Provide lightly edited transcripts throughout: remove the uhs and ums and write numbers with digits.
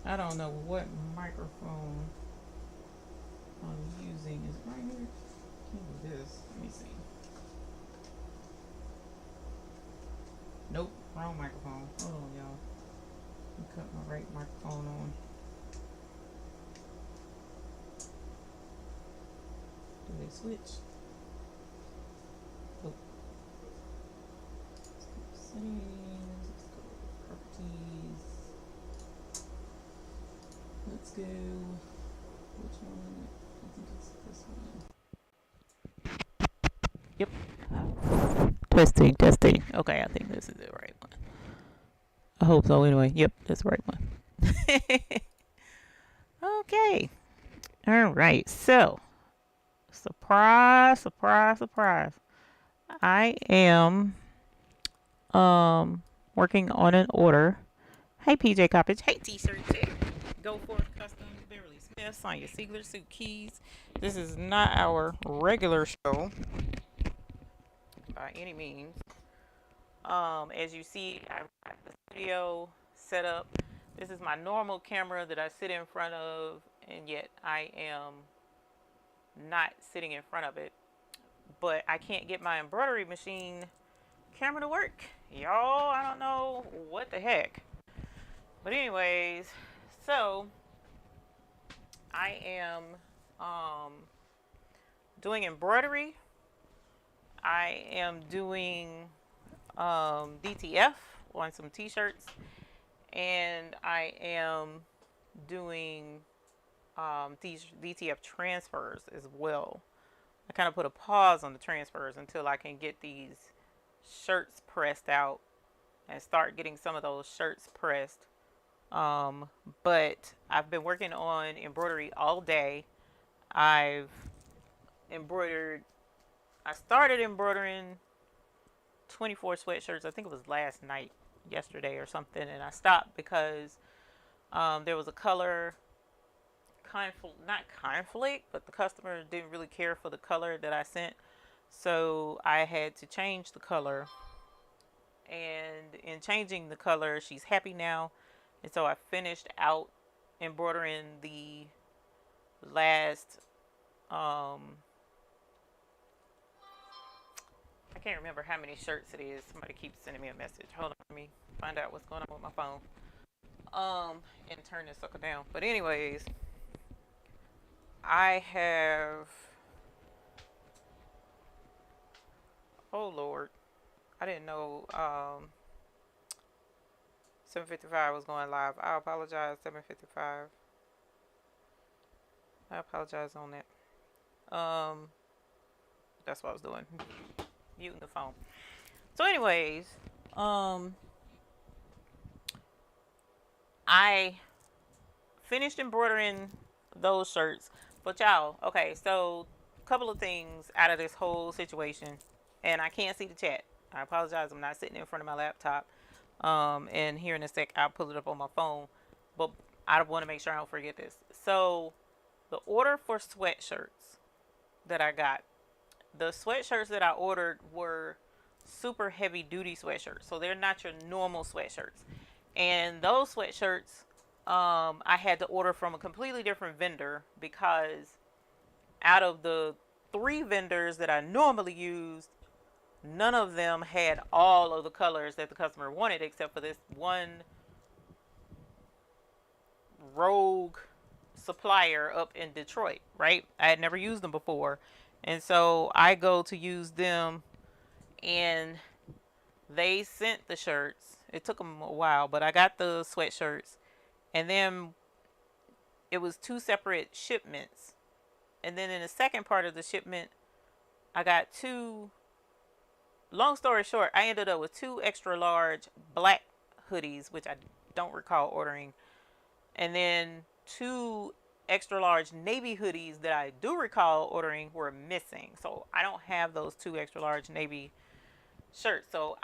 I don't know what microphone I'm using. Is it right here? Can't do this. Let me see. Nope, wrong microphone. Hold on, y'all. Let me cut my right microphone on. Do they switch? Oh. Let's go settings. Let's go properties. Let's go. Which one? I think it's this one. Yep. Testing, testing. Okay, I think this is the right one. I hope so anyway. Yep, that's the right one. Okay. All right. So, surprise, surprise, surprise. I am working on an order. Hey PJ Coppage. Hey T-shirt chick. Go Forth Customs, Beverly Smith, Sonya Siegler, Suit Keys. This is not our regular show by any means. As you see, I've got the studio set up. This is my normal camera that I sit in front of, and yet I am not sitting in front of it. But I can't get my embroidery machine camera to work. Y'all, I don't know what the heck. But anyways, so I am doing embroidery. I am doing DTF on some t-shirts, and I am doing these DTF transfers as well. I kind of put a pause on the transfers until I can get these shirts pressed out and start getting some of those shirts pressed. But I've been working on embroidery all day. I've embroidered, I started embroidering 24 sweatshirts. I think it was last night, yesterday or something, and I stopped because there was a color not conflict, but the customer didn't really care for the color that I sent, so I had to change the color. And in changing the color, she's happy now, and so I finished out embroidering the last I can't remember how many shirts it is. Somebody keeps sending me a message. Hold on, let me find out what's going on with my phone. And turn this sucker down. But anyways, I have. Oh Lord, I didn't know 7:55 was going live. I apologize, 7:55. I apologize on that. That's what I was doing, muting the phone. So, anyways, I finished embroidering those shirts. But y'all, okay, so a couple of things out of this whole situation, and I can't see the chat. I apologize. I'm not sitting in front of my laptop. And here in a sec, I'll pull it up on my phone. But I want to make sure I don't forget this. So, the order for sweatshirts that I got, the sweatshirts that I ordered were super heavy duty sweatshirts. So, they're not your normal sweatshirts. And those sweatshirts, I had to order from a completely different vendor because out of the 3 vendors that I normally use, none of them had all of the colors that the customer wanted except for this one rogue supplier up in Detroit, right? I had never used them before. And so I go to use them, and they sent the shirts. It took them a while, but I got the sweatshirts. And then it was 2 separate shipments. And then in the second part of the shipment, I got 2. Long story short, I ended up with 2 extra large black hoodies, which I don't recall ordering. And then 2 extra large navy hoodies that I do recall ordering were missing. So I don't have those 2 extra large navy shirts. So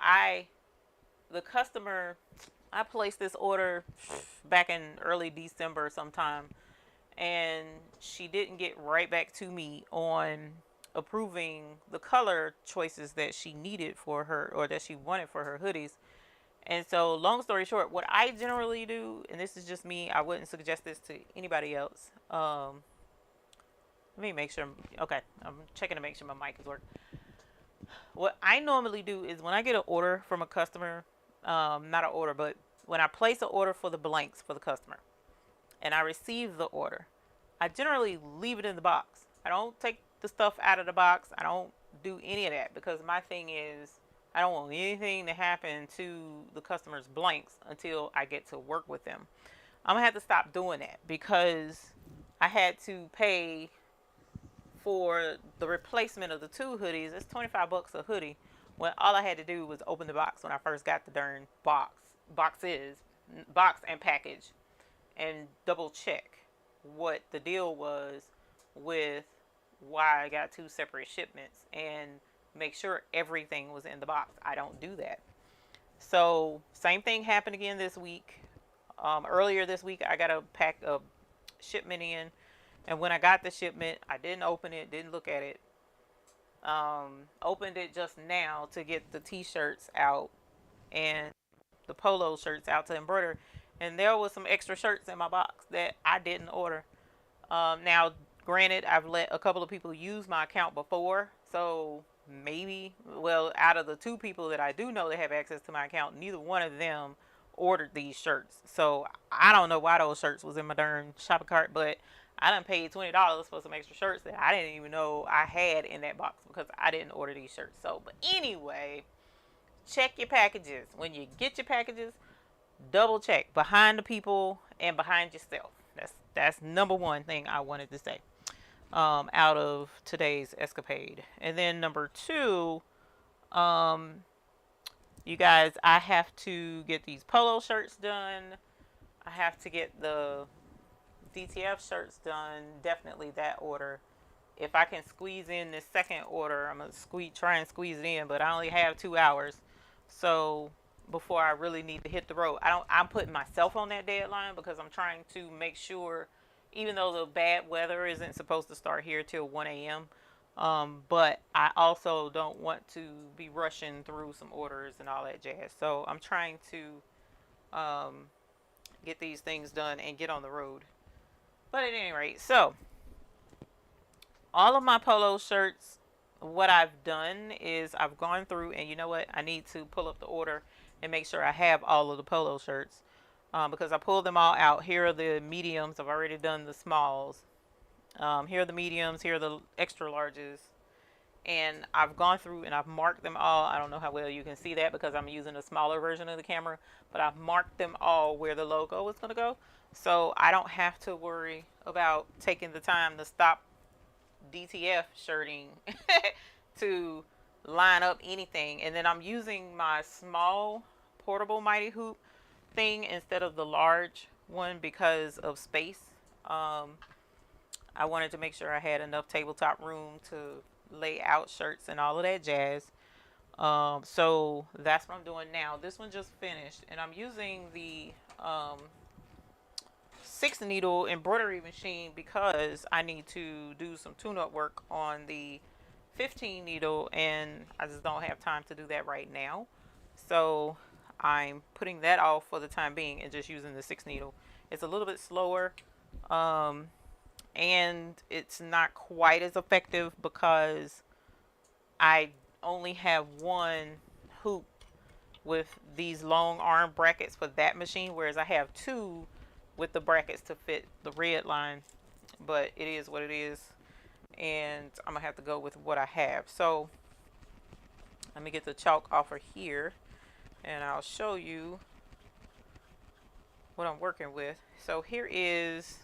the customer, I placed this order back in early December sometime, and she didn't get right back to me on approving the color choices that she needed for her, or that she wanted for her hoodies. And so, long story short, what I generally do, and this is just me, I wouldn't suggest this to anybody else. Let me make sure. Okay, I'm checking to make sure my mic is working. What I normally do is when I get an order from a customer, not an order, but when I place an order for the blanks for the customer, and I receive the order, I generally leave it in the box. I don't take the stuff out of the box. I don't do any of that because my thing is I don't want anything to happen to the customer's blanks until I get to work with them. I'm gonna have to stop doing that because I had to pay for the replacement of the two hoodies. It's 25 bucks a hoodie when all I had to do was open the box when I first got the darn box and package, and double check what the deal was with why I got two separate shipments and make sure everything was in the box. I don't do that. So same thing happened again this week. Earlier this week I got a shipment in, and when I got the shipment I didn't open it, didn't look at it. Opened it just now to get the t-shirts out and the polo shirts out to embroider, and there was some extra shirts in my box that I didn't order. Now, granted, I've let a couple of people use my account before, so maybe, well, out of the two people that I do know that have access to my account, neither one of them ordered these shirts. So I don't know why those shirts was in my darn shopping cart, but I done paid $20 for some extra shirts that I didn't even know I had in that box because I didn't order these shirts. So, but anyway, check your packages. When you get your packages, double check behind the people and behind yourself. That's number one thing I wanted to say out of today's escapade. And then number two, you guys, I have to get these polo shirts done. I have to get the DTF shirts done. Definitely that order. If I can squeeze in this second order, I'm gonna try and squeeze it in. But I only have 2 hours, so before I really need to hit the road, I'm putting myself on that deadline because I'm trying to make sure, even though the bad weather isn't supposed to start here till 1 a.m. But I also don't want to be rushing through some orders and all that jazz. So I'm trying to get these things done and get on the road. But at any rate, so all of my polo shirts, what I've done is I've gone through, and you know what? I need to pull up the order and make sure I have all of the polo shirts because I pulled them all out. Here are the mediums. I've already done the smalls. Here are the mediums. Here are the extra larges. And I've gone through and I've marked them all. I don't know how well you can see that because I'm using a smaller version of the camera, but I've marked them all where the logo is going to go. So I don't have to worry about taking the time to stop DTF shirting to line up anything. And then I'm using my small portable mighty hoop thing instead of the large one because of space. I wanted to make sure I had enough tabletop room to lay out shirts and all of that jazz. So that's what I'm doing now. This one just finished, and I'm using the 6-needle embroidery machine because I need to do some tune-up work on the 15-needle, and I just don't have time to do that right now. So I'm putting that off for the time being and just using the 6-needle. It's a little bit slower, and it's not quite as effective because I only have one hoop with these long arm brackets for that machine, whereas I have two with the brackets to fit the red line. But it is what it is, and I'm gonna have to go with what I have. So let me get the chalk off of here and I'll show you what I'm working with. So here is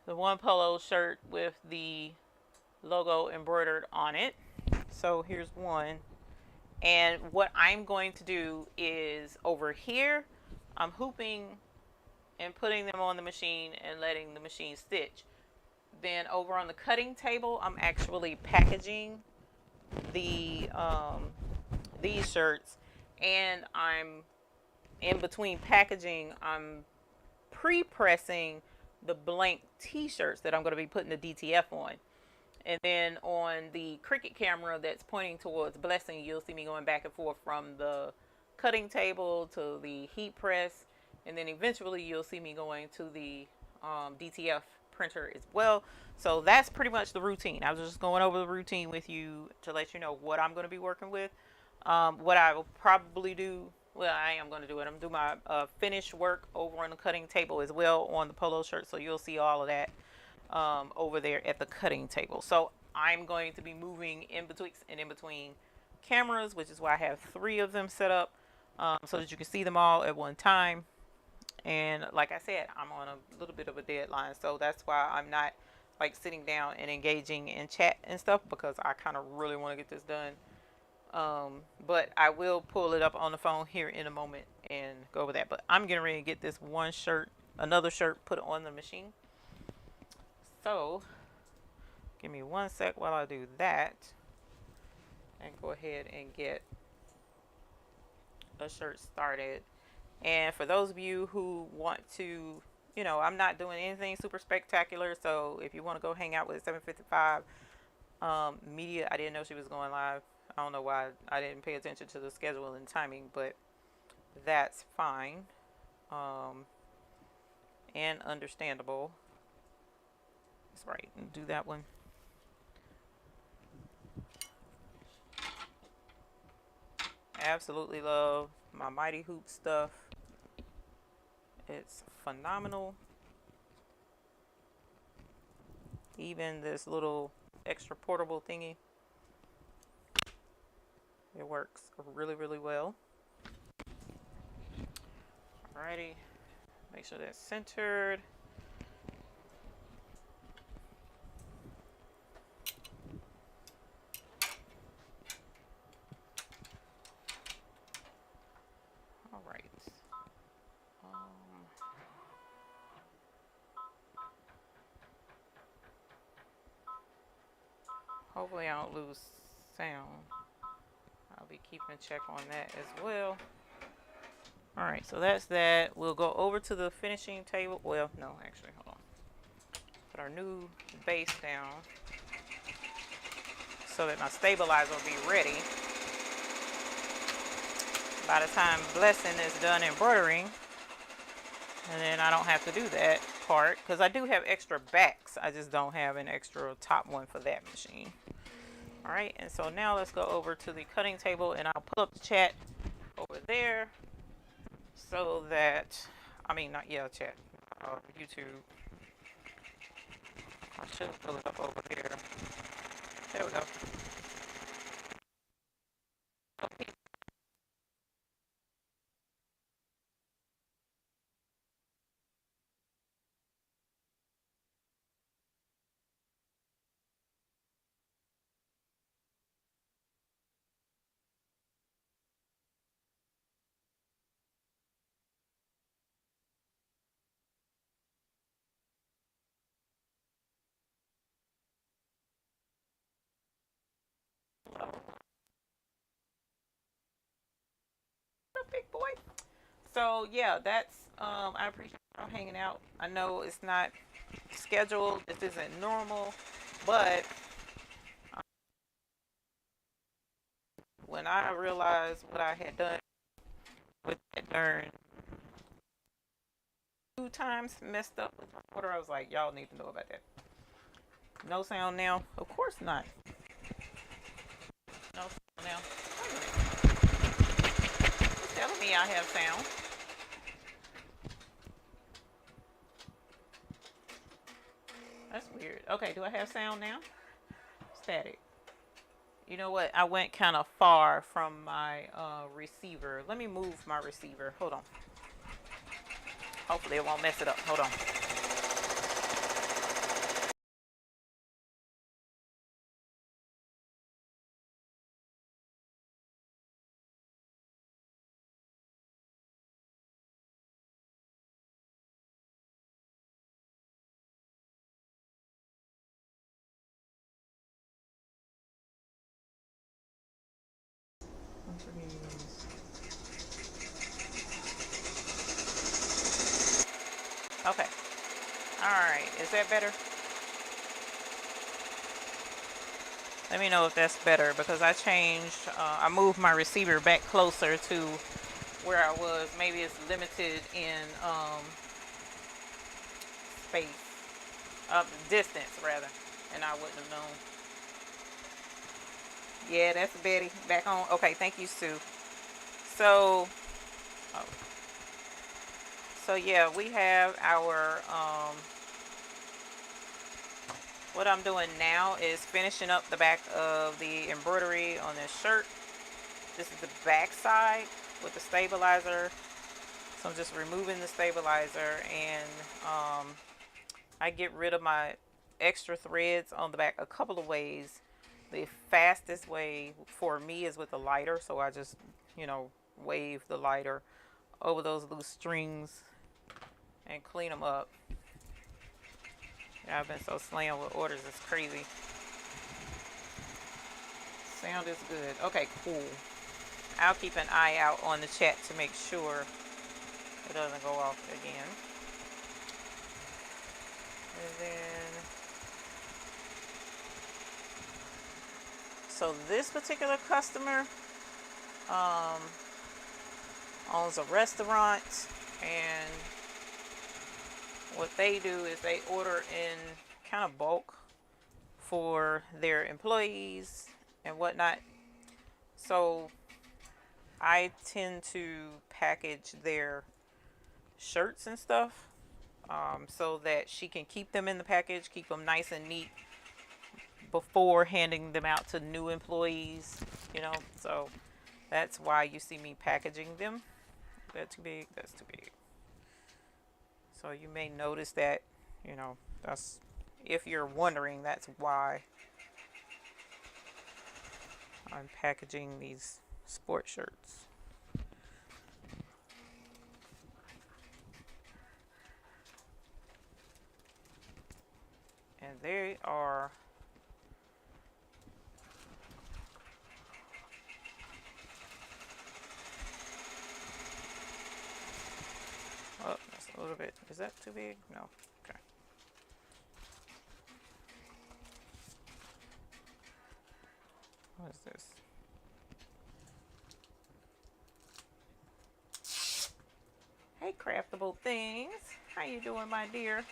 the one polo shirt with the logo embroidered on it. So here's one, and what I'm going to do is over here I'm hooping and putting them on the machine and letting the machine stitch. Then over on the cutting table I'm actually packaging the these shirts, and I'm in between packaging I'm pre-pressing the blank t-shirts that I'm going to be putting the DTF on. And then on the Cricut camera that's pointing towards Blessing, you'll see me going back and forth from the cutting table to the heat press. And then eventually you'll see me going to the DTF printer as well. So that's pretty much the routine. I was just going over the routine with you to let you know what I'm going to be working with. What I will probably do, well, I am going to do it. I'm going to do my finished work over on the cutting table as well on the polo shirt. So you'll see all of that over there at the cutting table. So I'm going to be moving in betwixt and in between cameras, which is why I have 3 of them set up so that you can see them all at one time. And like I said, I'm on a little bit of a deadline, so that's why I'm not like sitting down and engaging in chat and stuff, because I kind of really want to get this done. But I will pull it up on the phone here in a moment and go over that. But I'm getting ready to get this one shirt, another shirt, put on the machine. So give me one sec while I do that and go ahead and get a shirt started. And for those of you who want to, you know, I'm not doing anything super spectacular, so if you want to go hang out with 755 media, I didn't know she was going live. I don't know why I didn't pay attention to the schedule and timing, but that's fine and understandable. That's right, and do that one. Absolutely love my Mighty Hoop stuff. It's phenomenal. Even this little extra portable thingy, it works really, really well. Alrighty, make sure that's centered. Alright. Hopefully I don't lose sound. I'll be keeping check on that as well. Alright, so that's that. We'll go over to the finishing table. Well, no, actually, hold on. Put our new base down so that my stabilizer will be ready by the time Blessing is done embroidering. And then I don't have to do that part, because I do have extra backs. I just don't have an extra top one for that machine. Alright, and so now let's go over to the cutting table, and I'll pull up the chat over there so that, I mean, not, yeah, chat, YouTube. I should pull it up over here. There we go. Big boy. So yeah, that's I appreciate y'all hanging out. I know it's not scheduled, this isn't normal, but when I realized what I had done with that darn 2 times messed up with my order, I was like, y'all need to know about that. No sound now? Of course not. No sound now. It's telling me I have sound. That's weird. Okay, do I have sound now? Static. You know what? I went kind of far from my receiver. Let me move my receiver. Hold on. Hopefully it won't mess it up. Hold on. Okay. All right. Is that better? Let me know if that's better, because I changed, I moved my receiver back closer to where I was. Maybe it's limited in space, distance rather, and I wouldn't have known. Yeah, that's Betty back on. Okay, thank you, Sue. So, oh, so yeah, we have our what I'm doing now is finishing up the back of the embroidery on this shirt. This is the back side with the stabilizer. So I'm just removing the stabilizer, and I get rid of my extra threads on the back a couple of ways. The fastest way for me is with a lighter, so I just, wave the lighter over those loose strings and clean them up. Yeah, I've been so slammed with orders, it's crazy. Sound is good. Okay, cool. I'll keep an eye out on the chat to make sure it doesn't go off again. And then, so this particular customer owns a restaurant, and what they do is they order in kind of bulk for their employees and whatnot. So I tend to package their shirts and stuff, so that she can keep them in the package, keep them nice and neat before handing them out to new employees, so that's why you see me packaging them. That's too big, that's too big. So you may notice that, that's, if you're wondering, that's why I'm packaging these sport shirts. And they are oh, that's a little bit, is that too big? No. Okay. What is this? Hey, craftable things. How you doing, my dear?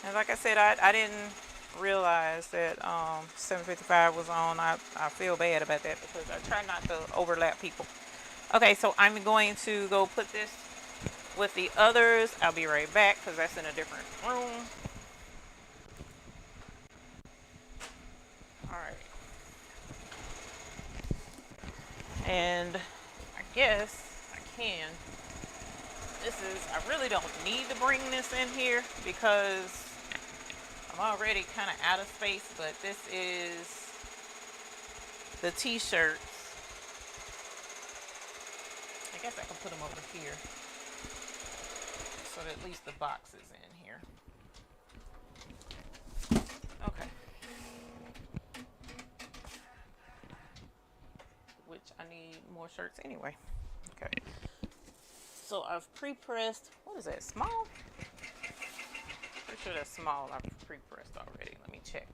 And like I said, I didn't realize that 7:55 was on. I feel bad about that, because I try not to overlap people. Okay, so I'm going to go put this with the others. I'll be right back, because that's in a different room. Alright. And I guess I can. I really don't need to bring this in here, because I'm already kind of out of space, but this is the t-shirts. I guess I can put them over here, so that at least the box is in here. Okay. Which I need more shirts anyway. Okay. So I've pre-pressed, what is that, small? Pretty sure that's small. I've pre-pressed already. Let me check.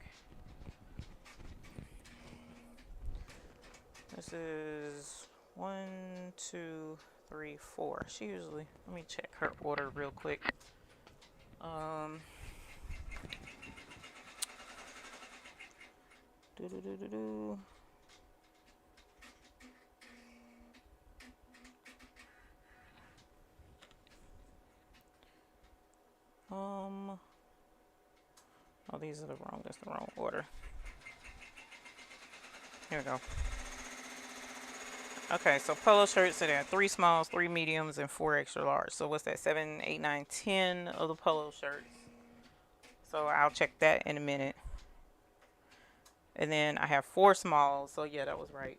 This is 1, 2, 3, 4. She usually, let me check her order real quick. Oh, these are that's the wrong order. Here we go. Okay, so polo shirts, so there are 3 smalls, 3 mediums, and 4 extra large. So what's that? 7, 8, 9, 10 of the polo shirts. So I'll check that in a minute. And then I have 4 smalls. So yeah, that was right.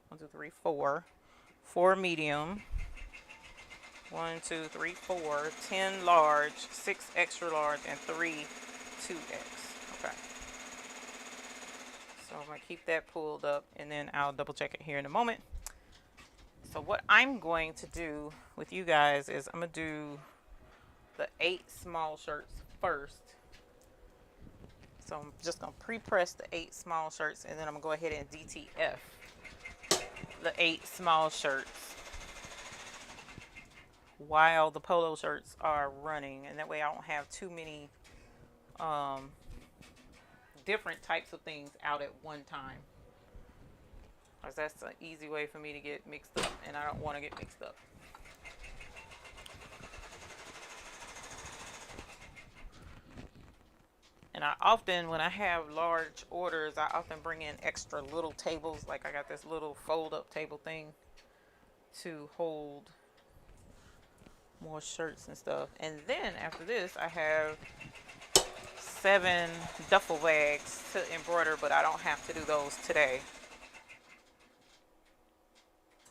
1, 2, 3, 4. 4 medium. 1, 2, 3, 4. 10 large, 6 extra large, and 3 2X. Okay. So I'm going to keep that pulled up, and then I'll double check it here in a moment. So what I'm going to do with you guys is I'm going to do the 8 small shirts first. So I'm just going to pre-press the 8 small shirts, and then I'm going to go ahead and DTF the 8 small shirts while the polo shirts are running, and that way I don't have too many different types of things out at one time, because that's an easy way for me to get mixed up, and I don't want to get mixed up. And I often, when I have large orders, I often bring in extra little tables. Like I got this little fold-up table thing to hold more shirts and stuff. And then after this, I have 7 duffel bags to embroider, but I don't have to do those today.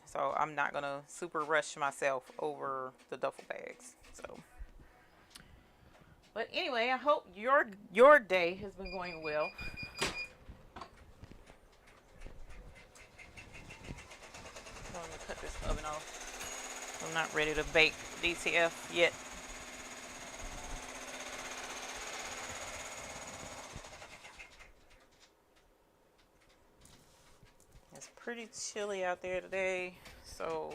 So I'm not going to super rush myself over the duffel bags. So, but anyway, I hope your day has been going well. I'm going to cut this oven off. I'm not ready to bake DTF yet. It's pretty chilly out there today, so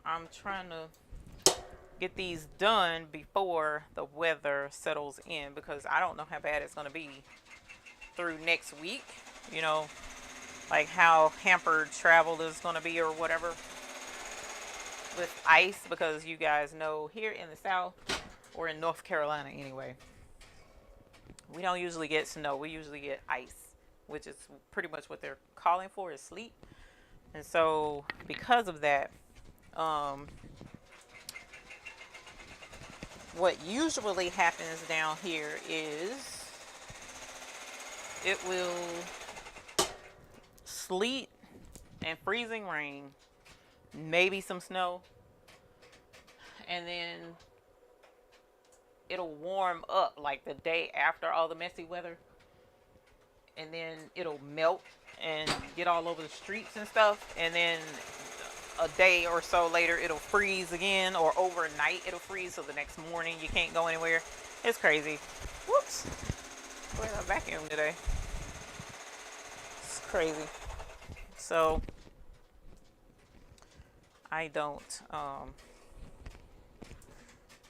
I'm trying to get these done before the weather settles in, because I don't know how bad it's going to be through next week, you know, like how hampered travel is going to be or whatever with ice, because you guys know here in the South, or in North Carolina anyway, we don't usually get snow. We usually get ice, which is pretty much what they're calling for, is sleet. And so because of that, what usually happens down here is it will sleet and freezing rain, maybe some snow, and then it'll warm up like the day after all the messy weather, and then it'll melt and get all over the streets and stuff, and then a day or so later it'll freeze again, or overnight it'll freeze, so the next morning you can't go anywhere. It's crazy. Whoops. Where's the vacuum today? It's crazy. So I don't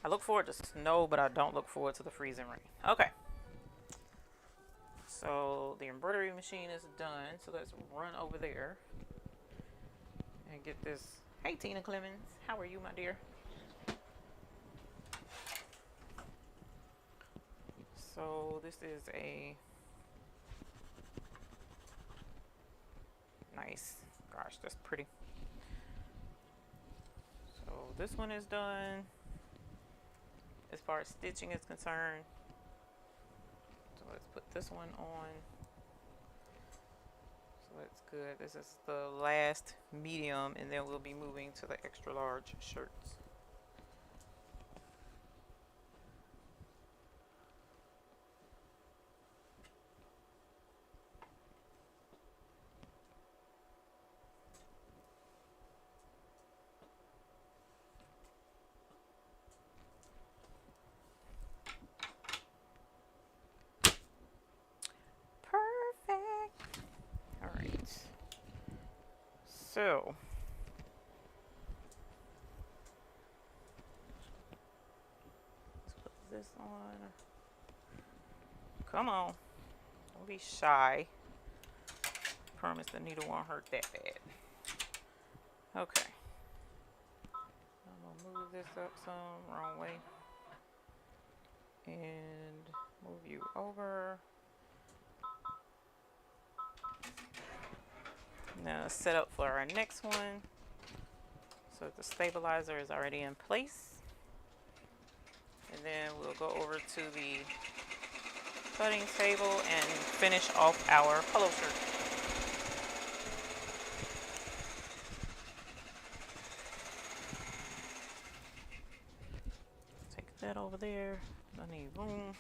I look forward to snow, but I don't look forward to the freezing rain. Okay. So the embroidery machine is done. So let's run over there and get this. Hey, Tina Clemens. How are you, my dear? So this is a nice, gosh, that's pretty. So this one is done as far as stitching is concerned. So let's put this one on. So that's good. This is the last medium, and then we'll be moving to the extra large shirts. So let's put this on. Come on, don't be shy. Promise the needle won't hurt that bad. Okay, I'm gonna move this up some, wrong way, and move you over. Now set up for our next one. So the stabilizer is already in place. And then we'll go over to the cutting table and finish off our polo shirt. Take that over there. I need room.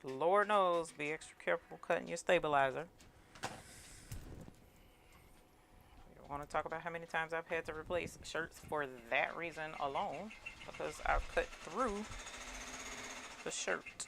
Lord knows, be extra careful cutting your stabilizer. We don't want to talk about how many times I've had to replace shirts for that reason alone, because I've cut through the shirt.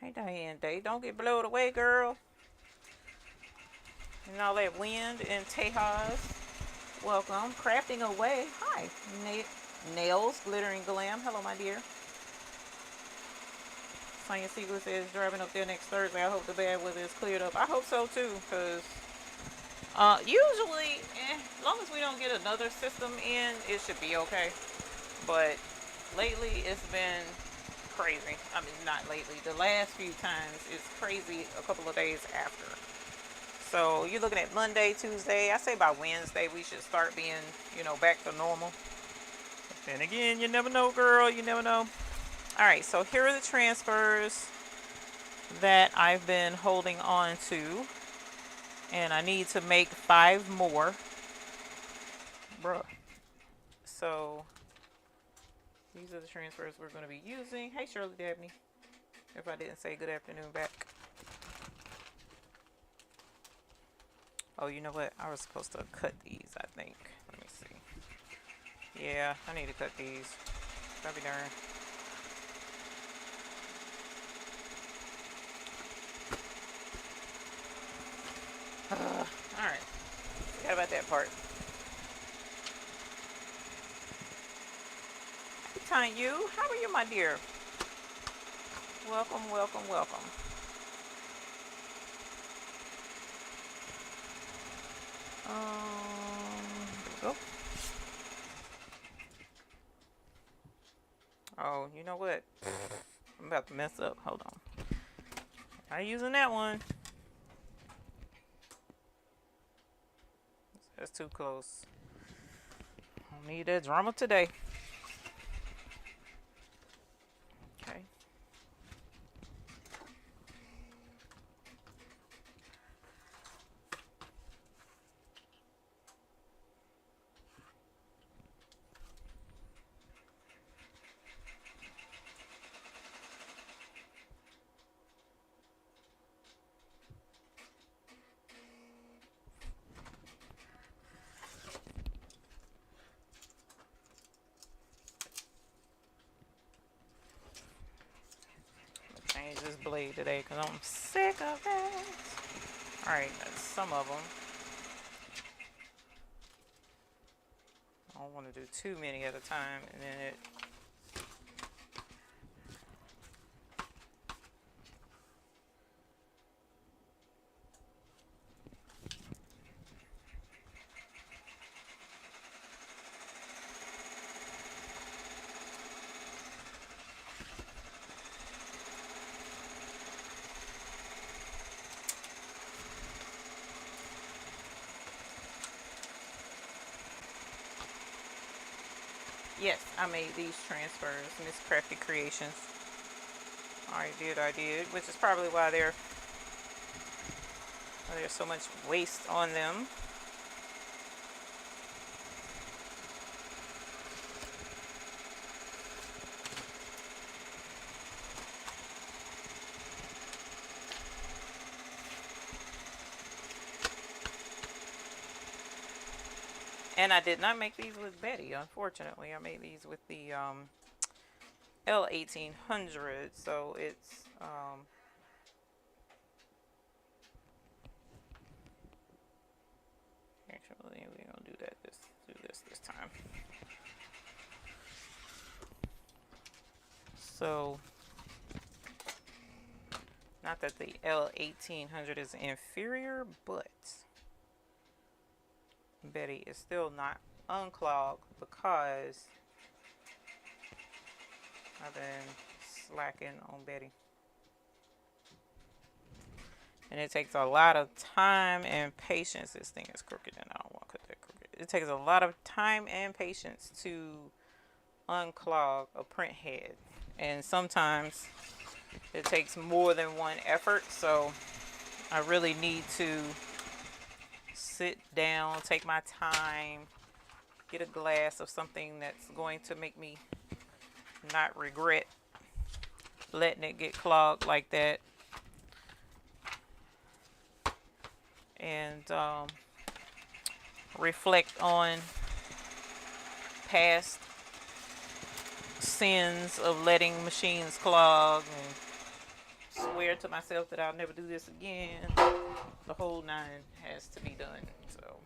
Hey Diane Day, don't get blown away, girl. And all that wind in Tejas. Welcome. Crafting away. Hi. Nails, glittering glam. Hello, my dear. Sonya Siegler says driving up there next Thursday. I hope the bad weather is cleared up. I hope so too, because usually, as long as we don't get another system in, it should be okay. But lately, it's been crazy. I mean, not lately. The last few times, it's crazy a couple of days after. So you're looking at Monday, Tuesday. I say by Wednesday we should start being, back to normal. But then again, you never know, girl. You never know. All right, so here are the transfers that I've been holding on to. And I need to make 5 more. Bruh. So these are the transfers we're going to be using. Hey, Shirley Dabney. If I didn't say good afternoon back. Oh, you know what? I was supposed to cut these, I think. Let me see. Yeah, I need to cut these. That'll be darn. Alright. Forgot about that part. Hey, Tanya, how are you, my dear? Welcome, welcome, welcome. There we go. Oh, you know what? I'm about to mess up. Hold on. Not using that one. That's too close. I don't need that drama today. Okay. Change this blade today because I'm sick of it. Alright, that's some of them. I don't want to do too many at a time, and then it. Yes, I made these transfers, Miss Crafty Creations. I did, which is probably why there's so much waste on them. And I did not make these with Betty, unfortunately. I made these with the L1800, so it's actually we're gonna do that. Do this time. So, not that the L1800 is inferior, but Betty is still not unclogged because I've been slacking on Betty. And it takes a lot of time and patience. This thing is crooked and I don't want to cut that crooked. It takes a lot of time and patience to unclog a print head. And sometimes it takes more than one effort. So I really need to sit down, take my time, get a glass of something that's going to make me not regret letting it get clogged like that. And reflect on past sins of letting machines clog and swear to myself that I'll never do this again. The whole nine has to be done. So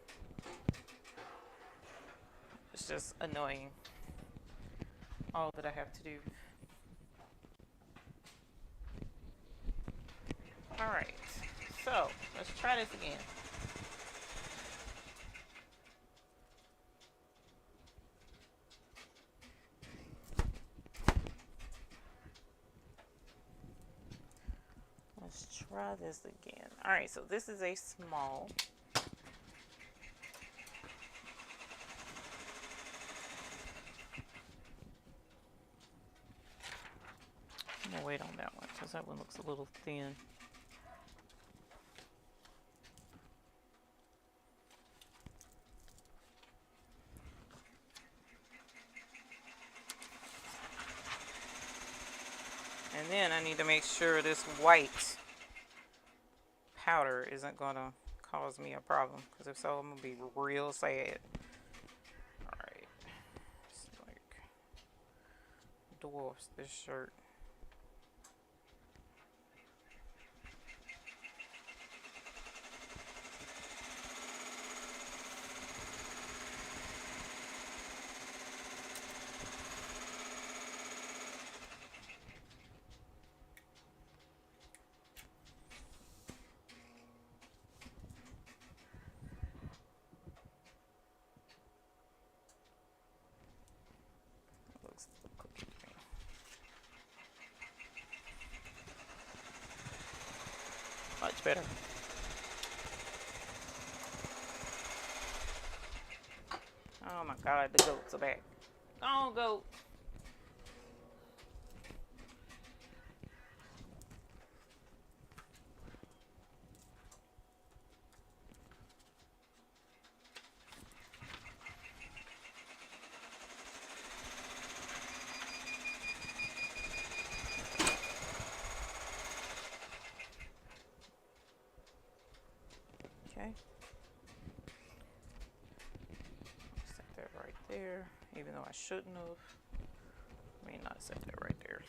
it's just annoying, all that I have to do. Alright, so let's try this again. Let's try this again. Alright, so this is a small. I'm gonna wait on that one because that one looks a little thin. And then I need to make sure this white powder isn't gonna cause me a problem, because if so, I'm gonna be real sad. Alright, it's like dwarfs this shirt. Much better. Oh my god, the goats are back. Go on, goat. Okay. Set that right there, even though I shouldn't have. I mean, not set that right there.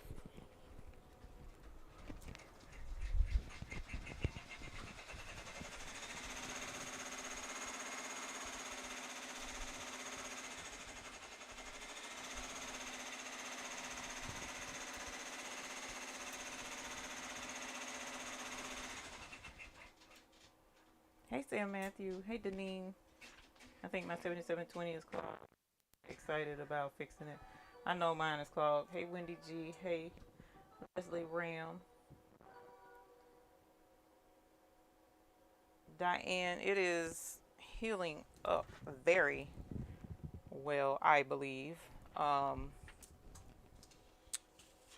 Hey Sam Matthew. Hey Deneen. I think my 7720 is clogged. Excited about fixing it. I know mine is clogged. Hey Wendy G. Hey Leslie Ram. Diane, it is healing up very well, I believe.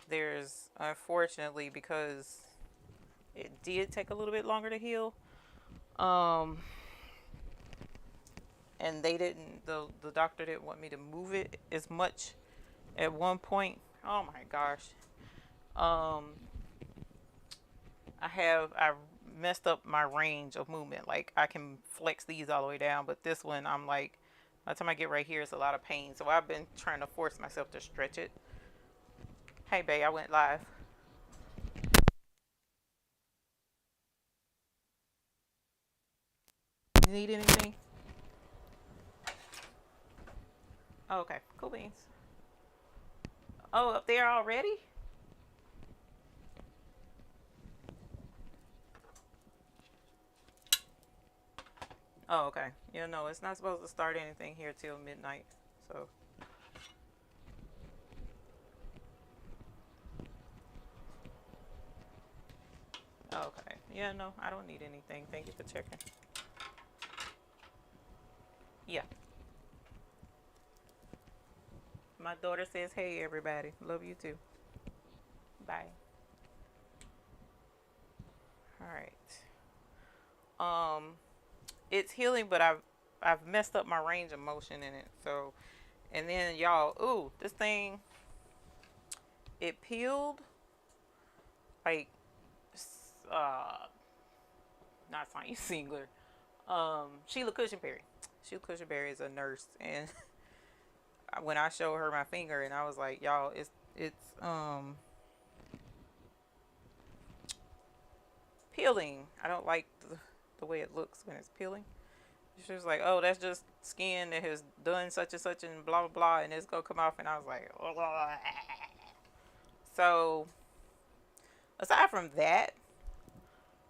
There's unfortunately, because it did take a little bit longer to heal. And they didn't, the doctor didn't want me to move it as much at one point. Oh my gosh. I messed up my range of movement. Like, I can flex these all the way down, but this one, I'm like, by the time I get right here, it's a lot of pain. So I've been trying to force myself to stretch it. Hey, babe, I went live. You need anything? Oh, okay, cool beans. Oh, up there already? Oh, okay. Yeah, no, it's not supposed to start anything here till midnight. So, okay. Yeah, no, I don't need anything. Thank you for checking. Yeah. My daughter says, hey, everybody. Love you too. Bye. All right. It's healing, but I've messed up my range of motion in it. So, and then y'all, ooh, this thing, it peeled like, uh, not Sonya Singler. Sheila Cushionberry. Sheila Cushionberry is a nurse, and when I showed her my finger, and I was like, y'all, it's peeling. I don't like the way it looks when it's peeling. She was like, oh, that's just skin that has done such and such and blah blah blah, and it's gonna come off. And I was like, oh. So aside from that,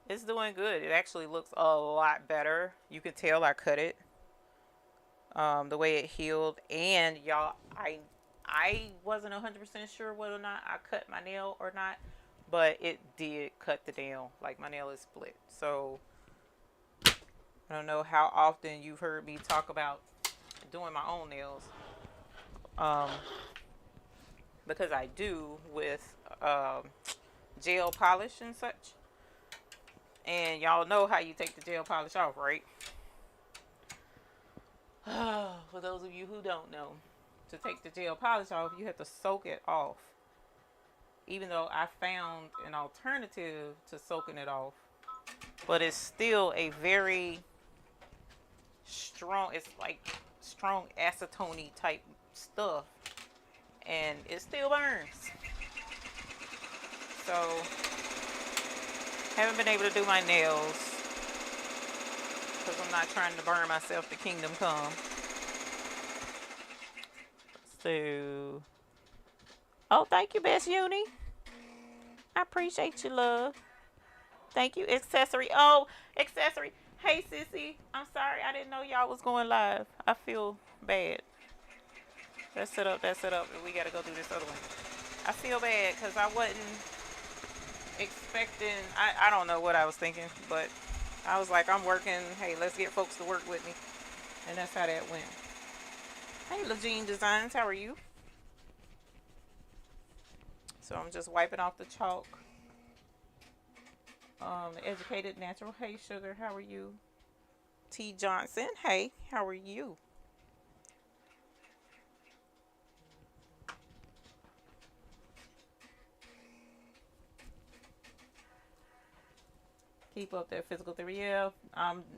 it's doing good. It actually looks a lot better. You can tell I cut it. The way it healed, and y'all, I wasn't 100% sure whether or not I cut my nail or not, but it did cut the nail. Like, my nail is split. So I don't know how often you've heard me talk about doing my own nails, um, because I do with gel polish and such. And y'all know how you take the gel polish off, right? For those of you who don't know, to take the gel polish off, you have to soak it off. Even though I found an alternative to soaking it off, but it's still a very strong, it's like strong acetone type stuff, and it still burns. So haven't been able to do my nails because I'm not trying to burn myself to kingdom come. So, oh, thank you, Best Uni. I appreciate you, love. Thank you, accessory. Oh, accessory. Hey, sissy. I'm sorry. I didn't know y'all was going live. I feel bad. That's set up. That's set up. We got to go do this other one. I feel bad because I wasn't expecting. I don't know what I was thinking, but I was like, I'm working. Hey, let's get folks to work with me. And that's how that went. Hey, Legene Designs. How are you? So I'm just wiping off the chalk. Educated Natural. Hey, Sugar. How are you? T. Johnson. Hey, how are you? Keep up that physical theory. Yeah,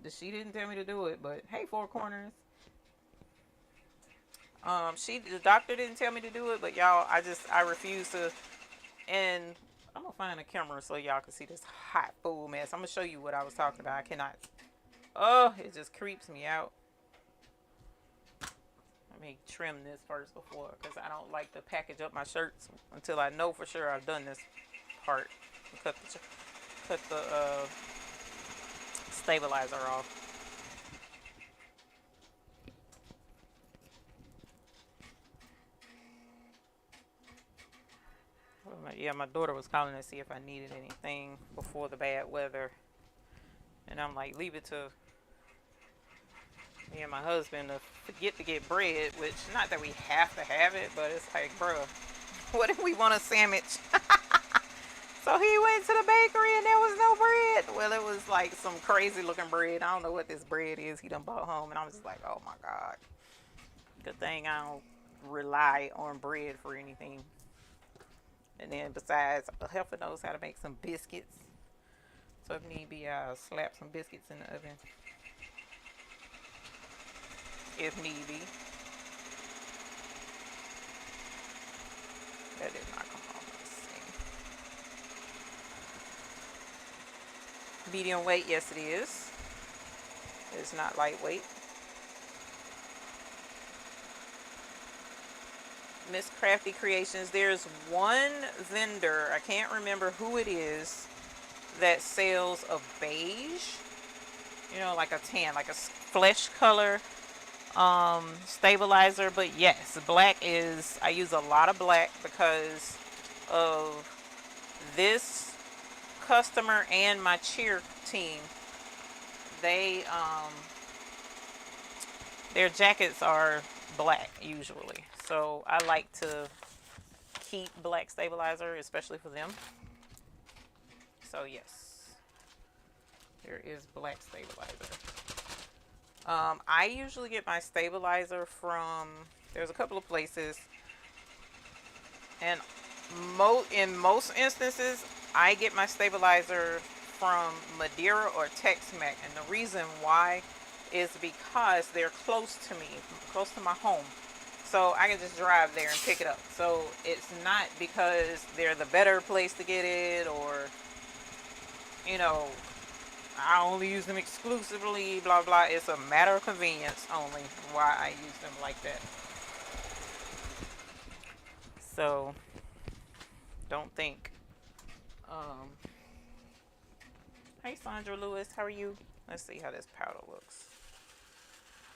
she didn't tell me to do it, but hey, Four Corners. The doctor didn't tell me to do it, but y'all, I refuse to. And I'm gonna find a camera so y'all can see this hot fool mess. I'm gonna show you what I was talking about. I cannot. Oh, it just creeps me out. Let me trim this first before, because I don't like to package up my shirts until I know for sure I've done this part. Cut the stabilizer off. Yeah, my daughter was calling to see if I needed anything before the bad weather. And I'm like, leave it to me and my husband to forget to get bread, which, not that we have to have it, but it's like, bruh, what if we want a sandwich? So he went to the bakery and there was no bread. Well, it was like some crazy looking bread. I don't know what this bread is he done bought home. And I was just like, oh my God. Good thing I don't rely on bread for anything. And then besides, Helper knows how to make some biscuits. So if need be, I'll slap some biscuits in the oven. If need be. That did not come off. Medium weight, yes it is. It's not lightweight. Miss Crafty Creations, there's one vendor, I can't remember who it is, that sells a beige, you know, like a tan, like a flesh color stabilizer. But yes, black is, I use a lot of black because of this customer and my cheer team. They their jackets are black usually, so I like to keep black stabilizer, especially for them. So yes, there is black stabilizer. I usually get my stabilizer from, there's a couple of places, and in most instances I get my stabilizer from Madeira or Tex-Mex, and the reason why is because they're close to me, close to my home, so I can just drive there and pick it up. So it's not because they're the better place to get it, or you know, I only use them exclusively, blah blah. It's a matter of convenience only why I use them like that. So don't think. Hey Sandra Lewis, how are you? Let's see how this powder looks.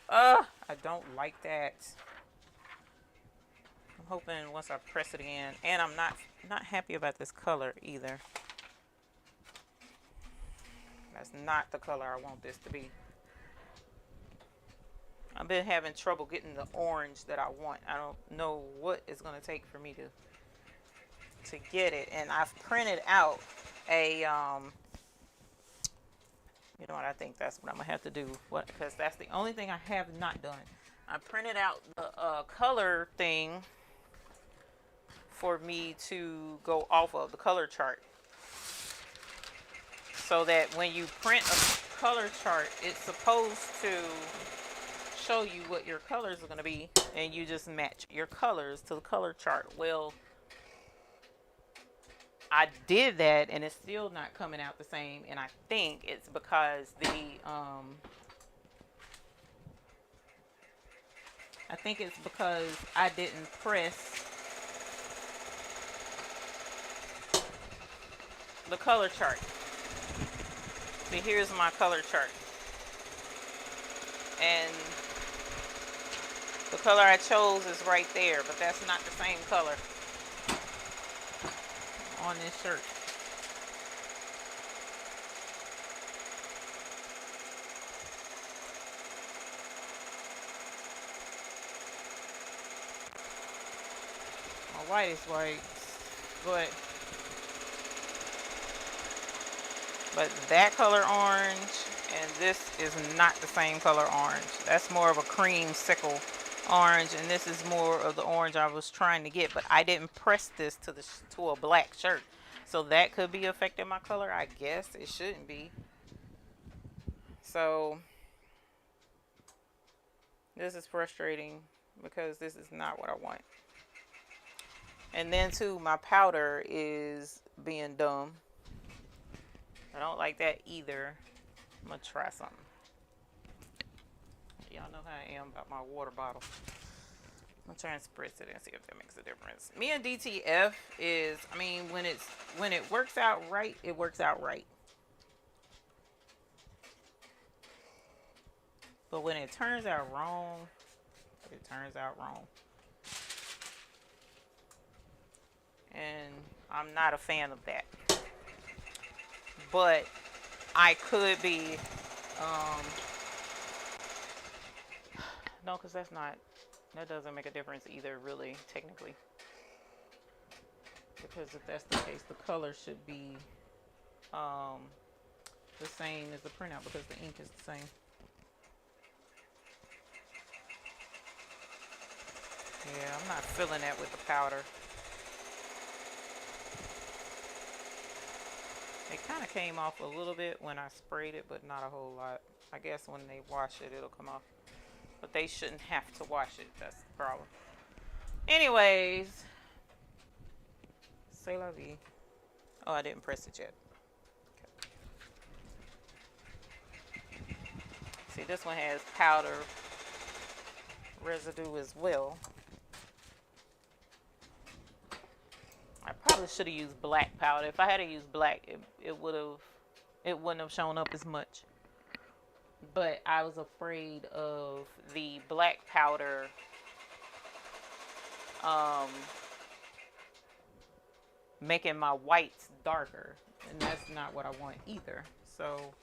I don't like that. I'm hoping once I press it in, and I'm not happy about this color either. That's not the color I want this to be. I've been having trouble getting the orange that I want. I don't know what it's going to take for me to get it. And I've printed out a, you know what, I think that's what I'm going to have to do. Because that's the only thing I have not done. I printed out the color thing for me to go off of, the color chart. So that when you print a color chart, it's supposed to show you what your colors are going to be, and you just match your colors to the color chart. Well, I did that and it's still not coming out the same, and I think it's because I didn't press the color chart. See, here's my color chart, and the color I chose is right there, but that's not the same color on this shirt. My white is white, but that color orange and this is not the same color orange. That's more of a creamsicle orange, and this is more of the orange I was trying to get, but I didn't press this to a black shirt, so that could be affecting my color. I guess it shouldn't be. So this is frustrating because this is not what I want. And then too, my powder is being dumb. I don't like that either. I'm gonna try something. Y'all know how I am about my water bottle. I'm gonna try and spritz it and see if that makes a difference. Me and DTF is, I mean, when it works out right, it works out right. But when it turns out wrong, it turns out wrong. And I'm not a fan of that. But I could be, no, because that doesn't make a difference either, really, technically. Because if that's the case, the color should be the same as the printout because the ink is the same. Yeah, I'm not feeling that with the powder. It kind of came off a little bit when I sprayed it, but not a whole lot. I guess when they wash it, it'll come off. But they shouldn't have to wash it. That's the problem. Anyways. C'est la vie. Oh, I didn't press it yet. Okay. See, this one has powder residue as well. I probably should have used black powder. If I had to use black, it wouldn't have shown up as much. But I was afraid of the black powder making my whites darker, and that's not what I want either. So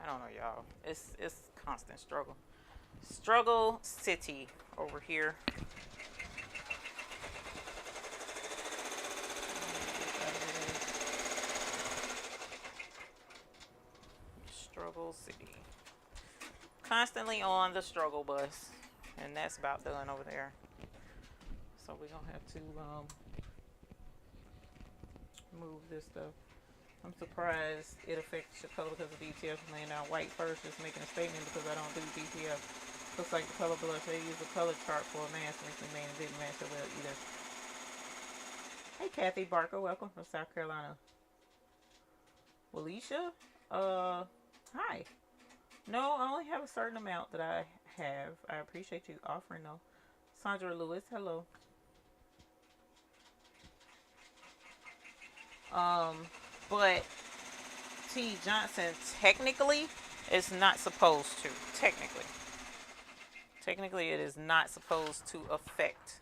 I don't know, y'all. It's constant struggle city over here. Struggle city. Constantly on the struggle bus, and that's about done over there. So we're gonna have to move this stuff. I'm surprised it affects your color because of DTF laying out white first, just making a statement because I don't do DTF. Looks like the color blush. They use a color chart for a mask recently and it didn't match it well either. Hey Kathy Barker, welcome from South Carolina. Walisha, hi. No, I only have a certain amount that I have. I appreciate you offering though. Sandra Lewis, hello. But T. Johnson technically is not supposed to. Technically it is not supposed to affect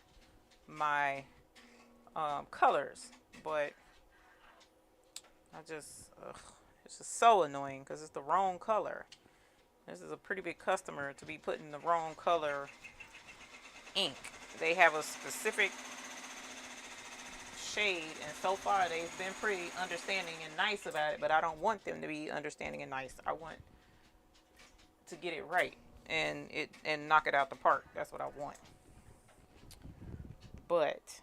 my colors, but it's just so annoying because it's the wrong color. This is a pretty big customer to be putting the wrong color ink. They have a specific shade, and so far they've been pretty understanding and nice about it, but I don't want them to be understanding and nice. I want to get it right and knock it out the park. That's what I want. But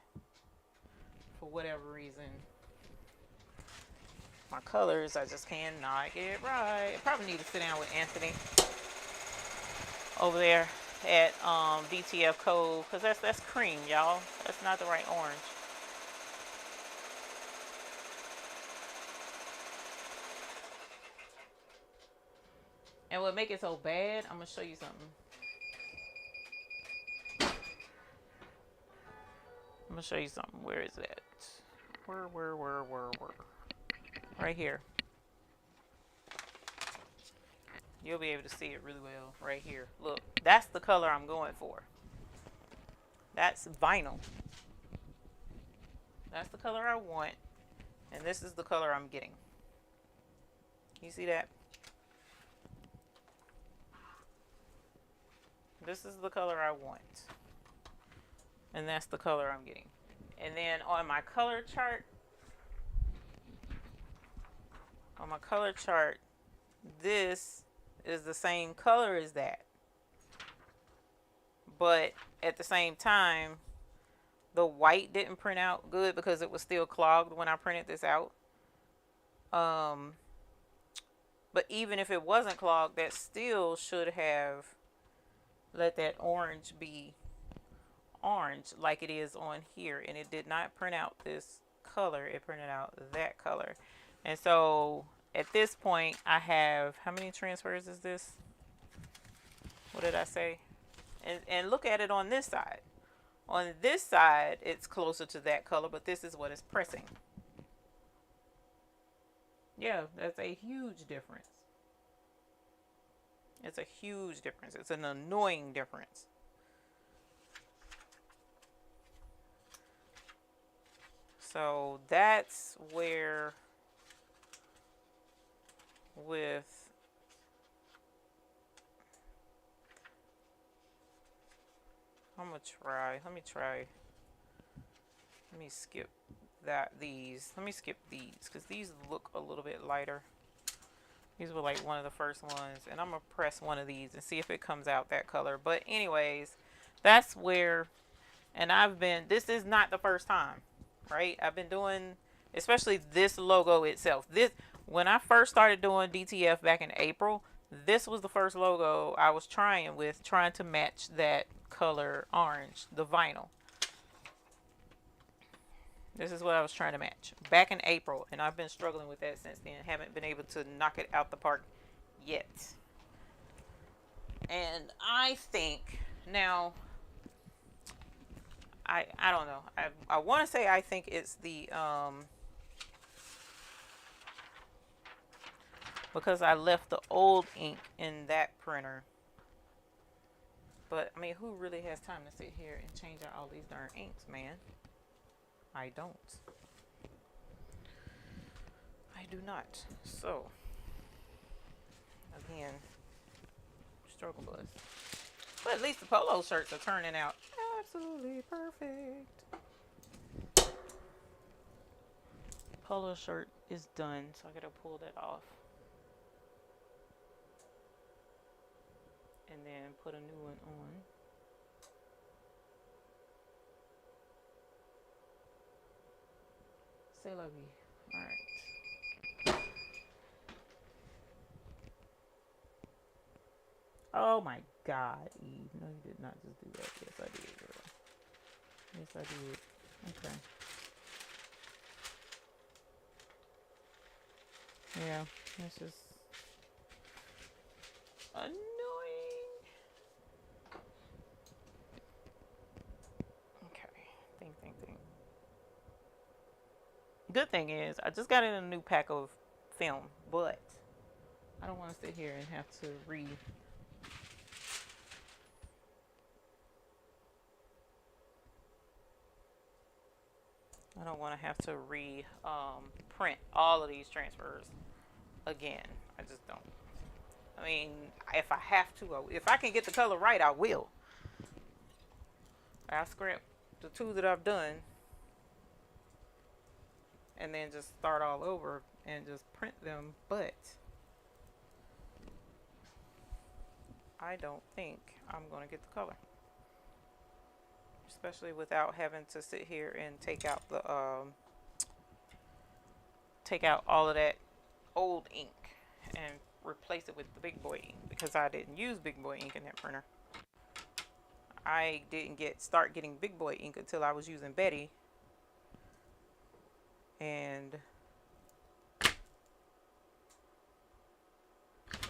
for whatever reason, my colors, I just cannot get it right. I probably need to sit down with Anthony over there at DTF Code, because that's cream, y'all. That's not the right orange. And what make it so bad, I'm gonna show you something. I'm gonna show you something. Where is that? Where? Right here. You'll be able to see it really well right here. Look, that's the color I'm going for. That's vinyl. That's the color I want. And this is the color I'm getting. You see that? This is the color I want. And that's the color I'm getting. And then on my color chart, this is the same color as that. But at the same time, the white didn't print out good because it was still clogged when I printed this out. But even if it wasn't clogged, that still should have let that orange be orange like it is on here. And it did not print out this color. It printed out that color. And so at this point, I have, how many transfers is this? What did I say? And look at it on this side. On this side, it's closer to that color, but this is what it's pressing. Yeah, that's a huge difference. It's a huge difference. It's an annoying difference. So that's where with I'm gonna try. Let me skip these. Let me skip these because these look a little bit lighter. These were like one of the first ones, and I'm gonna press one of these and see if it comes out that color. But anyways, that's where, and this is not the first time, right? I've been doing, especially this logo itself. When I first started doing DTF back in April, this was the first logo I was trying to match that color orange, the vinyl. This is what I was trying to match back in April, and I've been struggling with that since then. Haven't been able to knock it out the park yet. And I think now, I don't know. I want to say I think it's the because I left the old ink in that printer. But I mean, who really has time to sit here and change out all these darn inks, man? I don't. I do not. So again, struggle bus. But at least the polo shirts are turning out absolutely perfect. Polo shirt is done, so I gotta pull that off. And then put a new one on. C'est la vie. Alright. Oh my god, Eve. No, you did not just do that. Yes, I did, girl. Yes, I did. Okay. Yeah, it's just annoying. Okay. Think. Good thing is, I just got in a new pack of film, but I don't want to sit here and have to I don't want to have to print all of these transfers again. I just don't. I mean, if I have to, if I can get the color right, I will. I'll scrap the two that I've done and then just start all over and just print them, but I don't think I'm going to get the color. Especially without having to sit here and take out the take out all of that old ink and replace it with the big boy ink, because I didn't use big boy ink in that printer. I didn't start getting big boy ink until I was using Betty, and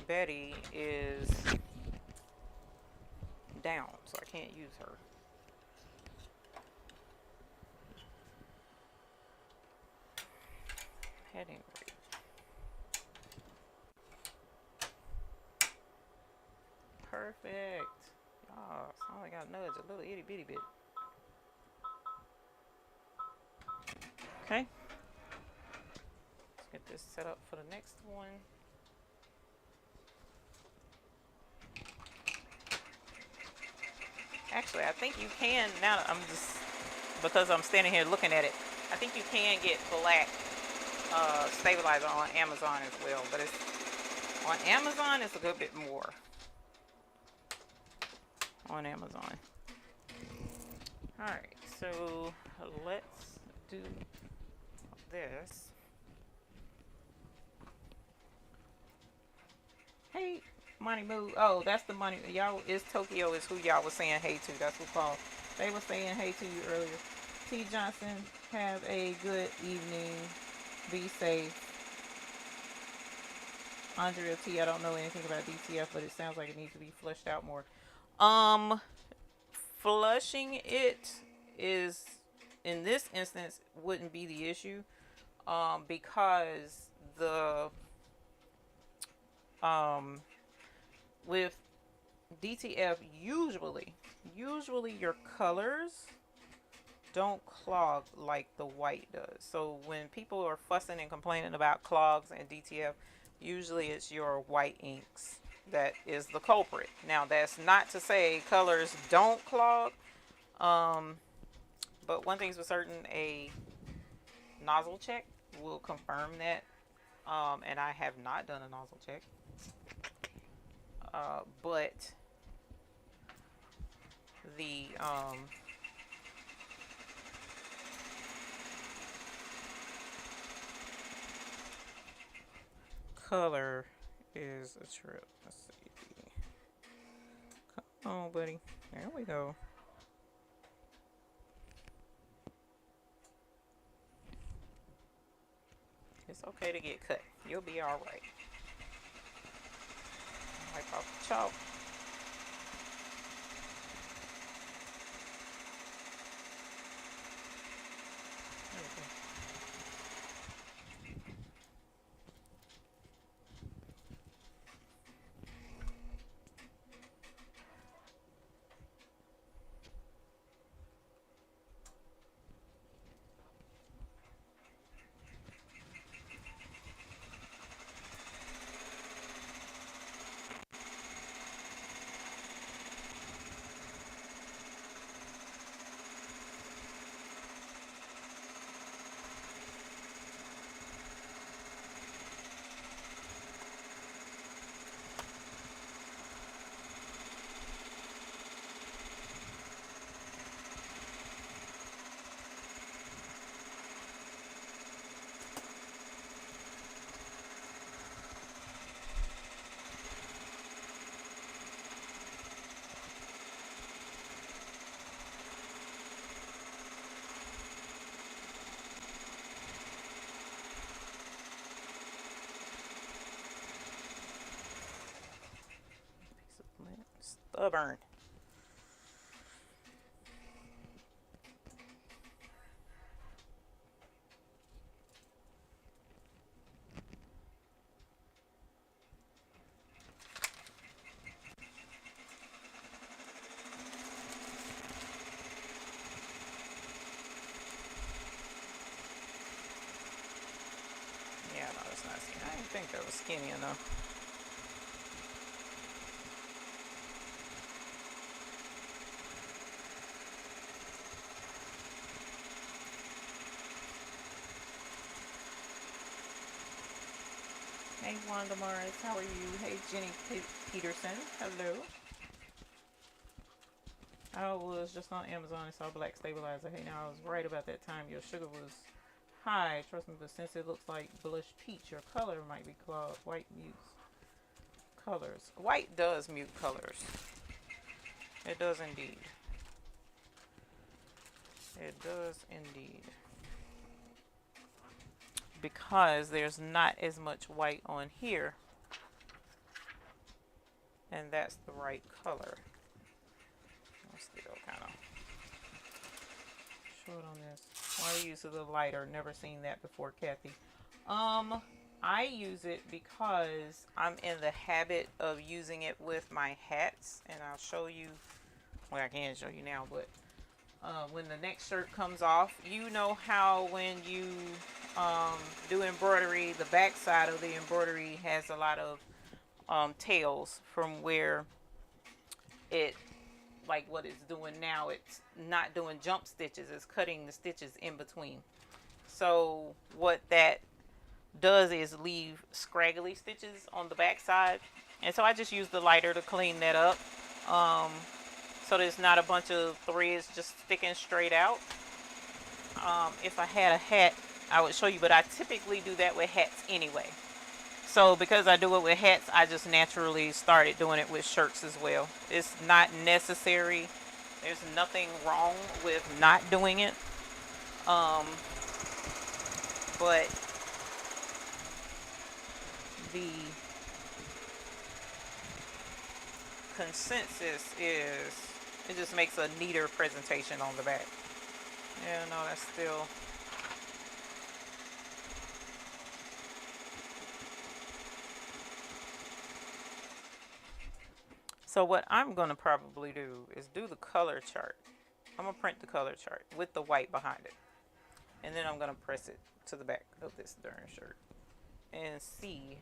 Betty is down, so I can't use her. Heading rate. Perfect. Oh, I only got nudge a little itty bitty bit. Okay. Let's get this set up for the next one. Actually, I think you can, now that I'm just, because I'm standing here looking at it, I think you can get black stabilizer on Amazon as well, but it's on Amazon it's a good bit more on Amazon. Alright, so let's do this. Hey, Money Moo. Oh, that's the money. Y'all, is Tokyo is who y'all was saying hey to. That's what called. They were saying hey to you earlier. T. Johnson, have a good evening. Be safe. Andrea T. I don't know anything about DTF, but it sounds like it needs to be fleshed out more. Flushing it is, in this instance, wouldn't be the issue, because the with DTF, usually your colors don't clog like the white does. So when people are fussing and complaining about clogs and DTF, usually it's your white inks that is the culprit. Now, that's not to say colors don't clog, but one thing's for certain, a nozzle check will confirm that, and I have not done a nozzle check, but the color is a trip. Let's see. Come on, buddy. There we go. It's okay to get cut. You'll be all right. Wipe off the chalk. There we go. Stubborn. Yeah, no, that's not skinny. I didn't think that was skinny enough. Hey, Wanda Morris, how are you? Hey, Jenny Peterson, hello. I was just on Amazon and saw black stabilizer. Hey, now I was right about that time. Your sugar was high. Trust me, but since it looks like blush peach, your color might be clogged. White mutes colors. White does mute colors. It does indeed. It does indeed. Because there's not as much white on here. And that's the right color. I'm still kind of short on this. Why the use of the lighter? Never seen that before, Kathy. I use it because I'm in the habit of using it with my hats, and I'll show you. Well, I can't show you now, but when the next shirt comes off, you know how when you do embroidery, the back side of the embroidery has a lot of tails from where it, like what it's doing now, it's not doing jump stitches, it's cutting the stitches in between. So what that does is leave scraggly stitches on the back side, and so I just use the lighter to clean that up, so there's not a bunch of threads just sticking straight out. If I had a hat, I would show you, but I typically do that with hats anyway. So because I do it with hats, I just naturally started doing it with shirts as well. It's not necessary. There's nothing wrong with not doing it. But the consensus is it just makes a neater presentation on the back. Yeah, no, that's still... So what I'm going to probably do is do the color chart. I'm going to print the color chart with the white behind it. And then I'm going to press it to the back of this darn shirt and see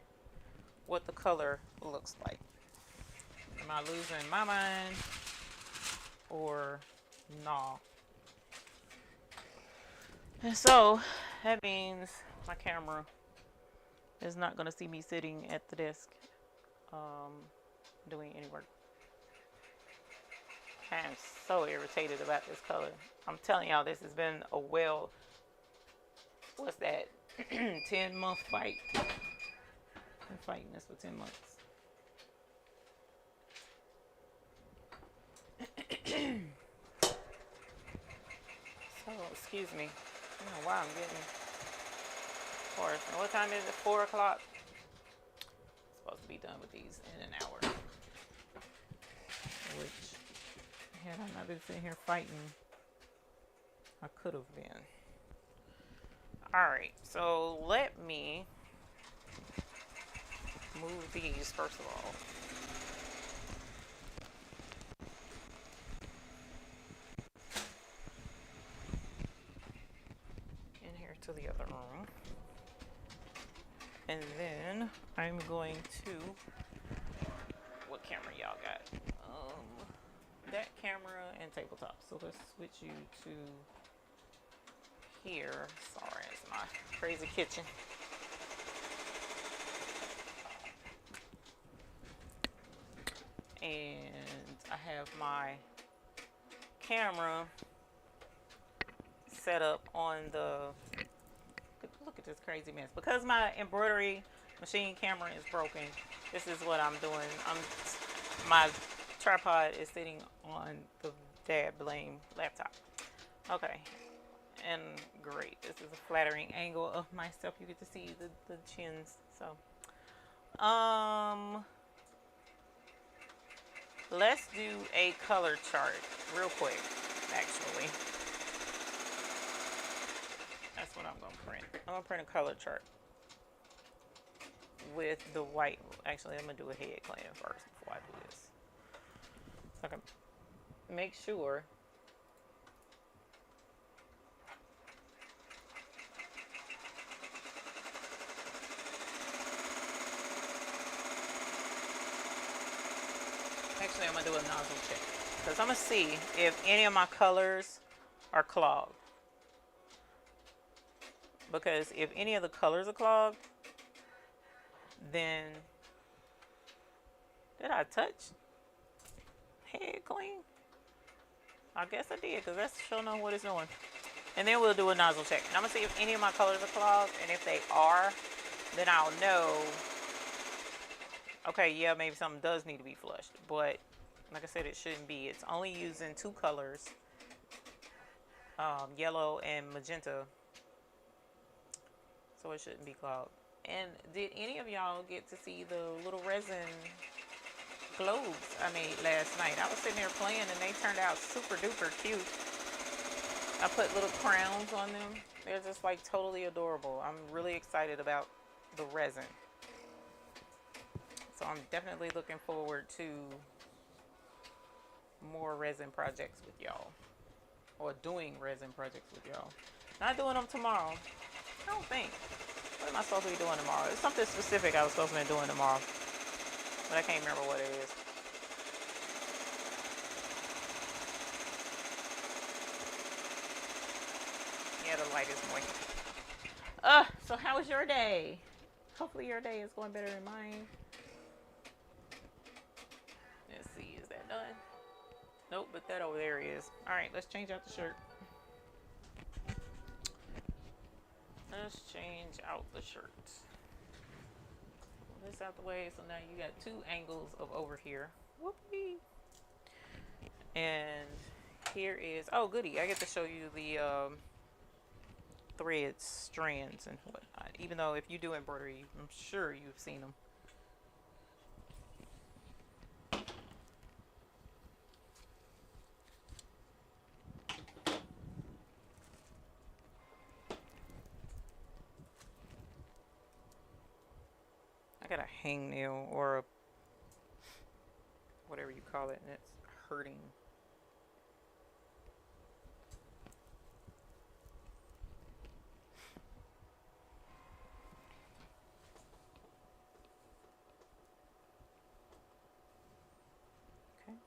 what the color looks like. Am I losing my mind or nah? And so that means my camera is not going to see me sitting at the desk doing any work. I'm so irritated about this color. I'm telling y'all, this has been a what's that, 10-month fight. Been fighting this for 10 months. So, excuse me. I don't know why I'm getting hoarse. What time is it? 4 o'clock? Supposed to be done with these in an hour. which had I not been sitting here fighting, I could have been. Alright, so let me move these first of all. In here to the other room. And then I'm going to, what camera y'all got? That camera and tabletop. So let's switch you to here. Sorry, it's my crazy kitchen. And I have my camera set up on the, look at this crazy mess. Because my embroidery machine camera is broken, this is what I'm doing. My tripod is sitting on the dad blame laptop. Okay, and great. This is a flattering angle of myself. You get to see the chins. So, let's do a color chart real quick. Actually, that's what I'm gonna print. I'm gonna print a color chart with the white. Actually, I'm gonna do a head clean first before I do this. So I can make sure actually I'm gonna do a nozzle check because I'm gonna see if any of my colors are clogged, because if any of the colors are clogged, then did I touch head clean? I guess I did, because that's sure know what it's doing. And then we'll do a nozzle check. And I'm going to see if any of my colors are clogged. And if they are, then I'll know, okay, yeah, maybe something does need to be flushed. But like I said, it shouldn't be. It's only using two colors, yellow and magenta. So it shouldn't be clogged. And did any of y'all get to see the little resin globes I made last night? I was sitting there playing and they turned out super duper cute. I put little crowns on them. They're just like totally adorable. I'm really excited about the resin. So I'm definitely looking forward to more resin projects with y'all. Or doing resin projects with y'all. Not doing them tomorrow. I don't think. What am I supposed to be doing tomorrow? It's something specific I was supposed to be doing tomorrow, but I can't remember what it is. Yeah, the light is moist. So how was your day? Hopefully your day is going better than mine. Let's see, is that done? Nope, but that over there is. Alright, let's change out the shirt. Let's change out the shirt. Pull this out the way, so now you got two angles of over here. Whoopee! And here is, oh goody, I get to show you the threads, strands, and whatnot. Even though if you do embroidery, I'm sure you've seen them. I got a hangnail or a whatever you call it, and it's hurting. Okay.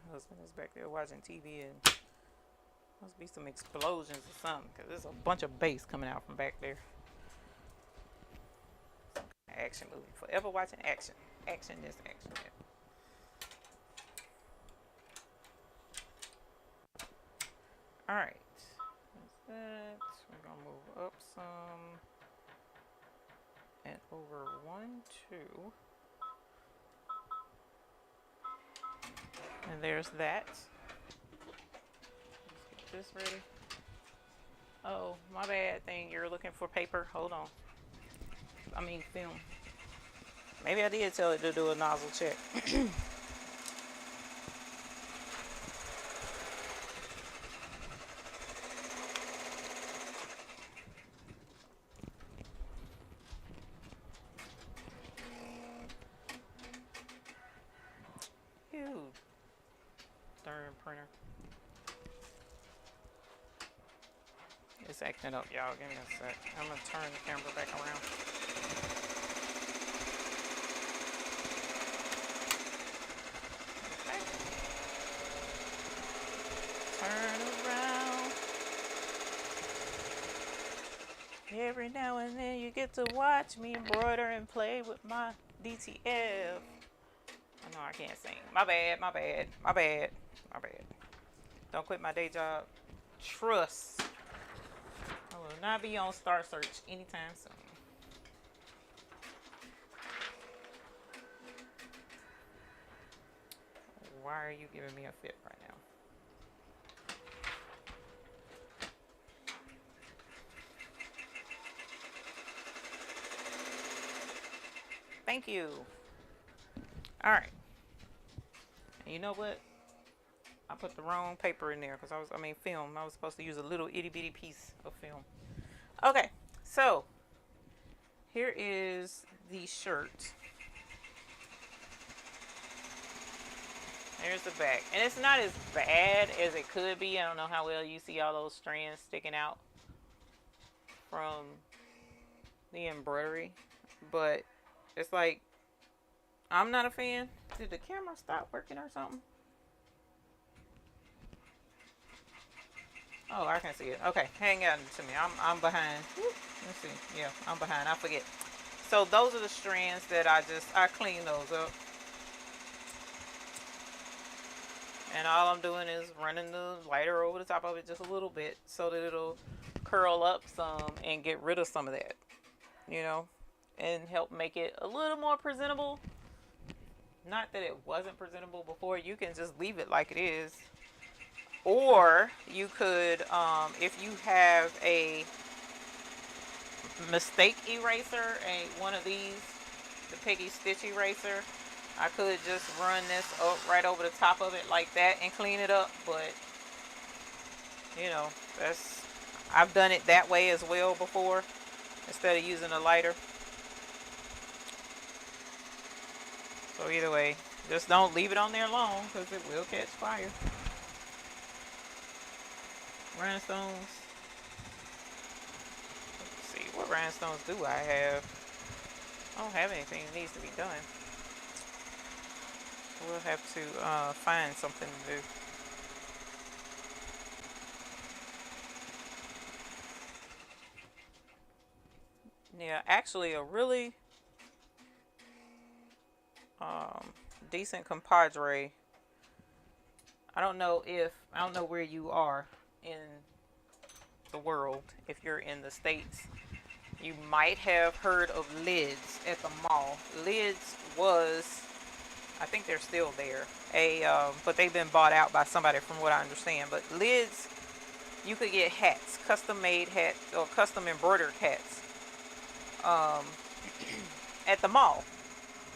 My husband is back there watching TV, and must be some explosions or something, because there's a bunch of bass coming out from back there. Action movie. Forever watching action. Action this, action that. Alright. That's that. We're going to move up some. And over 1, 2. And there's that. Let's get this ready. Oh, my bad thing. You're looking for paper. Hold on. I mean film. Maybe I did tell it to do a nozzle check. Ew. Darn printer. It's acting up, y'all. Give me a sec. I'm gonna turn the camera back around. Okay. Turn around. Every now and then you get to watch me embroider and play with my DTF. I know I can't sing. My bad, my bad, my bad, my bad. Don't quit my day job. Trust. I will not be on Star Search anytime soon. Why are you giving me a fit right now? Thank you. All right. And you know what? I put the wrong paper in there because film. I was supposed to use a little itty bitty piece of film. Okay, so here is the shirt. There's the back. And it's not as bad as it could be. I don't know how well you see all those strands sticking out from the embroidery. But it's like, I'm not a fan. Did the camera stop working or something? Oh, I can see it. Okay, hang on to me. I'm behind. Let's see. Yeah, I'm behind. I forget. So those are the strands that I clean those up. And all I'm doing is running the lighter over the top of it just a little bit so that it'll curl up some and get rid of some of that, you know, and help make it a little more presentable. Not that it wasn't presentable before. You can just leave it like it is. Or you could, if you have a mistake eraser, one of these, the Peggy Stitch eraser, I could just run this up right over the top of it like that and clean it up. But, you know, I've done it that way as well before, instead of using a lighter. So either way, just don't leave it on there long because it will catch fire. Rhinestones. Let's see, what rhinestones do I have? I don't have anything that needs to be done. We'll have to find something to do. Yeah, actually a really decent compadre. I don't know where you are in the world. If you're in the States, you might have heard of Lids at the mall. Lids was, I think they're still there, but they've been bought out by somebody from what I understand. But Lids, you could get hats, custom made hats or custom embroidered hats at the mall.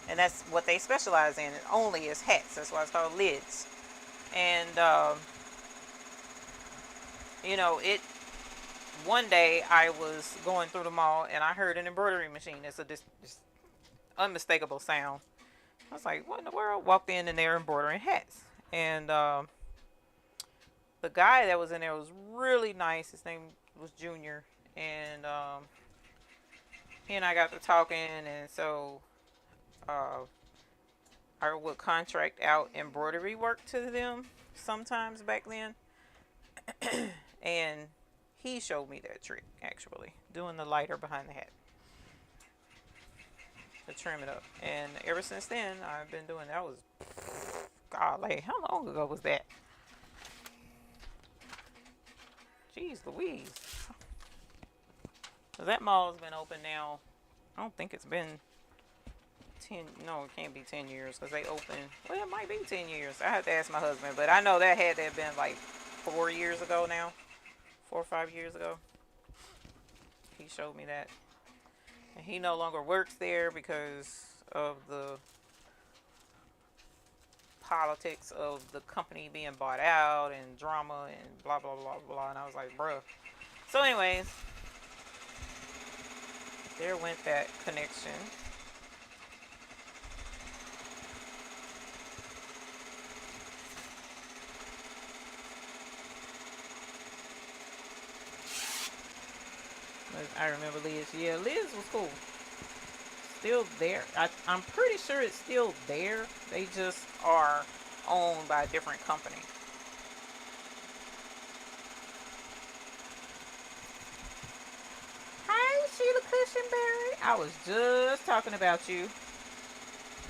And that's what they specialize in. It only is hats. That's why it's called Lids. And, you know, one day I was going through the mall and I heard an embroidery machine. It's this unmistakable sound. I was like, what in the world? Walked in and they were embroidering hats. And the guy that was in there was really nice. His name was Junior. And he and I got to talking. And so I would contract out embroidery work to them sometimes back then. And he showed me that trick, actually, doing the lighter behind the hat to trim it up. And ever since then, I've been doing that. Was, golly, how long ago was that? Jeez Louise. So that mall has been open now. I don't think it's been 10, no, it can't be 10 years because they open. Well, it might be 10 years. I have to ask my husband, but I know that had to have been like 4 years ago now. 4 or 5 years ago. He showed me that. And he no longer works there because of the politics of the company being bought out and drama and blah, blah, blah, blah. And I was like, bruh. So, anyways, there went that connection. I remember Liz. Yeah, Liz was cool. Still there. I'm pretty sure it's still there. They just are owned by a different company. Hey, Sheila Cushionberry. I was just talking about you.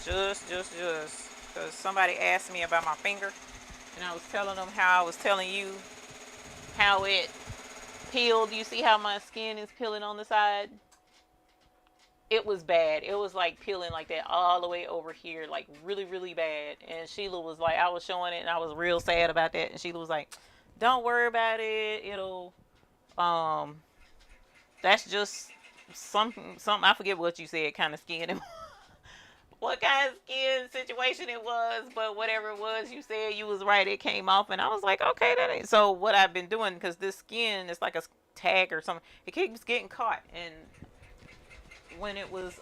Just. Because somebody asked me about my finger. And I was telling them how I was telling you how it peeled. You see how my skin is peeling on the side? It was bad. It was like peeling like that all the way over here, like really, really bad. And Sheila was like, I was showing it and I was real sad about that. And Sheila was like, don't worry about it. It'll, that's just something, I forget what you said, kind of skin. What kind of skin situation it was, but whatever it was, you said you was right. It came off, and I was like, okay, that ain't. So what I've been doing, because this skin is like a tag or something, it keeps getting caught. And when it was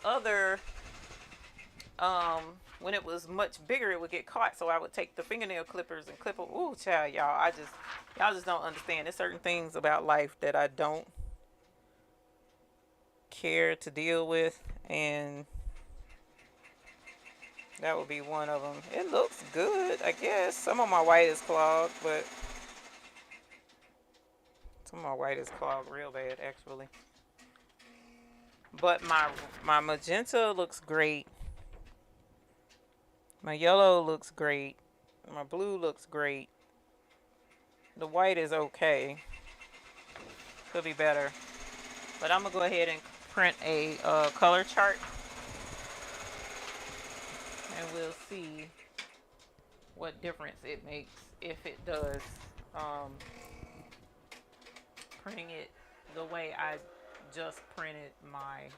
when it was much bigger, it would get caught. So I would take the fingernail clippers and clip it. Ooh, child, y'all just don't understand. There's certain things about life that I don't care to deal with, and that would be one of them. It looks good, I guess. Some of my white is clogged, but some of my white is clogged real bad, actually. But my magenta looks great. My yellow looks great. My blue looks great. The white is okay. Could be better. But I'm going to go ahead and print a color chart. And we'll see what difference it makes, if it does. Printing it the way I just printed my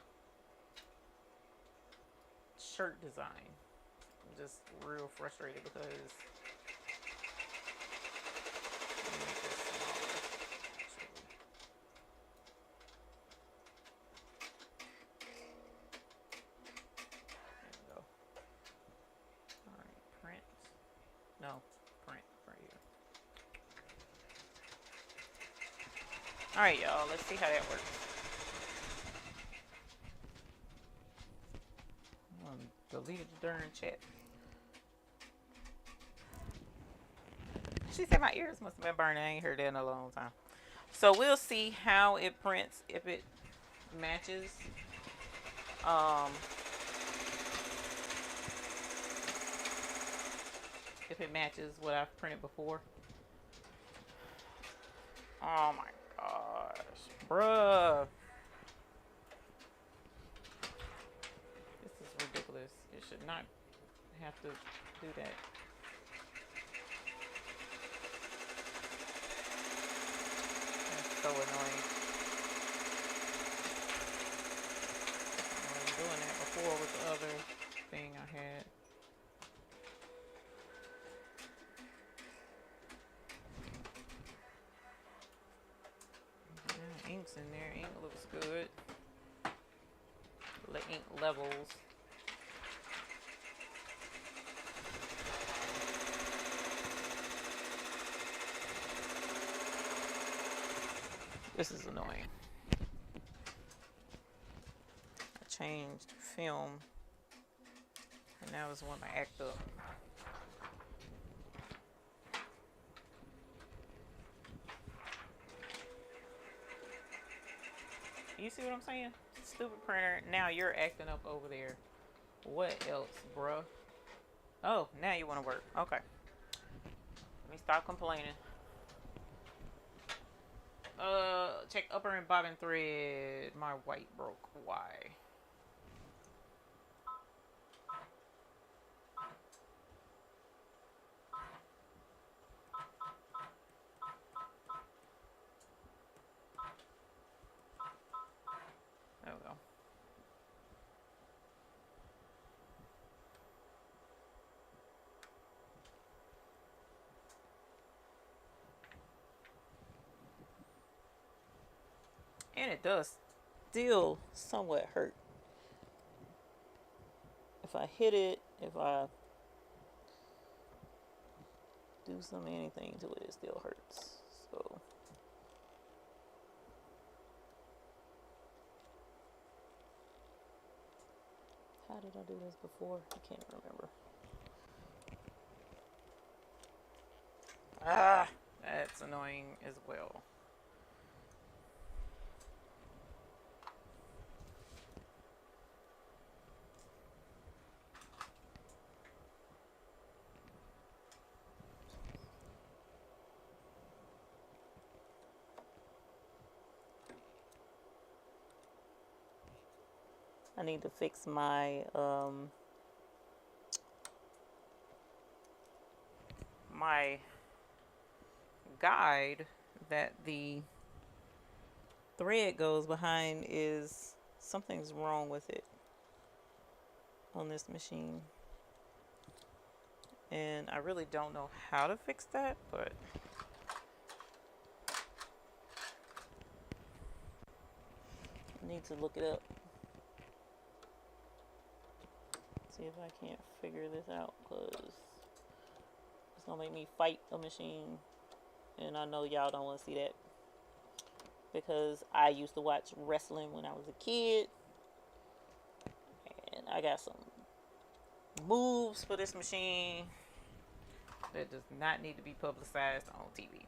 shirt design. I'm just real frustrated because alright, y'all, let's see how that works. Delete the darn chat. She said my ears must have been burning. I ain't heard that in a long time. So we'll see how it prints, if it matches. If it matches what I've printed before. Oh my gosh, bruh. This is ridiculous. It should not have to do that. That's so annoying. I was doing that before with the other thing I had. Ink's in there. Ink looks good. The ink levels. This is annoying. I changed film, and now it's when I act up. You see what I'm saying? Stupid printer. Now you're acting up over there. What else, bruh? Oh, now you want to work. Okay. Let me stop complaining. Check upper and bottom thread. My white broke. Why? And it does still somewhat hurt. If I hit it, if I do anything to it, it still hurts. So how did I do this before? I can't remember. Ah, that's annoying as well. I need to fix my my guide that the thread goes behind. Is something's wrong with it on this machine, and I really don't know how to fix that, but I need to look it up. See if I can't figure this out, because it's gonna make me fight a machine, and I know y'all don't want to see that, because I used to watch wrestling when I was a kid, and I got some moves for this machine that does not need to be publicized on TV.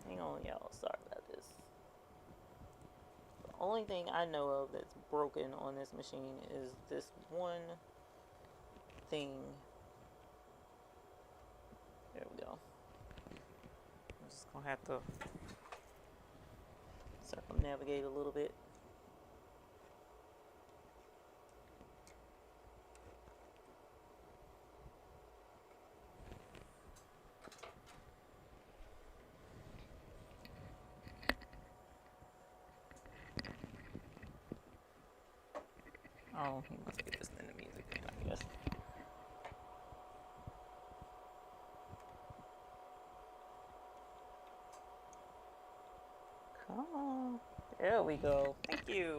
Hang on, y'all. Sorry about this. The only thing I know of that's broken on this machine is this one thing. There we go. I'm just gonna have to circumnavigate a little bit. Oh, he must be listening to music then, I guess. Come on. There we go. Thank you.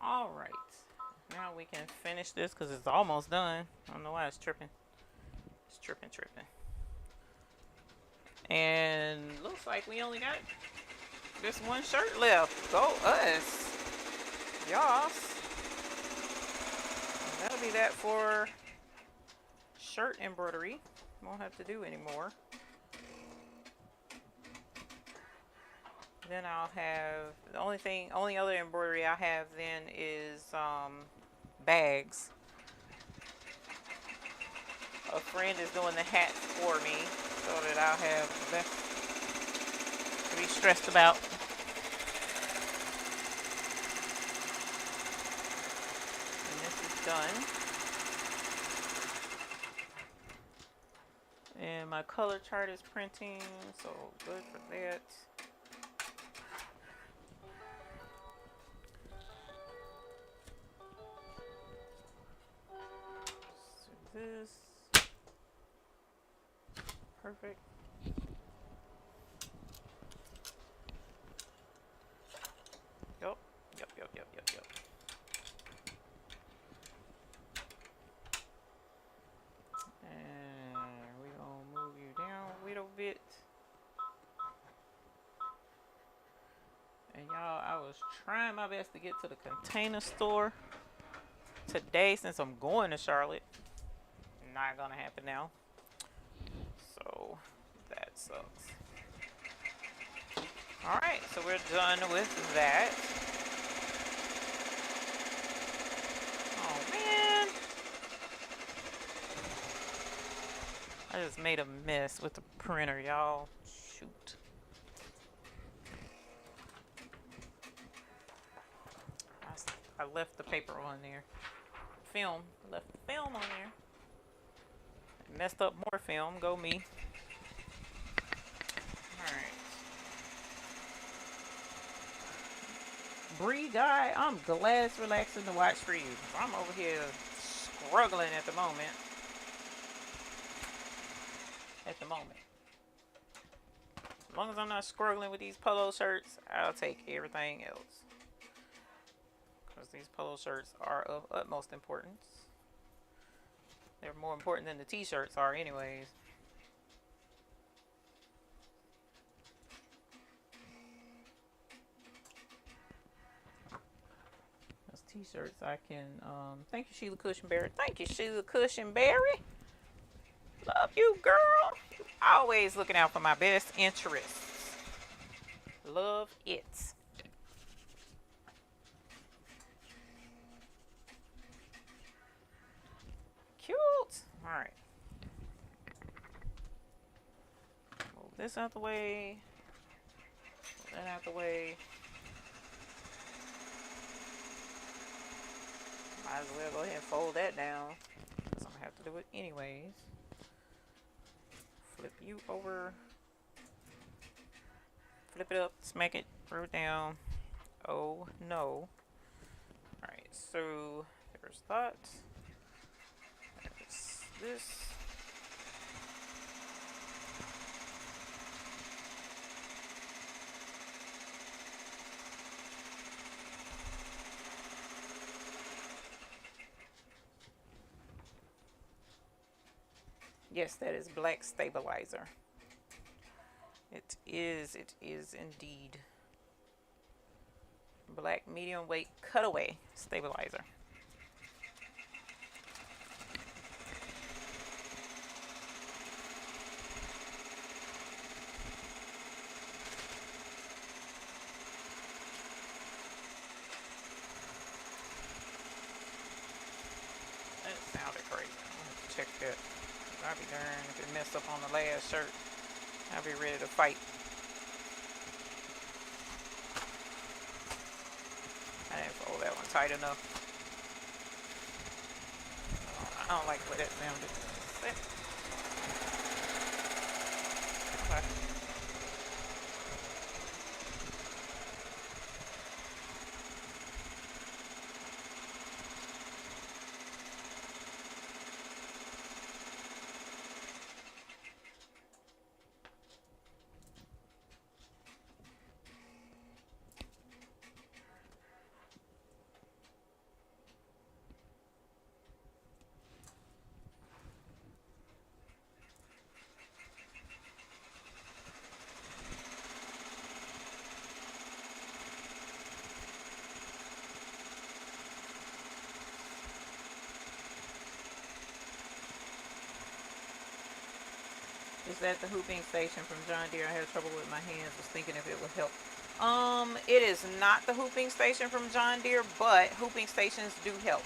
All right. Now we can finish this because it's almost done. I don't know why it's tripping. It's tripping. And looks like we only got this one shirt left. Go us. Yas. That'll be that for shirt embroidery. Won't have to do anymore. Then I'll have the only other embroidery I have then is bags. A friend is doing the hats for me so that I'll have less to be stressed about. And this is done. And my color chart is printing, so good for that. So this. Perfect. Yep. And we're gonna move you down a little bit. And y'all, I was trying my best to get to the Container Store today since I'm going to Charlotte. Not gonna happen now. So that sucks. Alright, so we're done with that. Oh man. I just made a mess with the printer, y'all. Shoot. I left the paper on there. Film. Left the film on there. Messed up more film. Go me. Alright. Bree guy, I'm glad it's relaxing to watch for you. I'm over here struggling at the moment. As long as I'm not struggling with these polo shirts, I'll take everything else. Because these polo shirts are of utmost importance. They're more important than the t-shirts are anyways. Those t-shirts I can, thank you Sheila Cushionberry. Thank you Sheila Cushionberry. Love you, girl. Always looking out for my best interests. Love it. Cute. Alright. Move this out the way. Move that out the way. Might as well go ahead and fold that down, because I'm going to have to do it anyways. Flip you over. Flip it up, smack it, throw it down. Oh no. Alright, so there's that. There's this. Yes, that is black stabilizer. It is indeed. Black medium weight cutaway stabilizer. That sounded crazy. I'm gonna have to check that. I'll be darned if it messed up on the last shirt. I'll be ready to fight. I didn't fold that one tight enough. I don't like the way that sounded. Okay. Is that the hooping station from John Deere? I had trouble with my hands. Was thinking if it would help. It is not the hooping station from John Deere, but hooping stations do help.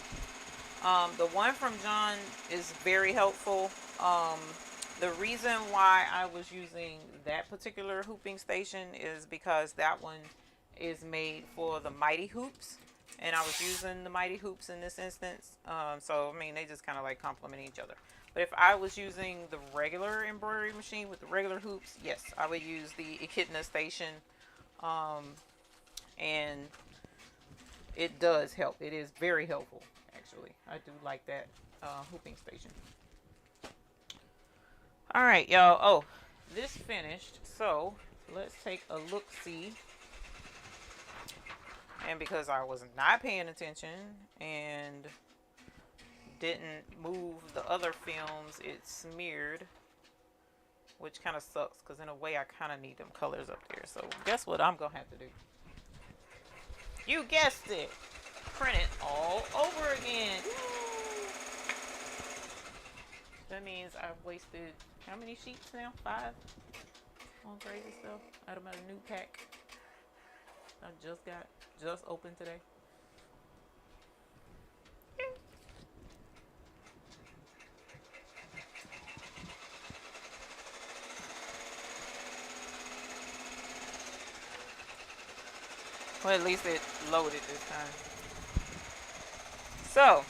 The one from John is very helpful. The reason why I was using that particular hooping station is because that one is made for the Mighty Hoops, and I was using the Mighty Hoops in this instance. So I mean, they just kind of like complement each other. But if I was using the regular embroidery machine with the regular hoops, yes, I would use the Echidna station. And it does help. It is very helpful, actually. I do like that hooping station. Alright, y'all. Oh, this finished. So, let's take a look-see. And because I was not paying attention and didn't move the other films, it smeared, which kind of sucks because in a way I kind of need them colors up there. So guess what I'm gonna have to do? You guessed it, print it all over again. That means I've wasted how many sheets now? 5 on crazy stuff out of my new pack I just opened today. Well, at least it loaded this time. So,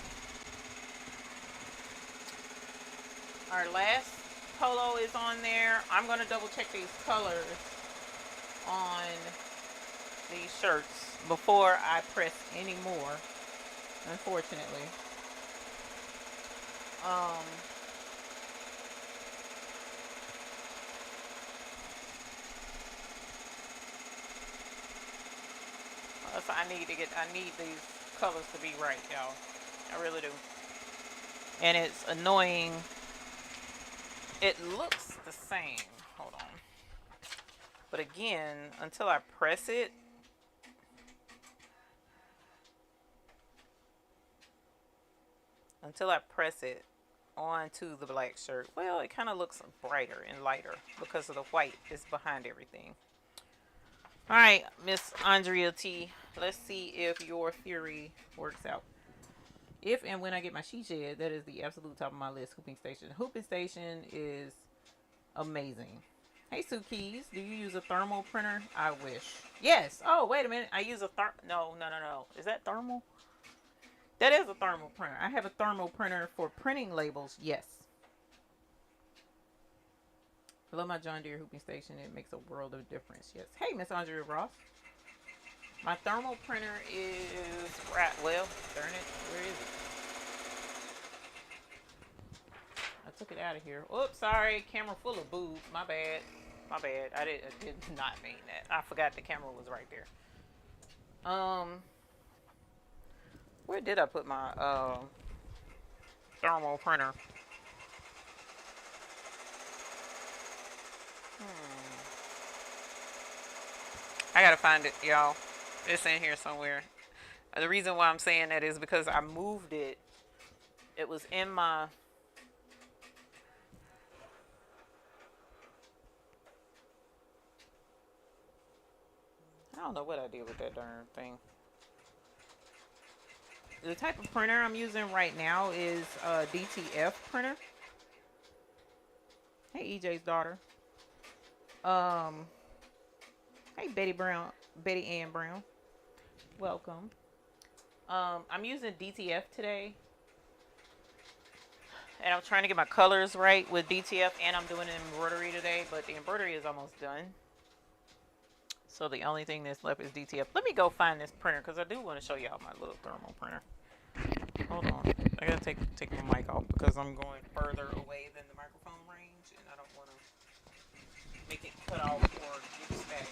our last polo is on there. I'm going to double check these colors on these shirts before I press any more, unfortunately. Um, so I need these colors to be right, y'all. I really do. And it's annoying. It looks the same. Hold on. But again, until I press it onto the black shirt, well, it kind of looks brighter and lighter because of the white is behind everything. All right, Miss Andrea T, let's see if your theory works out. If and when I get my she shed, that is the absolute top of my list. Hooping station. Hooping station is amazing. Hey, Sue Keys, do you use a thermal printer? I wish. Yes. Oh, wait a minute. I use a no. Is that thermal? That is a thermal printer. I have a thermal printer for printing labels. Yes. I love my John Deere hooping station. It makes a world of difference. Yes. Hey, Miss Andrea Ross. My thermal printer is right. Well, darn it. Where is it? I took it out of here. Oops, sorry. Camera full of boobs. My bad. My bad. I did not mean that. I forgot the camera was right there. Where did I put my thermal printer? I gotta find it, y'all. It's in here somewhere. The reason why I'm saying that is because I moved it. It was in my. I don't know what I did with that darn thing. The type of printer I'm using right now is a DTF printer. Hey, EJ's daughter. Hey, Betty Ann Brown. Welcome. I'm using DTF today, and I'm trying to get my colors right with DTF, and I'm doing embroidery today, but the embroidery is almost done. So the only thing that's left is DTF. Let me go find this printer because I do want to show y'all my little thermal printer. Hold on. I gotta take my mic off because I'm going further away than the microphone range, and I don't want to make it cut off or get static.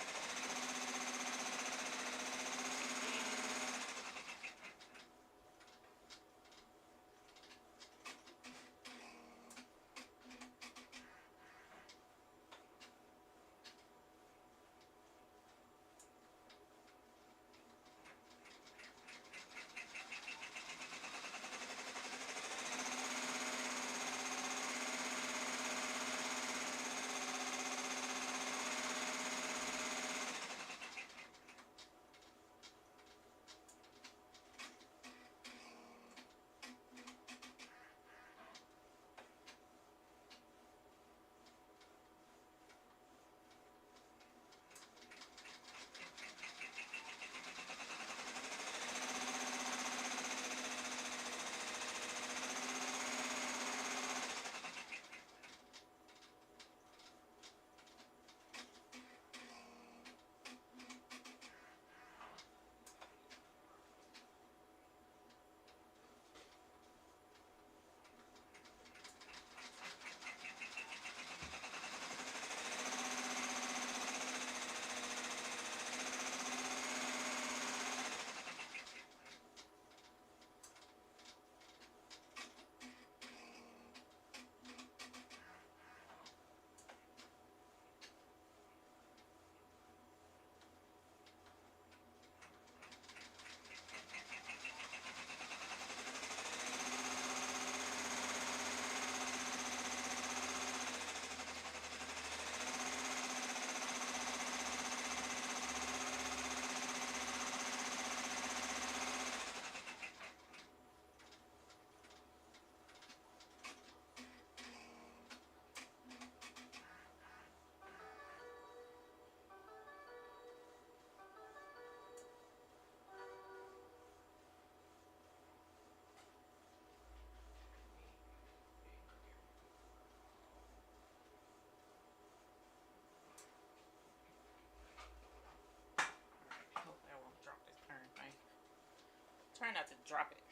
try not to drop it.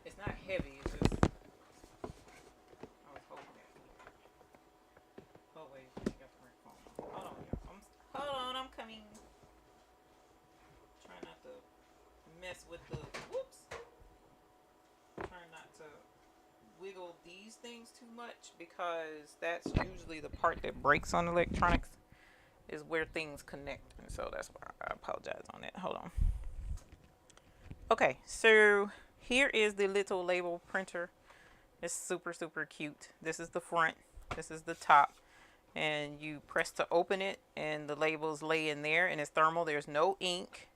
It's not heavy, it's just, I was holding it. Oh wait, I got the right phone. Hold on, y'all. Hold on, I'm coming. Try not to mess with the, whoops. Try not to wiggle these things too much, because that's usually the part that breaks on electronics, is where things connect, and so that's why I apologize on that. Hold on. Okay, so here is the little label printer. It's super cute. This is the front, this is the top, and you press to open it and the labels lay in there, and it's thermal. There's no ink,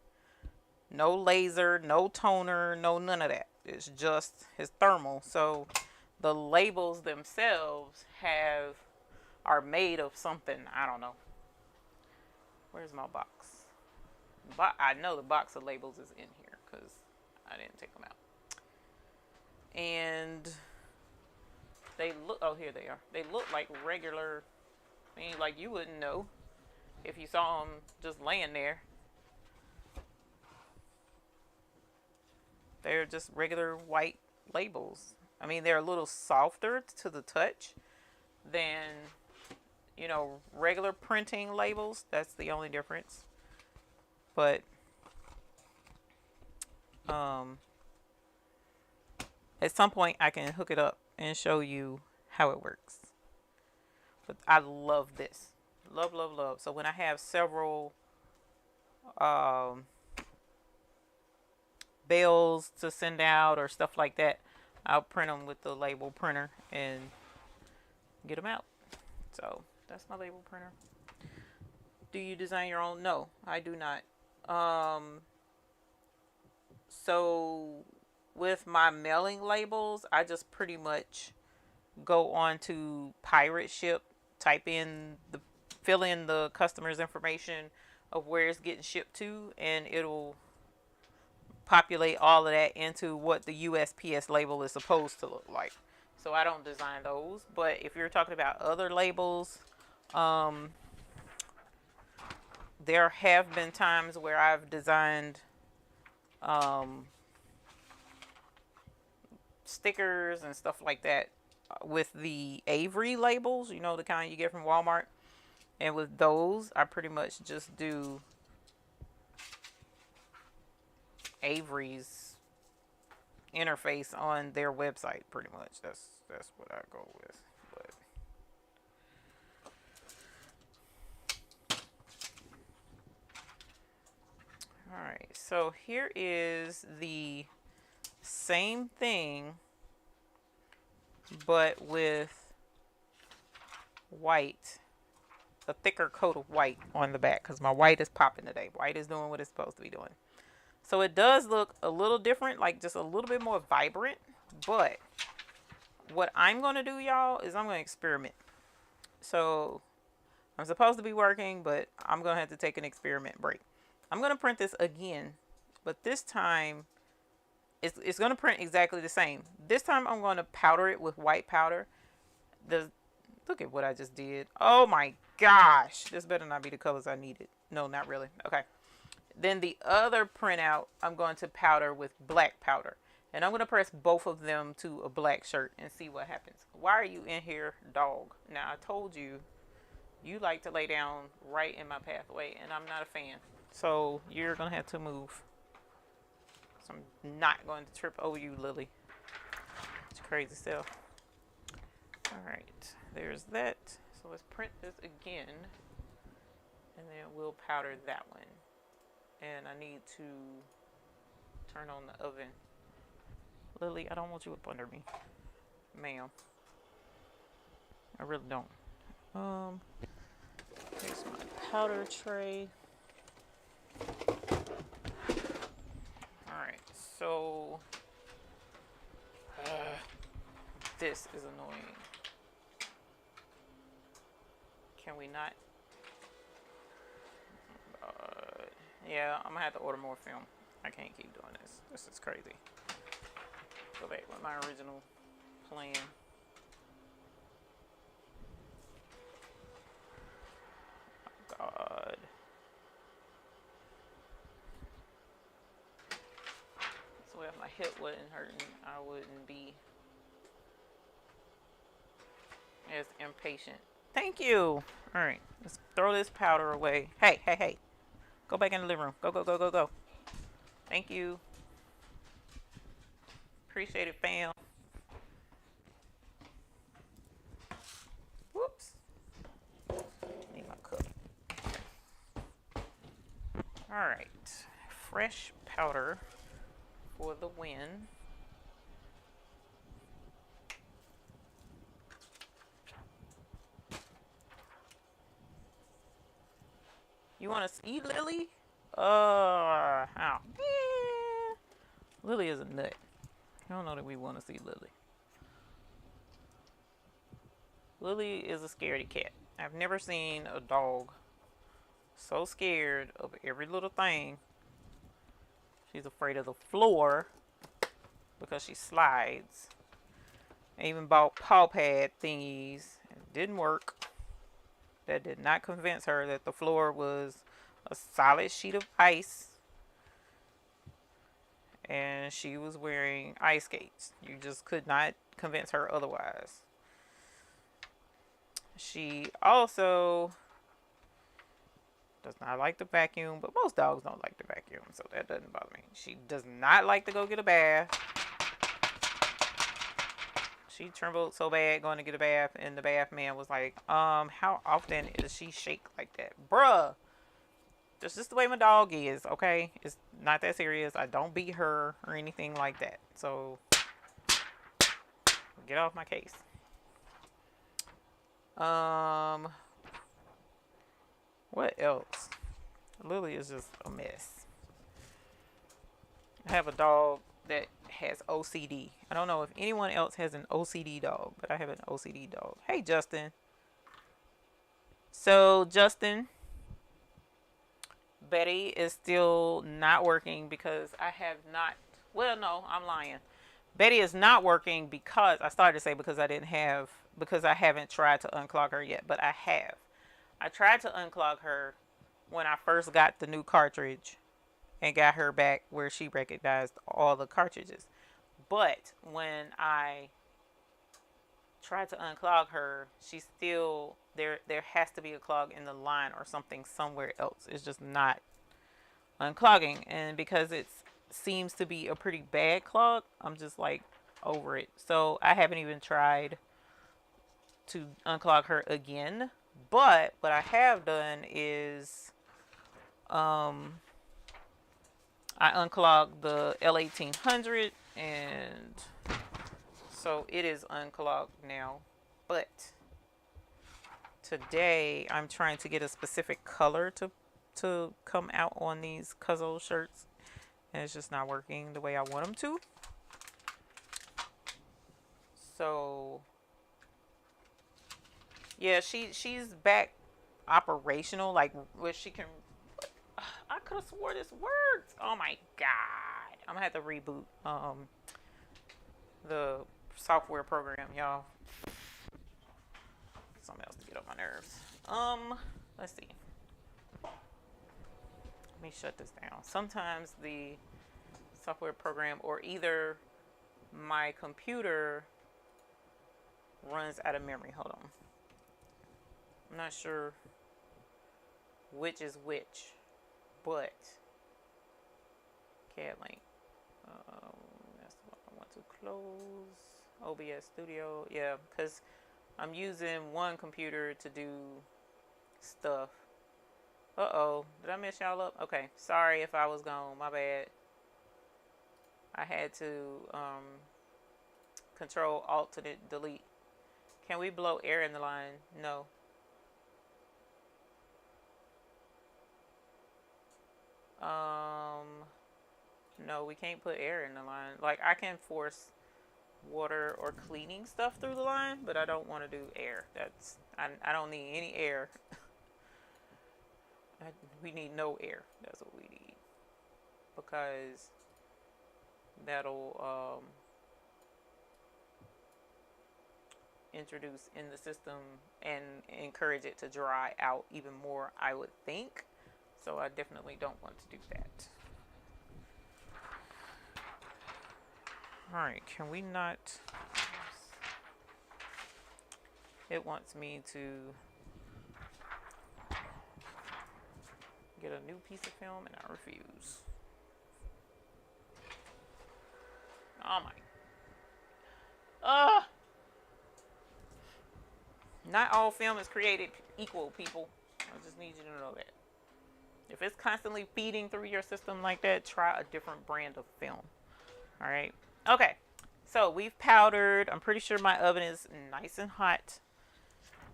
no laser, no toner, no none of that. It's thermal. So the labels themselves are made of something, I don't know. Where's my box? I know the box of labels is in here because I didn't take them out. And they look, oh, here they are. They look like regular, I mean, like you wouldn't know if you saw them just laying there. They're just regular white labels. I mean, they're a little softer to the touch than, you know, regular printing labels. That's the only difference. But at some point I can hook it up and show you how it works. But I love this. Love. So when I have several bills to send out or stuff like that, I'll print them with the label printer and get them out. So that's my label printer. Do you design your own? No, I do not. So with my mailing labels, I just pretty much go on to Pirate Ship, fill in the customer's information of where it's getting shipped to, and it'll populate all of that into what the USPS label is supposed to look like. So I don't design those. But if you're talking about other labels, there have been times where I've designed stickers and stuff like that with the Avery labels, you know, the kind you get from Walmart. And with those, I pretty much just do Avery's interface on their website, pretty much. That's what I go with. Alright, so here is the same thing, but with white, a thicker coat of white on the back, because my white is popping today. White is doing what it's supposed to be doing. So it does look a little different, like just a little bit more vibrant. But what I'm going to do, y'all, is I'm going to experiment. So I'm supposed to be working, but I'm going to have to take an experiment break. I'm going to print this again, but this time it's going to print exactly the same. This time I'm going to powder it with white powder. Look at what I just did. Oh my gosh. This better not be the colors I needed. No, not really. Okay. Then the other printout, I'm going to powder with black powder. And I'm going to press both of them to a black shirt and see what happens. Why are you in here, dog? Now, I told you, you like to lay down right in my pathway, and I'm not a fan. So you're going to have to move. So I'm not going to trip over you, Lily. It's crazy stuff. All right, there's that. So let's print this again, and then we'll powder that one. And I need to turn on the oven. Lily, I don't want you up under me, ma'am. I really don't. Here's my powder tray. Alright, so this is annoying. Can we not? Yeah, I'm gonna have to order more film. I can't keep doing this. This is crazy. Go back with my original plan. Oh, God. Well, if my hip wasn't hurting, I wouldn't be as impatient. Thank you. All right, let's throw this powder away. Hey, hey, hey. Go back in the living room. Go, go, go, go, go. Thank you. Appreciate it, fam. Whoops. Need my cup. All right. Fresh powder for the win. You want to see Lily? How? Lily is a nut. I don't know that we want to see Lily. Lily is a scaredy cat. I've never seen a dog so scared of every little thing. She's afraid of the floor because she slides. I even bought paw pad thingies. It didn't work. That did not convince her that the floor was a solid sheet of ice. And she was wearing ice skates. You just could not convince her otherwise. She also does not like the vacuum, but most dogs don't like the vacuum, so that doesn't bother me. She does not like to go get a bath. She trembled so bad going to get a bath, and the bath man was like, how often does she shake like that? Bruh, that's just the way my dog is, okay? It's not that serious. I don't beat her or anything like that. So, get off my case. What else? Lily is just a mess. I have a dog that has OCD. I don't know if anyone else has an OCD dog, but I have an OCD dog. Hey, Justin. So, Justin, Betty is still not working because I have not. Well, no, I'm lying. Betty is not working because I started to say because I haven't tried to unclog her yet, but I have. I tried to unclog her when I first got the new cartridge and got her back where she recognized all the cartridges. But when I tried to unclog her, she still there has to be a clog in the line or something somewhere else. It's just not unclogging, and because it seems to be a pretty bad clog, I'm just like over it. So I haven't even tried to unclog her again. But what I have done is I unclogged the L1800, and so it is unclogged now. But today I'm trying to get a specific color to come out on these Polo shirts, and it's just not working the way I want them to. So yeah, she's back operational, like where she can. I could have swore this worked. Oh my god, I'm gonna have to reboot the software program, y'all. Something else to get on my nerves. Let's see. Let me shut this down. Sometimes the software program, or either my computer runs out of memory. Hold on. I'm not sure which is which, but CAD link. That's what I want to close. OBS Studio. Yeah, because I'm using one computer to do stuff. Uh-oh. Did I mess y'all up? Okay. Sorry if I was gone. My bad. I had to Control Alt to delete. Can we blow air in the line? No. No, we can't put air in the line. Like, I can force water or cleaning stuff through the line, but I don't want to do air. I don't need any air. We need no air. That's what we need, because that'll introduce in the system and encourage it to dry out even more, I would think. So I definitely don't want to do that. All right, can we not? It wants me to get a new piece of film, and I refuse. Oh my. Not all film is created equal, people. I just need you to know that. If it's constantly feeding through your system like that, try a different brand of film. All right. Okay. So we've powdered. I'm pretty sure my oven is nice and hot.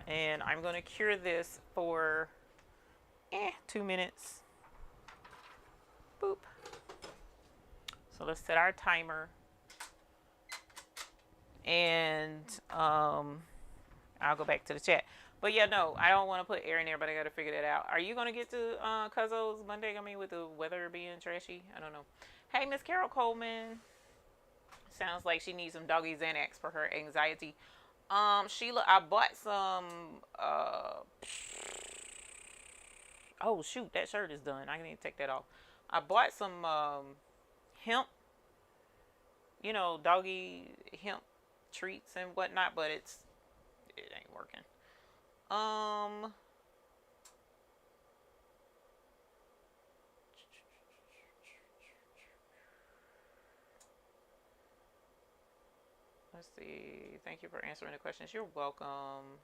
And I'm going to cure this for 2 minutes. Boop. So let's set our timer. And I'll go back to the chat. But yeah, no, I don't want to put air in there, but I got to figure that out. Are you going to get to Cuzzo's Monday? I mean, with the weather being trashy? I don't know. Hey, Miss Carol Coleman. Sounds like she needs some doggy Xanax for her anxiety. Sheila, I bought some, oh shoot, that shirt is done. I need to take that off. I bought some, hemp, doggy hemp treats and whatnot, but it ain't working. Let's see. Thank you for answering the questions. You're welcome.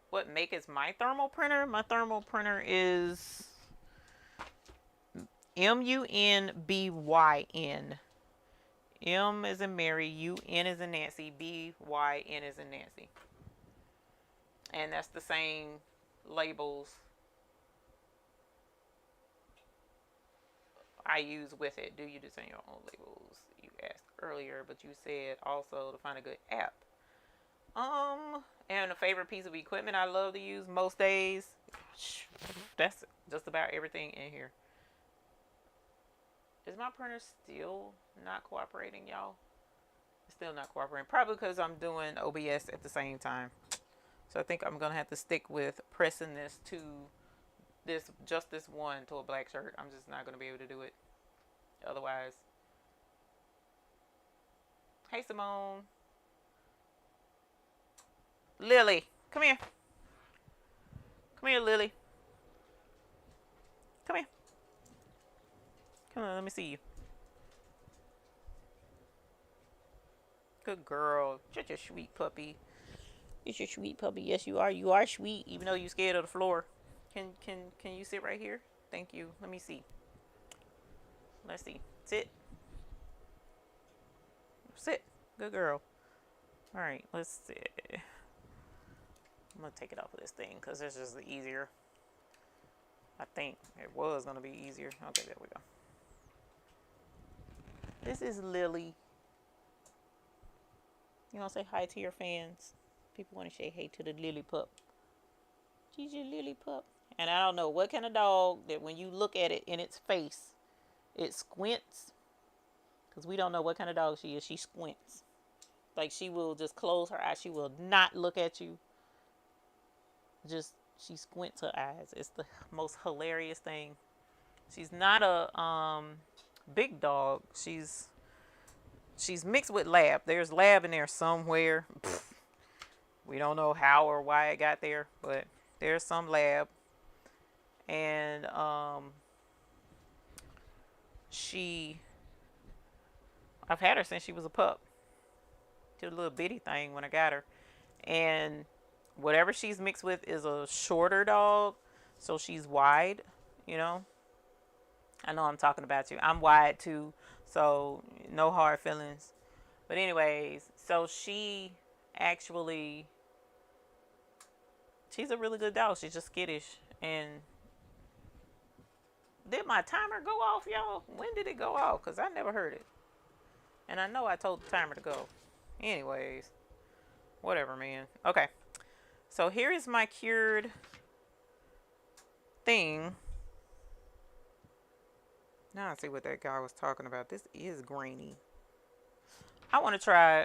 What make is my thermal printer? My thermal printer is MUNBYN. M is in Mary, UN is in Nancy, BYN is in Nancy. And that's the same labels I use with it. Do you design your own labels? You asked earlier, but you said also to find a good app. And a favorite piece of equipment I love to use most days. That's just about everything in here. Is my printer still not cooperating, y'all? It's still not cooperating. Probably because I'm doing OBS at the same time. So I think I'm going to have to stick with pressing this to just this one to a black shirt. I'm just not going to be able to do it otherwise. Hey, Simone. Lily, come here. Come here, Lily. Come here. Come on, let me see you. Good girl. Such a sweet puppy. It's your sweet puppy. Yes, you are. You are sweet, even though you're scared of the floor. Can you sit right here? Thank you. Let me see. Let's see. Sit. Sit. Good girl. All right. Let's see. I'm going to take it off of this thing because this is easier. I think it was going to be easier. Okay, there we go. This is Lily. You want to say hi to your fans? People want to say hey to the Lily pup. She's your Lily pup. And I don't know what kind of dog that when you look at it in its face, it squints. Because we don't know what kind of dog she is. She squints. Like she will just close her eyes. She will not look at you. Just, she squints her eyes. It's the most hilarious thing. She's not a big dog. She's mixed with lab. There's lab in there somewhere. We don't know how or why it got there, but there's some lab. And I've had her since she was a pup. She was a little bitty thing when I got her. And whatever she's mixed with is a shorter dog, so she's wide, I know I'm talking about you. I'm wide too, so no hard feelings. But anyways, so she's a really good dog. She's just skittish. And did my timer go off, y'all? When did it go off? Because I never heard it. And I know I told the timer to go. Anyways, whatever, man. Okay. So here is my cured thing. Now I see what that guy was talking about. This is grainy. I want to try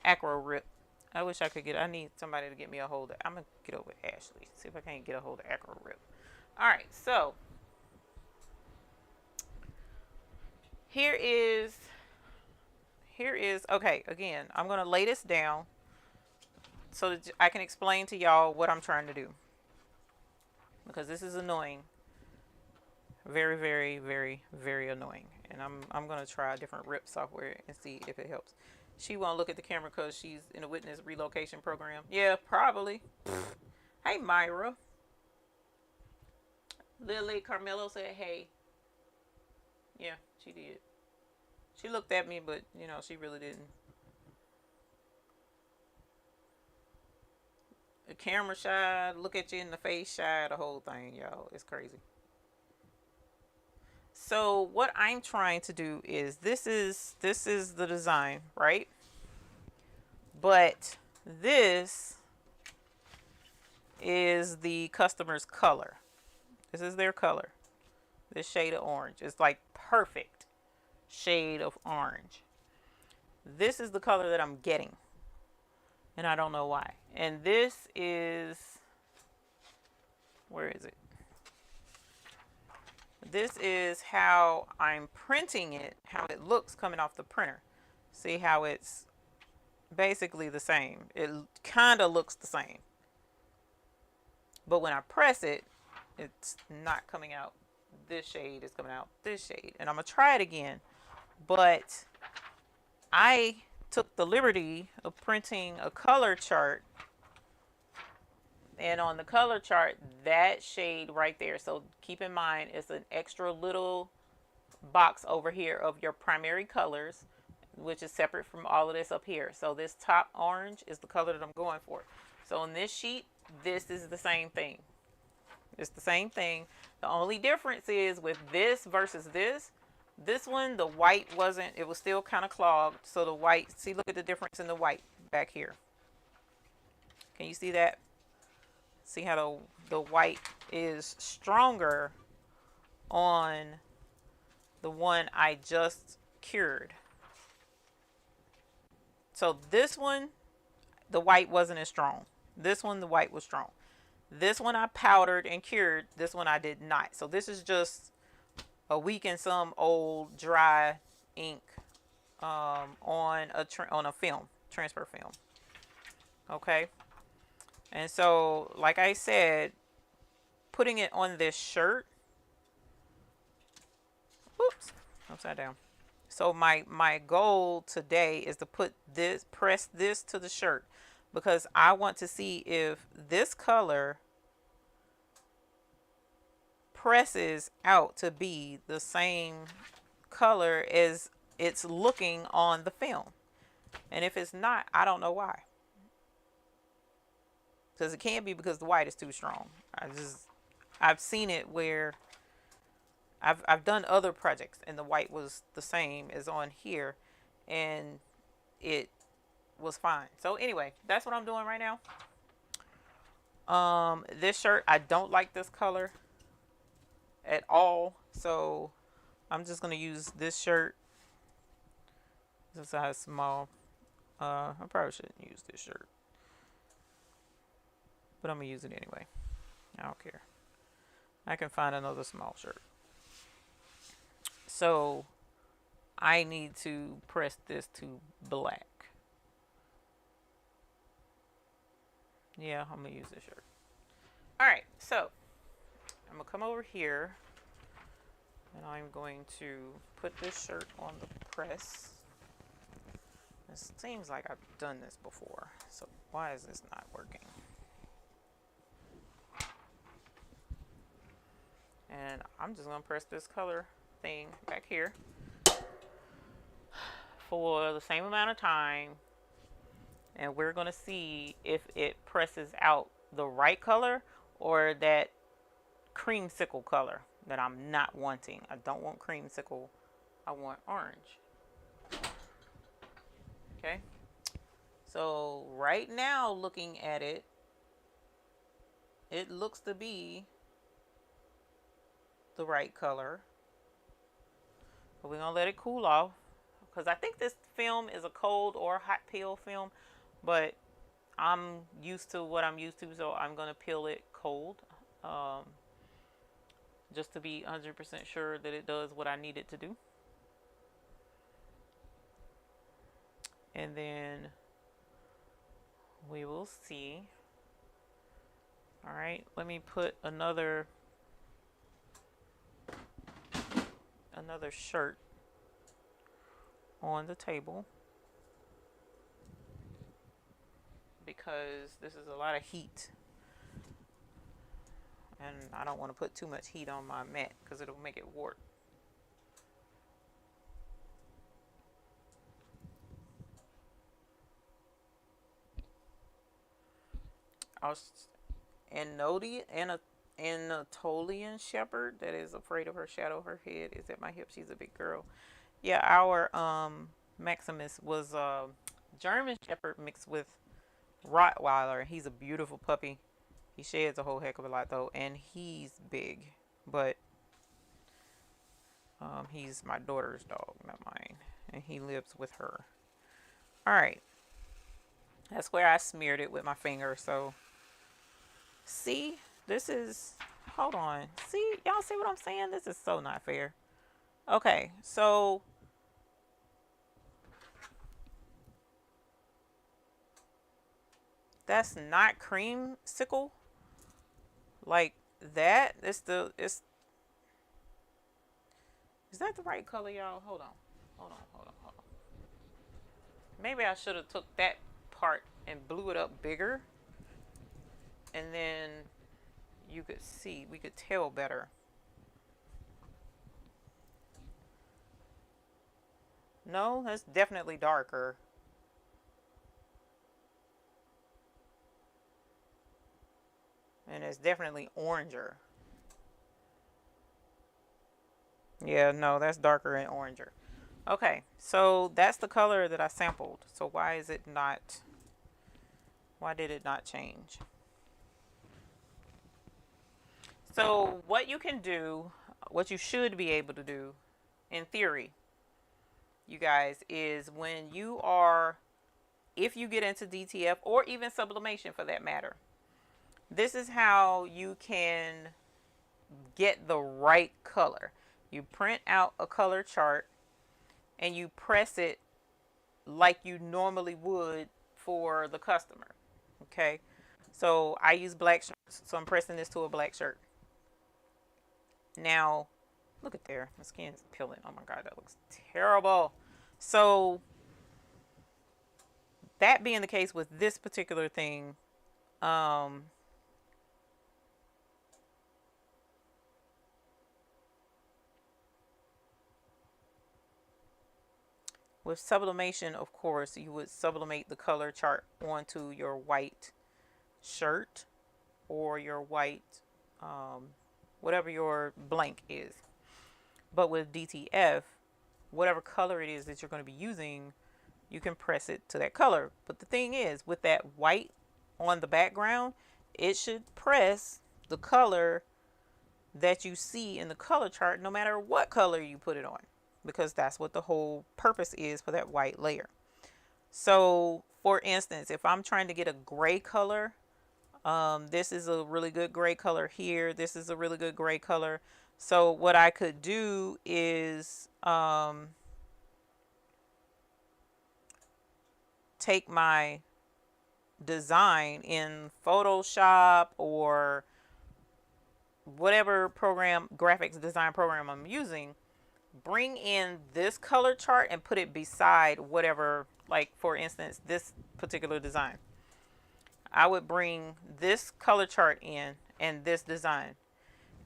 Acro Rip. I wish I could I need somebody to get me a hold of. I'm going to get over Ashley. See if I can't get a hold of Acro Rip. Alright, so here is, okay, again, I'm going to lay this down so that I can explain to y'all what I'm trying to do. Because this is annoying. Very, very, very, very annoying. And I'm going to try a different rip software and see if it helps. She won't look at the camera because she's in a witness relocation program. Yeah, probably. Hey, Myra. Lily Carmelo said, hey. Yeah, she did. She looked at me, but, you know, she really didn't. The camera shy, look at you in the face shy, the whole thing, y'all. It's crazy. So what I'm trying to do is this is the design, right? But this is the customer's color. This is their color. This shade of orange. It's like perfect shade of orange. This is the color that I'm getting. And I don't know why. And this is, where is it? This is how I'm printing it, how it looks coming off the printer. See how it's basically the same. It kind of looks the same. But when I press it, it's not coming out this shade. It's coming out this shade. And I'm going to try it again. But I took the liberty of printing a color chart. And on the color chart, that shade right there. So keep in mind, it's an extra little box over here of your primary colors, which is separate from all of this up here. So this top orange is the color that I'm going for. So on this sheet, this is the same thing. It's the same thing. The only difference is with this versus this one, the white wasn't, it was still kind of clogged. So the white, see, look at the difference in the white back here. Can you see that? See how the white is stronger on the one I just cured. So this one, the white wasn't as strong. This one, the white was strong. This one I powdered and cured. This one I did not. So this is just a week and some old dry ink on a film, transfer film. Okay. And so, like I said, putting it on this shirt. Oops, upside down. So my goal today is to press this to the shirt, because I want to see if this color presses out to be the same color as it's looking on the film. And if it's not, I don't know why. Because it can't be because the white is too strong. I've seen it where I've done other projects and the white was the same as on here and it was fine. So anyway, that's what I'm doing right now. This shirt, I don't like this color at all. So I'm just going to use this shirt. This size small. I probably shouldn't use this shirt, but I'm going to use it anyway. I don't care. I can find another small shirt. So I need to press this to black. Yeah, I'm going to use this shirt. Alright, so I'm going to come over here and I'm going to put this shirt on the press. It seems like I've done this before, so why is this not working? And I'm just going to press this color thing back here for the same amount of time, and we're going to see if it presses out the right color or that creamsicle color that I'm not wanting. I don't want creamsicle, I want orange. Okay, so right now looking at it, it looks to be the right color, but we're gonna let it cool off because I think this film is a cold or hot peel film, but I'm used to what I'm used to, so I'm gonna peel it cold, just to be 100% sure that it does what I need it to do. and then we will see. All right, let me put another shirt on the table because this is a lot of heat, and I don't want to put too much heat on my mat because it'll make it warp. Anatolian shepherd that is afraid of her shadow. Her head is at my hip. She's a big girl. Yeah, our Maximus was a German shepherd mixed with Rottweiler. He's a beautiful puppy. He sheds a whole heck of a lot though, and he's big, but he's my daughter's dog, not mine, and he lives with her. All right, that's where I smeared it with my finger. So see, this is, hold on, see, y'all see what I'm saying? This is so not fair. Okay, so that's not creamsicle like that. Is that the right color, y'all? Hold on. Maybe I should have took that part and blew it up bigger, and then you could see, we could tell better. No, that's definitely darker. And it's definitely oranger. Yeah, no, that's darker and oranger. Okay, so that's the color that I sampled. So why did it not change? So what you can do, what you should be able to do, in theory, you guys, is when you are, if you get into DTF or even sublimation for that matter, this is how you can get the right color. You print out a color chart and you press it like you normally would for the customer. Okay, so I use black shirts, so I'm pressing this to a black shirt. Now, look at there, my skin's peeling. Oh my god, that looks terrible. So that being the case with this particular thing, with sublimation, of course, you would sublimate the color chart onto your white shirt or your white, whatever your blank is. But with DTF, whatever color it is that you're going to be using, you can press it to that color. But the thing is, with that white on the background, it should press the color that you see in the color chart no matter what color you put it on, because that's what the whole purpose is for that white layer. So for instance, if I'm trying to get a gray color, this is a really good gray color here. This is a really good gray color. So what I could do is take my design in Photoshop or whatever program, graphics design program I'm using, bring in this color chart and put it beside whatever, like for instance, this particular design. I would bring this color chart in and this design,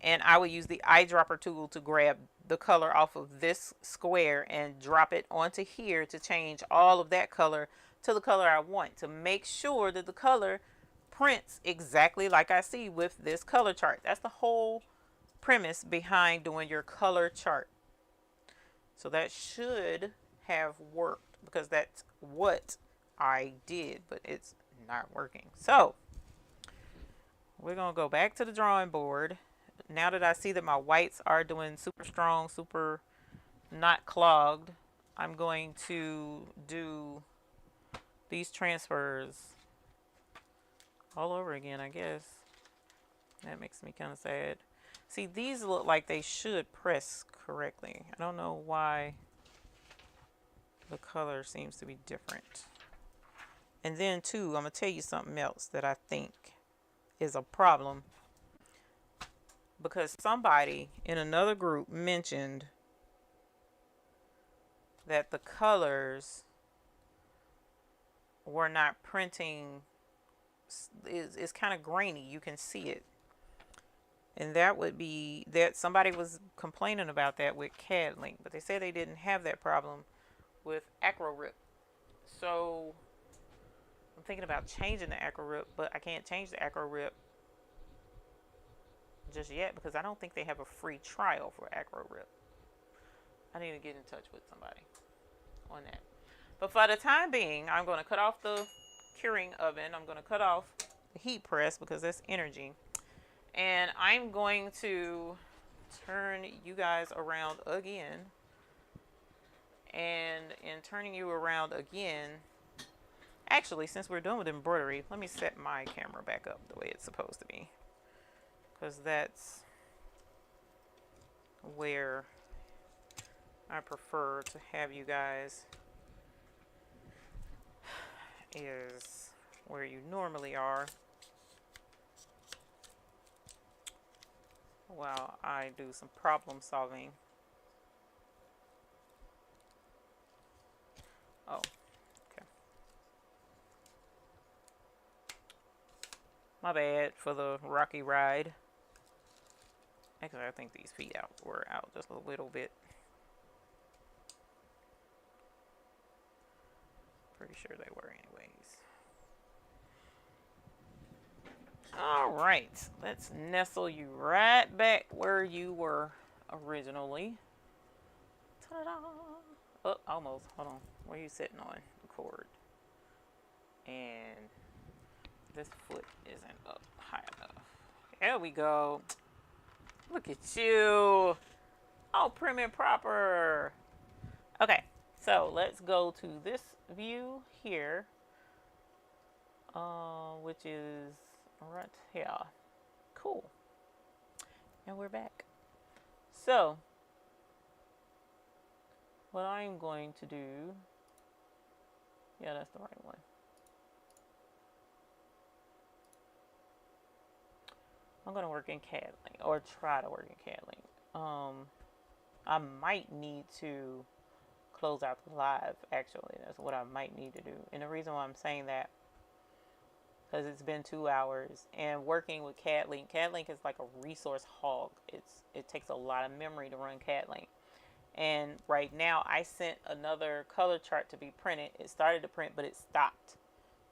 and I would use the eyedropper tool to grab the color off of this square and drop it onto here to change all of that color to the color I want, to make sure that the color prints exactly like I see with this color chart. That's the whole premise behind doing your color chart. So that should have worked because that's what I did, but it's not working. So we're going to go back to the drawing board. Now that I see that my whites are doing super strong, super not clogged, I'm going to do these transfers all over again, I guess. That makes me kind of sad. See, these look like they should press correctly. I don't know why the color seems to be different. And then too, I'm gonna tell you something else that I think is a problem, because somebody in another group mentioned that the colors were not printing. It's kind of grainy, you can see it. And that would be that somebody was complaining about that with CAD Link, but they said they didn't have that problem with AcroRip. So I'm thinking about changing the AcroRip, but I can't change the AcroRip just yet because I don't think they have a free trial for AcroRip. I need to get in touch with somebody on that. But for the time being, I'm going to cut off the curing oven. I'm going to cut off the heat press because that's energy. And I'm going to turn you guys around again. And in turning you around again, actually, since we're done with embroidery, let me set my camera back up the way it's supposed to be, because that's where I prefer to have you guys, is where you normally are while I do some problem solving. Oh, okay. My bad for the rocky ride. Actually, I think these feet were out just a little bit. Pretty sure they were anyways. Alright, let's nestle you right back where you were originally. Ta-da! Oh, almost. Hold on. Where are you sitting on the cord? And this foot isn't up high enough. There we go. Look at you. Oh, prim and proper. Okay, so let's go to this view here, which is right here. Cool. And we're back. So what I'm going to do, yeah, that's the right one. I'm going to work in CAD Link, or try to work in CAD Link. I might need to close out the live, actually. That's what I might need to do. And the reason why I'm saying that, because it's been 2 hours, and working with CAD Link is like a resource hog. It takes a lot of memory to run CAD Link. And right now I sent another color chart to be printed. It started to print, but it stopped.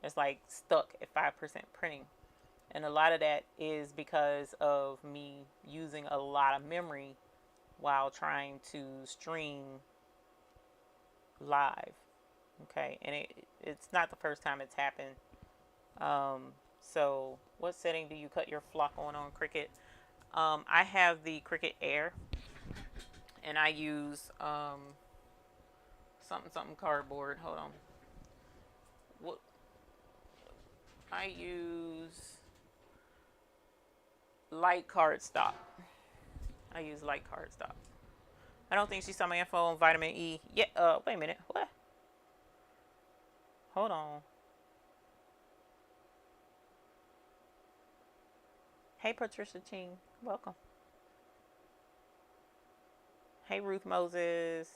It's like stuck at 5% printing. And a lot of that is because of me using a lot of memory while trying to stream live. Okay, and it's not the first time it's happened. So what setting do you cut your flock on Cricut? I have the Cricut Air, and I use something cardboard. Hold on. What I use light cardstock. I use light cardstock. I don't think she saw my info on vitamin E. Yeah. Wait a minute. What? Hold on. Hey, Patricia Ching. Welcome. Hey, Ruth Moses.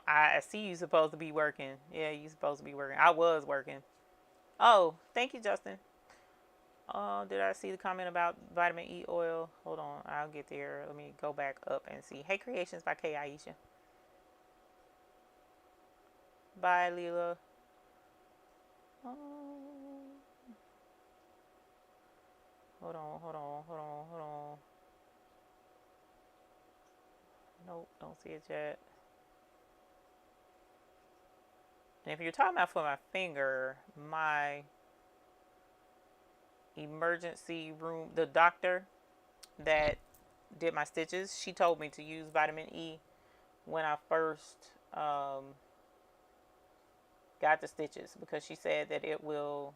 I see you supposed to be working. Yeah, you supposed to be working. I was working. Oh, thank you, Justin. Did I see the comment about vitamin E oil? Hold on, I'll get there. Let me go back up and see. Hey, Creations by K. Aisha. Bye, Leela. Hold on. Nope, don't see it yet. And if you're talking about for my finger, my emergency room, the doctor that did my stitches, she told me to use vitamin E when I first got the stitches, because she said that it will.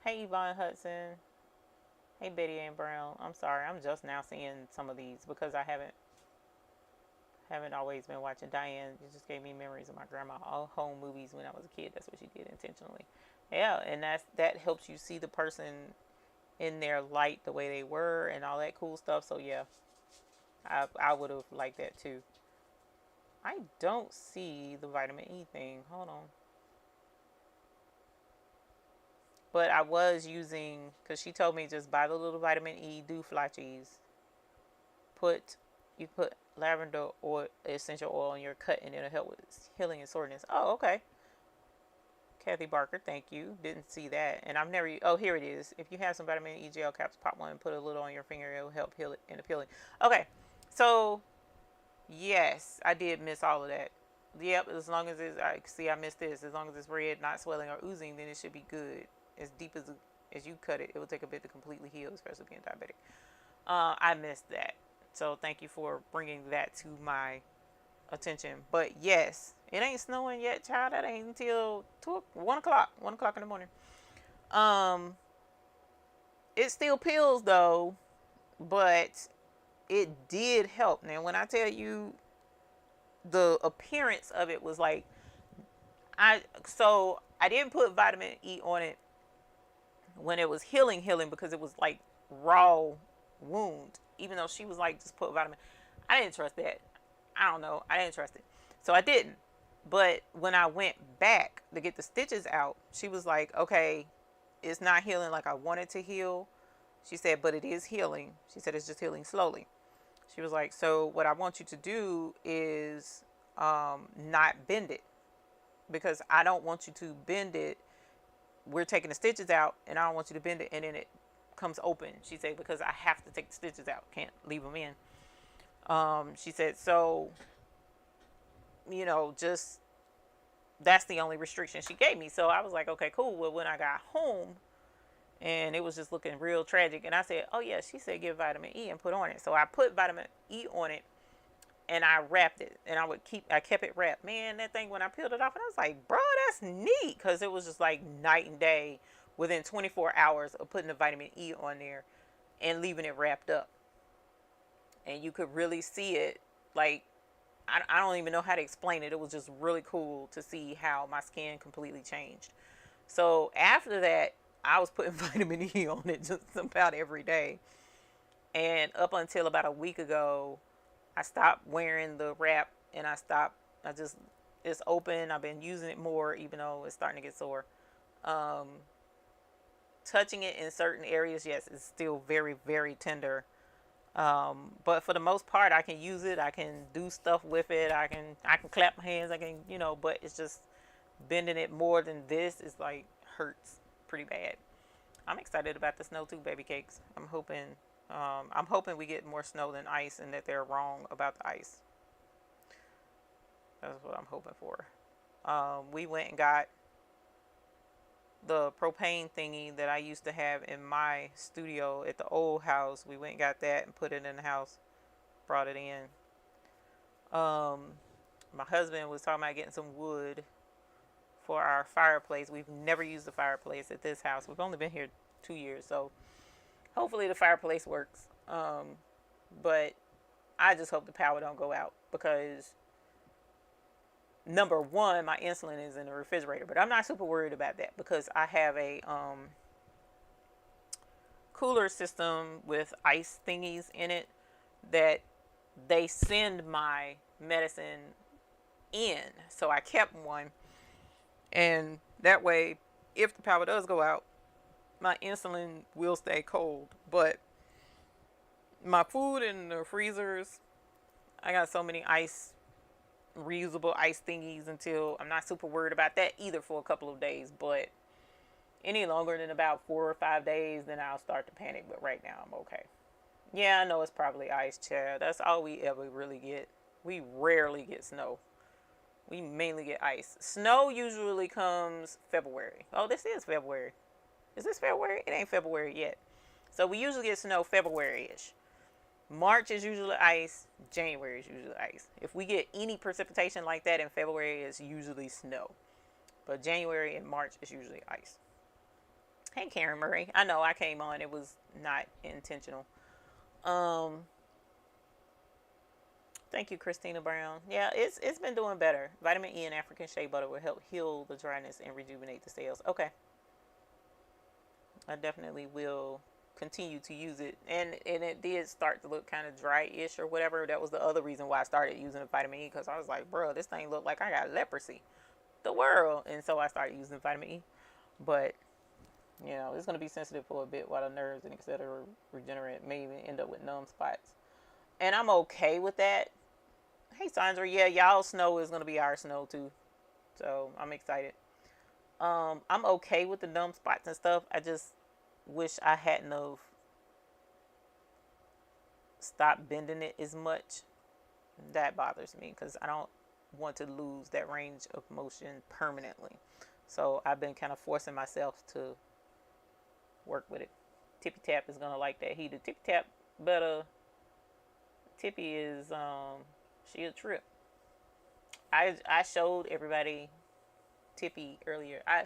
Hey, Yvonne Hudson. Hey, Betty Ann Brown. I'm sorry, I'm just now seeing some of these because I haven't Haven't always been watching Diane. It just gave me memories of my grandma. All home movies when I was a kid. That's what she did intentionally. Yeah, and that helps you see the person in their light the way they were and all that cool stuff. So yeah, I would have liked that too. I don't see the vitamin E thing. Hold on. But I was using, because she told me just buy the little vitamin E, do fly cheese. You put lavender oil, essential oil in your cut, and it'll help with healing and soreness. Oh, okay. Kathy Barker, thank you. Didn't see that. And I've never, oh, here it is. If you have some vitamin E gel caps, pop one and put a little on your finger. It'll help heal it and appealing. Okay. So, yes, I did miss all of that. Yep, as long as it's, I missed this. As long as it's red, not swelling or oozing, then it should be good. As deep as you cut it, it will take a bit to completely heal, especially being diabetic. I missed that. So thank you for bringing that to my attention. But yes, it ain't snowing yet, child. That ain't until 1 o'clock. 1 o'clock in the morning. It still peels though, but it did help. Now when I tell you the appearance of it was like, I didn't put vitamin E on it when it was healing because it was like raw wound. Even though she was like, just put vitamin, I didn't trust that. I don't know. I didn't trust it. So I didn't. But when I went back to get the stitches out, she was like, okay, it's not healing like I wanted to heal. She said, but it is healing. She said, it's just healing slowly. She was like, so what I want you to do is not bend it, because I don't want you to bend it. We're taking the stitches out and I don't want you to bend it and then it comes open. She said, because I have to take the stitches out. Can't leave them in. She said, so, just, that's the only restriction she gave me. So I was like, okay, cool. Well, when I got home and it was just looking real tragic, and I said, oh yeah, she said, give vitamin E and put on it. So I put vitamin E on it and I wrapped it, and I kept it wrapped. Man, that thing, when I peeled it off, and I was like, bro, that's neat. Cause it was just like night and day within 24 hours of putting the vitamin E on there and leaving it wrapped up. And you could really see it. Like, I don't even know how to explain it. It was just really cool to see how my skin completely changed. So after that, I was putting vitamin E on it just about every day. And up until about a week ago, I stopped wearing the wrap and it's open. I've been using it more, even though it's starting to get sore. Touching it in certain areas, yes, it's still very, very tender. But for the most part, I can use it. I can do stuff with it. I can clap my hands. I can, but it's just bending it more than this is like hurts pretty bad. I'm excited about the snow too, baby cakes. I'm hoping we get more snow than ice, and that they're wrong about the ice. That's what I'm hoping for. We went and got the propane thingy that I used to have in my studio at the old house. We went and got that and put it in the house. Brought it in. My husband was talking about getting some wood for our fireplace. We've never used the fireplace at this house. We've only been here 2 years, so hopefully the fireplace works. But I just hope the power don't go out, because number one, my insulin is in the refrigerator, but I'm not super worried about that because I have a cooler system with ice thingies in it that they send my medicine in. So I kept one, and that way, if the power does go out, my insulin will stay cold. But my food in the freezers, I got so many reusable ice thingies until I'm not super worried about that either for a couple of days. But any longer than about 4 or 5 days, then I'll start to panic. But right now I'm okay. Yeah, I know it's probably ice, child. That's all we ever really get. We rarely get snow. We mainly get ice. Snow usually comes February. Oh, this is February. Is this February? It ain't February yet. So we usually get snow February-ish. March is usually ice. January is usually ice. If we get any precipitation like that in February, it's usually snow. But January and March is usually ice. Hey, Karen Murray. I know I came on. It was not intentional. Thank Thank you, Christina Brown. Yeah, it's been doing better. Vitamin E and African shea butter will help heal the dryness and rejuvenate the cells. Okay, I definitely will continue to use it. And it did start to look kind of dry-ish or whatever. That was the other reason why I started using the vitamin E, because I was like, bro, this thing looked like I got leprosy. The world. And so I started using vitamin E. But you know, it's going to be sensitive for a bit while the nerves and etc. regenerate. May even end up with numb spots. And I'm okay with that. Hey, Sandra, yeah, y'all snow is going to be our snow too. So I'm excited. I'm okay with the numb spots and stuff. I just wish I hadn't have stopped bending it as much. That bothers me because I don't want to lose that range of motion permanently. So I've been kind of forcing myself to work with it. Tippy Tap is gonna like that heated. Tippy Tap better. Tippy is she a trip. I showed everybody Tippy earlier. I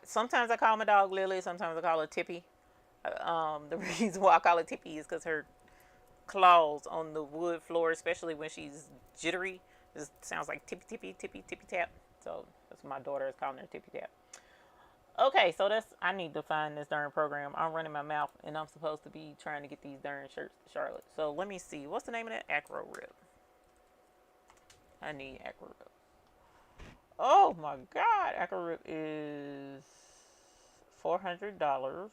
sometimes I call my dog Lily. Sometimes I call her Tippy. The reason why I call her Tippy is because her claws on the wood floor, especially when she's jittery, it sounds like tippy tippy tippy tippy tap. So that's what my daughter is calling her, Tippy Tap. Okay, so that's, I need to find this darn program. I'm running my mouth and I'm supposed to be trying to get these darn shirts to Charlotte. So let me see. What's the name of that? Acro Rip. I need Acro Rip. Oh my God. Acro Rip is $400.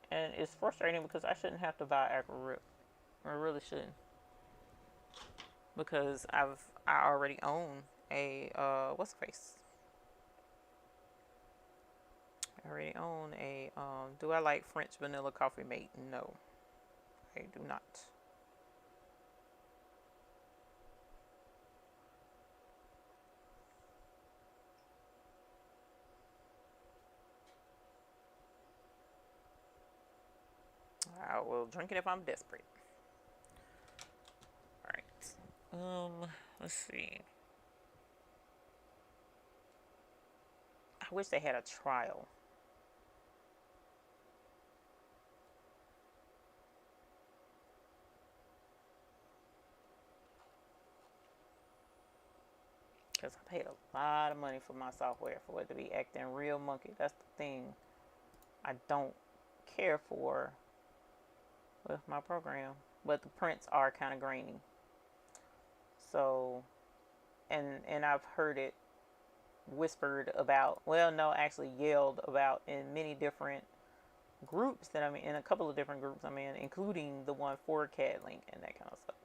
And it's frustrating because I shouldn't have to buy Acro Rip. I really shouldn't. Because I already own a what's the face? I already own a do I like French vanilla coffee mate? No. I do not. I will drink it if I'm desperate. Alright. Let's see. I wish they had a trial. Because I paid a lot of money for my software for it to be acting real monkey. That's the thing I don't care for with my program. But the prints are kind of grainy. So, and I've heard it whispered about, well, no, actually yelled about in many different groups that I'm in, a couple of different groups I'm in, including the one for CADLink, and that kind of sucks.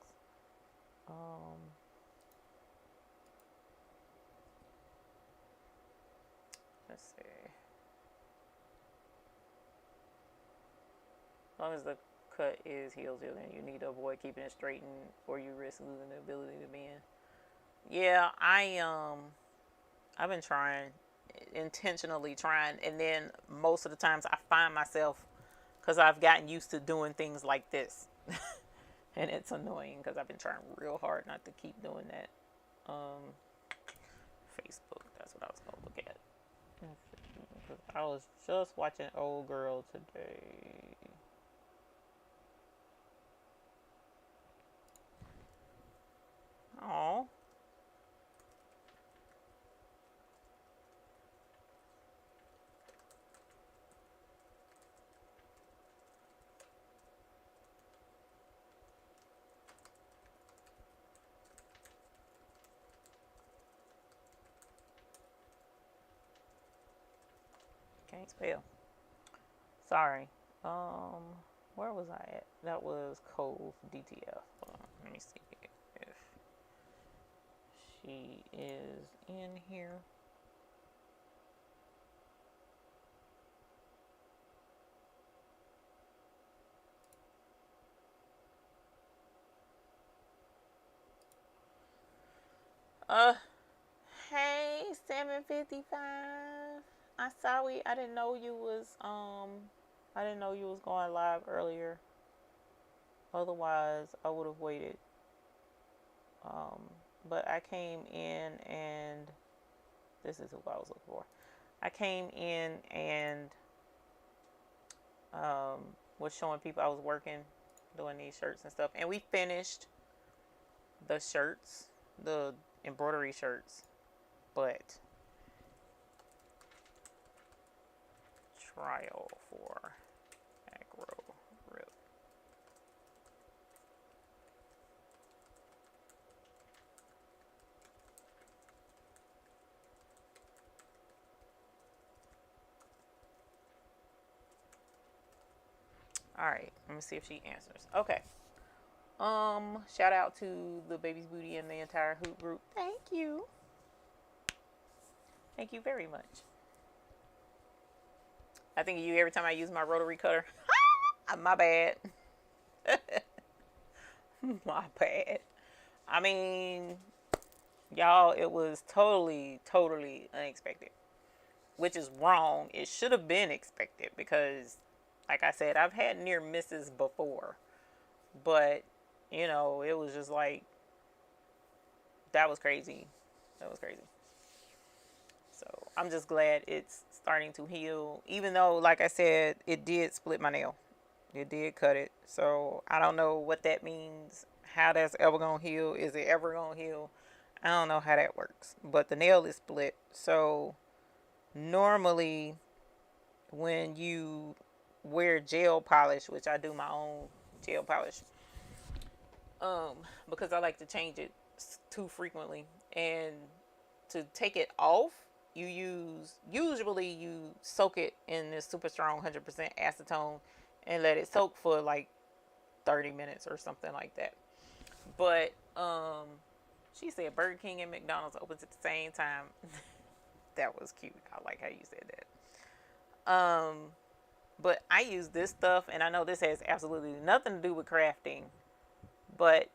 Let's see. As long as the cut is heels, then you need to avoid keeping it straightened or you risk losing the ability to bend. Yeah, I've been trying, intentionally trying, and then most of the times I find myself, because I've gotten used to doing things like this, and it's annoying because I've been trying real hard not to keep doing that. Facebook, that's what I was gonna look at. I was just watching Old Girl today. Oh. Can't spell. Sorry. Where was I at? That was Cove DTF. Hold on, let me see if she is in here. Hey, 7:55. I didn't know you was going live earlier. Otherwise, I would have waited. But I came in and this is who I was looking for. I came in and was showing people I was working, doing these shirts and stuff. And we finished the shirts, the embroidery shirts, but trial for agro rip. All right, let me see if she answers. Okay. Shout out to the Baby's Booty and the entire Hoop group. Thank you. Thank you very much. I think of you every time I use my rotary cutter. My bad. My bad. I mean, y'all, it was totally, totally unexpected. Which is wrong. It should have been expected because, like I said, I've had near misses before. But, you know, it was just like, that was crazy. That was crazy. So I'm just glad it's starting to heal. Even though, like I said, it did split my nail. It did cut it. So I don't know what that means. How that's ever going to heal. Is it ever going to heal? I don't know how that works. But the nail is split. So normally when you wear gel polish, which I do my own gel polish, because I like to change it too frequently, and to take it off, usually you soak it in this super strong 100% acetone and let it soak for like 30 minutes or something like that. But she said Burger King and McDonald's opens at the same time. That was cute. I like how you said that. But I use this stuff, and I know this has absolutely nothing to do with crafting, but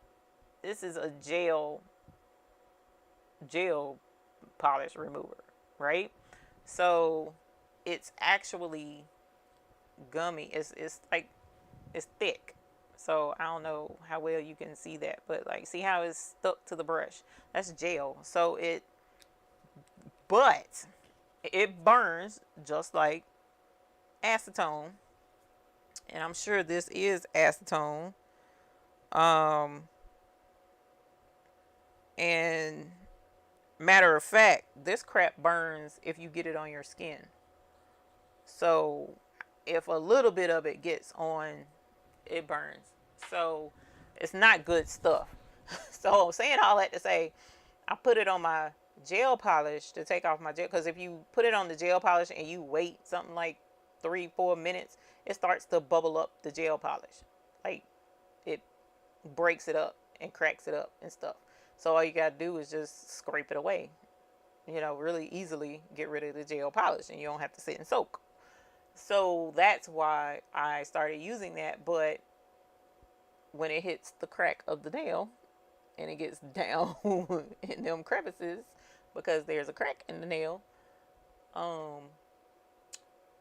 this is a gel polish remover, right? So it's actually gummy. It's like, it's thick. So I don't know how well you can see that, but like, see how it's stuck to the brush? That's gel. So but it burns just like acetone, and I'm sure this is acetone. And matter of fact, this crap burns if you get it on your skin. So if a little bit of it gets on, it burns. So it's not good stuff. So saying all that to say, I put it on my gel polish to take off my gel, because if you put it on the gel polish and you wait something like 3-4 minutes, it starts to bubble up the gel polish. Like, it breaks it up and cracks it up and stuff. So all you gotta do is just scrape it away. You know, really easily get rid of the gel polish, and you don't have to sit and soak. So that's why I started using that. But when it hits the crack of the nail and it gets down in them crevices, because there's a crack in the nail,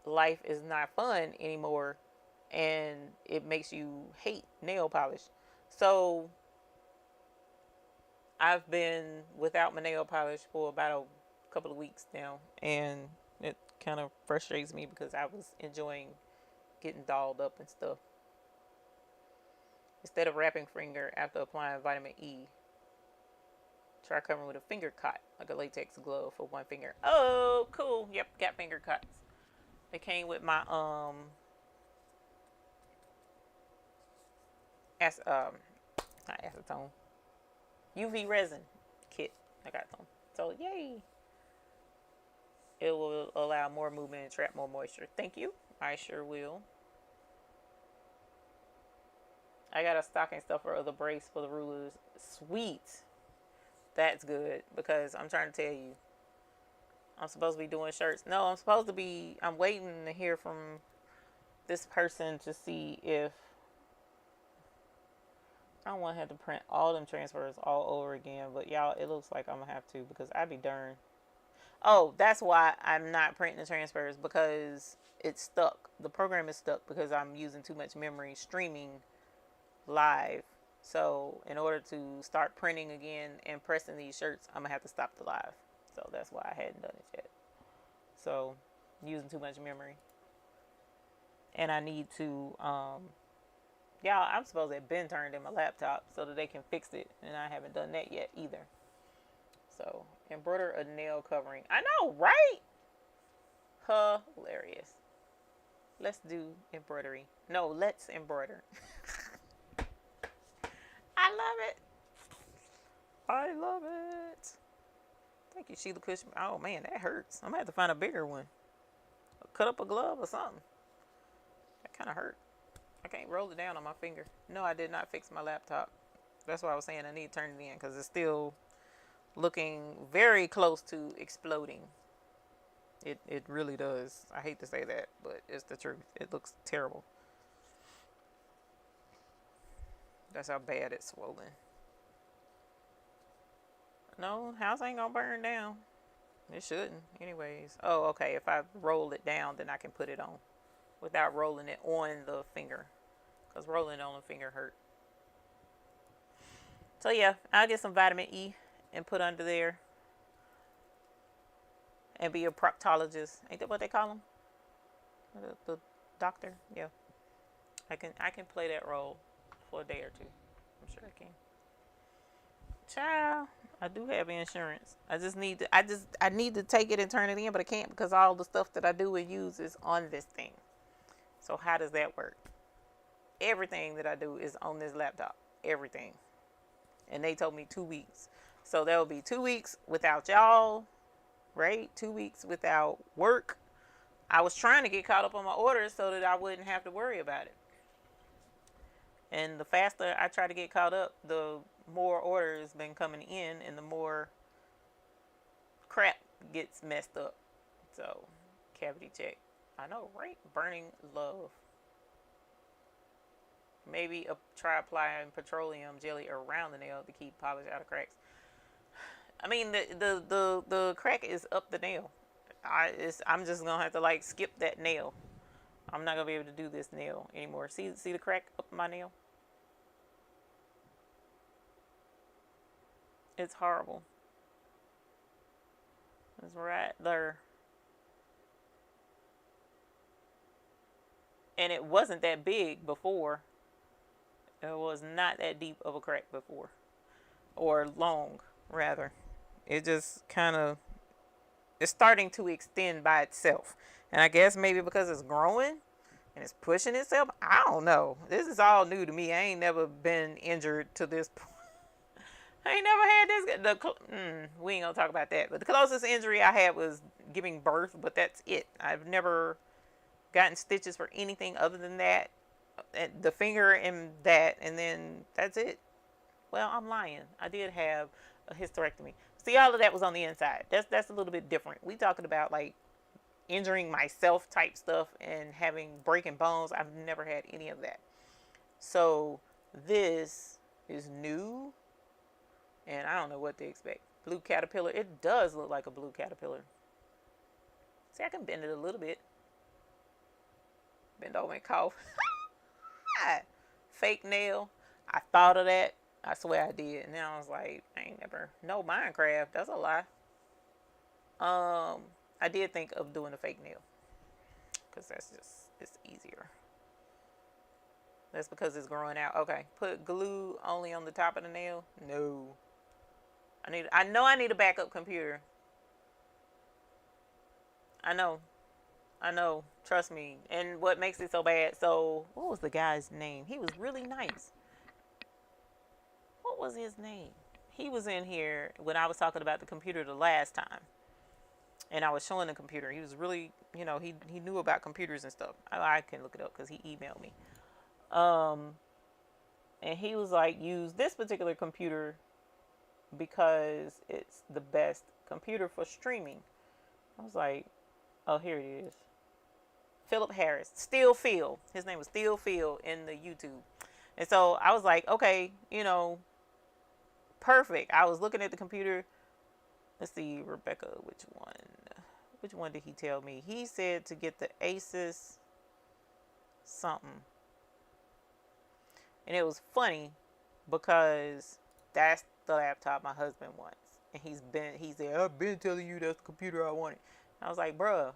life is not fun anymore, and it makes you hate nail polish. So I've been without my nail polish for about a couple of weeks now, and it kind of frustrates me because I was enjoying getting dolled up and stuff. Instead of wrapping finger after applying vitamin E, try covering with a finger cot, like a latex glove for one finger. Oh, cool. Yep, got finger cots. They came with my not acetone, UV resin kit. I got them. So yay! It will allow more movement and trap more moisture. Thank you. I sure will. I got a stocking stuffer of the brace for the rulers. Sweet. That's good, because I'm trying to tell you, I'm supposed to be doing shirts. No, I'm waiting to hear from this person to see if I don't want to have to print all them transfers all over again. But y'all, it looks like I'm going to have to, because I'd be darned. Oh, that's why I'm not printing the transfers, because it's stuck. The program is stuck because I'm using too much memory streaming live. So in order to start printing again and pressing these shirts, I'm going to have to stop the live. So that's why I hadn't done it yet. So using too much memory. and I need to, y'all, I'm supposed to have been turned in my laptop so that they can fix it, and I haven't done that yet either. So, embroider a nail covering. I know, right? Hilarious. Let's do embroidery. No, let's embroider. I love it. I love it. Thank you, Sheila Cushman. Oh man, that hurts. I'm gonna have to find a bigger one. Cut up a glove or something. That kind of hurt. I can't roll it down on my finger. No, I did not fix my laptop. That's why I was saying I need to turn it in, because it's still looking very close to exploding. It really does. I hate to say that, but it's the truth. It looks terrible. That's how bad it's swollen. No, house ain't gonna burn down. It shouldn't, anyways. Oh, okay. If I roll it down, then I can put it on without rolling it on the finger, because rolling it on the finger hurt. So yeah, I'll get some vitamin E and put under there, and be a proctologist. Ain't that what they call them? The doctor. Yeah. I can play that role for a day or two. I'm sure I can. Child, I do have insurance. I need to take it and turn it in, but I can't, because all the stuff that I do and use is on this thing. So how does that work? Everything that I do is on this laptop. Everything. And they told me 2 weeks. So there'll be 2 weeks without y'all, right? 2 weeks without work. I was trying to get caught up on my orders so that I wouldn't have to worry about it. And the faster I try to get caught up, the more orders been coming in, and the more crap gets messed up. So, cavity check. I know, right? Burning love. Maybe try applying petroleum jelly around the nail to keep polish out of cracks. I mean, the crack is up the nail. I'm just gonna have to like skip that nail. I'm not gonna be able to do this nail anymore. See the crack up my nail? It's horrible. It's right there. And it wasn't that big before. It was not that deep of a crack before. Or long, rather. It just kind of, it's starting to extend by itself. And I guess maybe because it's growing and it's pushing itself. I don't know. This is all new to me. I ain't never been injured to this point. I ain't never had this. We ain't gonna talk about that. But the closest injury I had was giving birth, but that's it. I've never gotten stitches for anything other than that. The finger and that, and then that's it. Well, I'm lying. I did have a hysterectomy. See, all of that was on the inside. That's a little bit different. We talking about like injuring myself type stuff and having breaking bones. I've never had any of that. So this is new, and I don't know what to expect. Blue caterpillar. It does look like a blue caterpillar. See, I can bend it a little bit. Bend over and cough. Fake nail. I thought of that. I swear I did. And then I was like, I ain't never. No, Minecraft. That's a lie. I did think of doing a fake nail, because it's easier. That's because it's growing out. Okay. Put glue only on the top of the nail. No. I know I need a backup computer. I know. Trust me. And what makes it so bad? So, what was the guy's name? He was really nice. What was his name? He was in here when I was talking about the computer the last time. And I was showing the computer. He was really, he knew about computers and stuff. I can look it up because he emailed me. And he was like, use this particular computer because it's the best computer for streaming. I was like, oh, here it is. Philip Harris. Still Phil. His name was Still Phil in the YouTube. And so I was like, okay, perfect. I was looking at the computer. Let's see, Rebecca, which one? Which one did he tell me? He said to get the Asus something. And it was funny because that's the laptop my husband wants. And he said, I've been telling you that's the computer I wanted. I was like, bruh,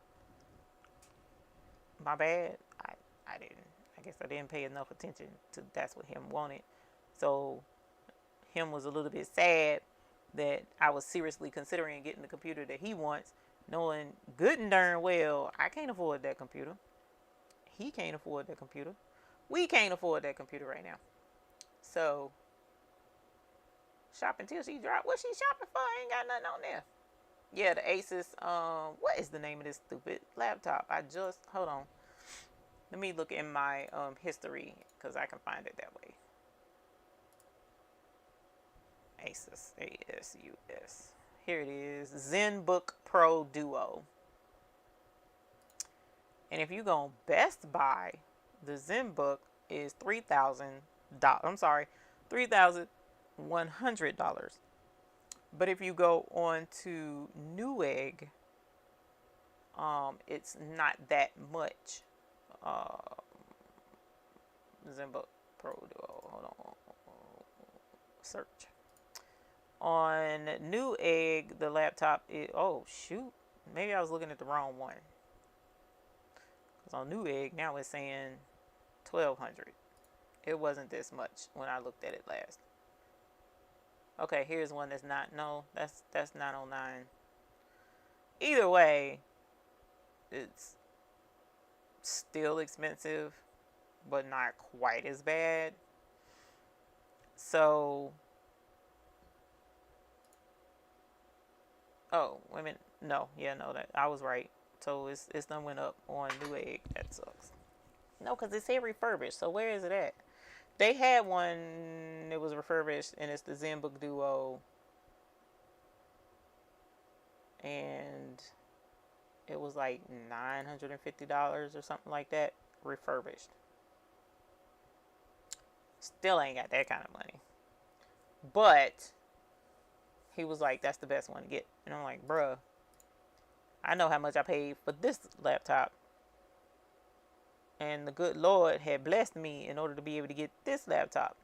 my bad. I I guess I didn't pay enough attention to that's what him wanted. So him was a little bit sad that I was seriously considering getting the computer that he wants, knowing good and darn well I can't afford that computer. He can't afford that computer. We can't afford that computer right now. So shopping till she drop. What she shopping for? Ain't got nothing on there. Yeah, the Asus. What is the name of this stupid laptop? Hold on. Let me look in my history because I can find it that way. Asus, ASUS. Here it is, ZenBook Pro Duo. And if you go on Best Buy, the ZenBook is $3,000. I'm sorry, $3,100. But if you go on to Newegg, it's not that much. ZenBook Pro Duo. Hold on. Search. On Newegg, the laptop is, oh shoot, maybe I was looking at the wrong one. Because on Newegg now it's saying $1,200. It wasn't this much when I looked at it last. Okay, here's one that's not. No, that's $909. Either way, it's still expensive, but not quite as bad. So, oh, wait a minute. No, yeah, no, that I was right. So it's done went up on Newegg. That sucks. No, because it said refurbished. So where is it at? They had one, it was refurbished, and it's the ZenBook Duo. And it was like $950 or something like that, refurbished. Still ain't got that kind of money. But he was like, that's the best one to get. And I'm like, bruh, I know how much I paid for this laptop. And the good Lord had blessed me in order to be able to get this laptop.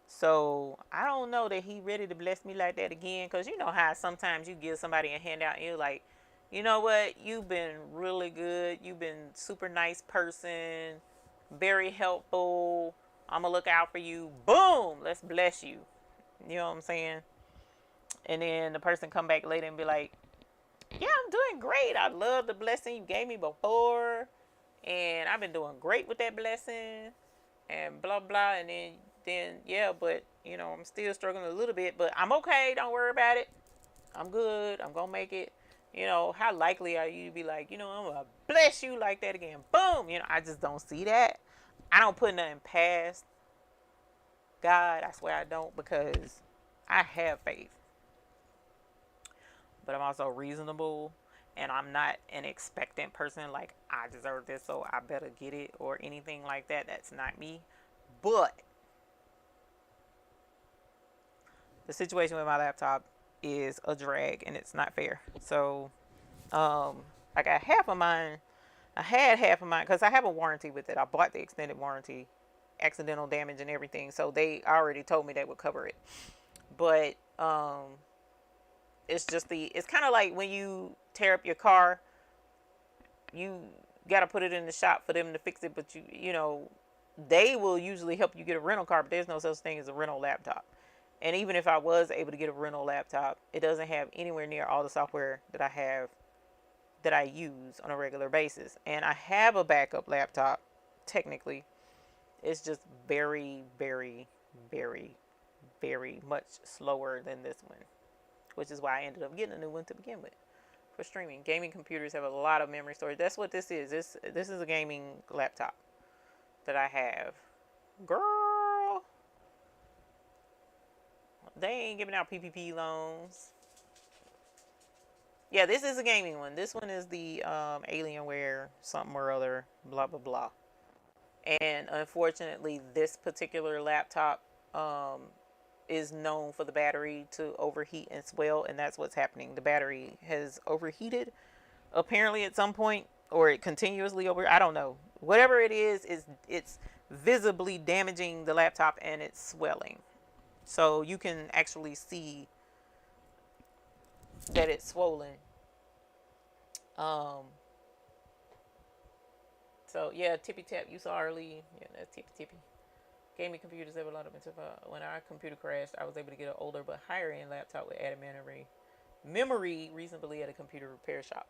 So I don't know that he ready to bless me like that again. Because you know how sometimes you give somebody a handout and you're like, you know what? You've been really good. You've been super nice person. Very helpful. I'm going to look out for you. Boom. Let's bless you. You know what I'm saying? And then the person come back later and be like, yeah, I'm doing great. I love the blessing you gave me before. And I've been doing great with that blessing. And blah, blah. And then yeah, but, you know, I'm still struggling a little bit. But I'm okay. Don't worry about it. I'm good. I'm going to make it. You know, how likely are you to be like, you know, I'm going to bless you like that again. Boom. You know, I just don't see that. I don't put nothing past God. I swear I don't, because I have faith. But I'm also reasonable, and I'm not an expectant person like I deserve this, so I better get it or anything like that. That's not me. But the situation with my laptop is a drag, and it's not fair. So I got half of mine. I had half of mine because I have a warranty with it. I bought the extended warranty, accidental damage and everything, so they already told me they would cover it. But it's just it's kind of like when you tear up your car, you got to put it in the shop for them to fix it, but you know, they will usually help you get a rental car, but there's no such thing as a rental laptop. And even if I was able to get a rental laptop, it doesn't have anywhere near all the software that I use on a regular basis. And I have a backup laptop, technically. It's just very, very, very, very much slower than this one, which is why I ended up getting a new one to begin with for streaming. Gaming computers have a lot of memory storage. That's what this is. This is a gaming laptop that I have. Girl, they ain't giving out PPP loans. Yeah, this is a gaming one. This one is the Alienware something or other, blah, blah, blah. And unfortunately, this particular laptop is known for the battery to overheat and swell, and that's what's happening. The battery has overheated, apparently at some point, or it continuously I don't know. Whatever it is it's visibly damaging the laptop, and it's swelling. So you can actually see that it's swollen. So So yeah, tippy tap you saw early. Yeah, that's tippy tippy. Gave me computers that were a lot of when our computer crashed, I was able to get an older but higher end laptop with added memory reasonably at a computer repair shop.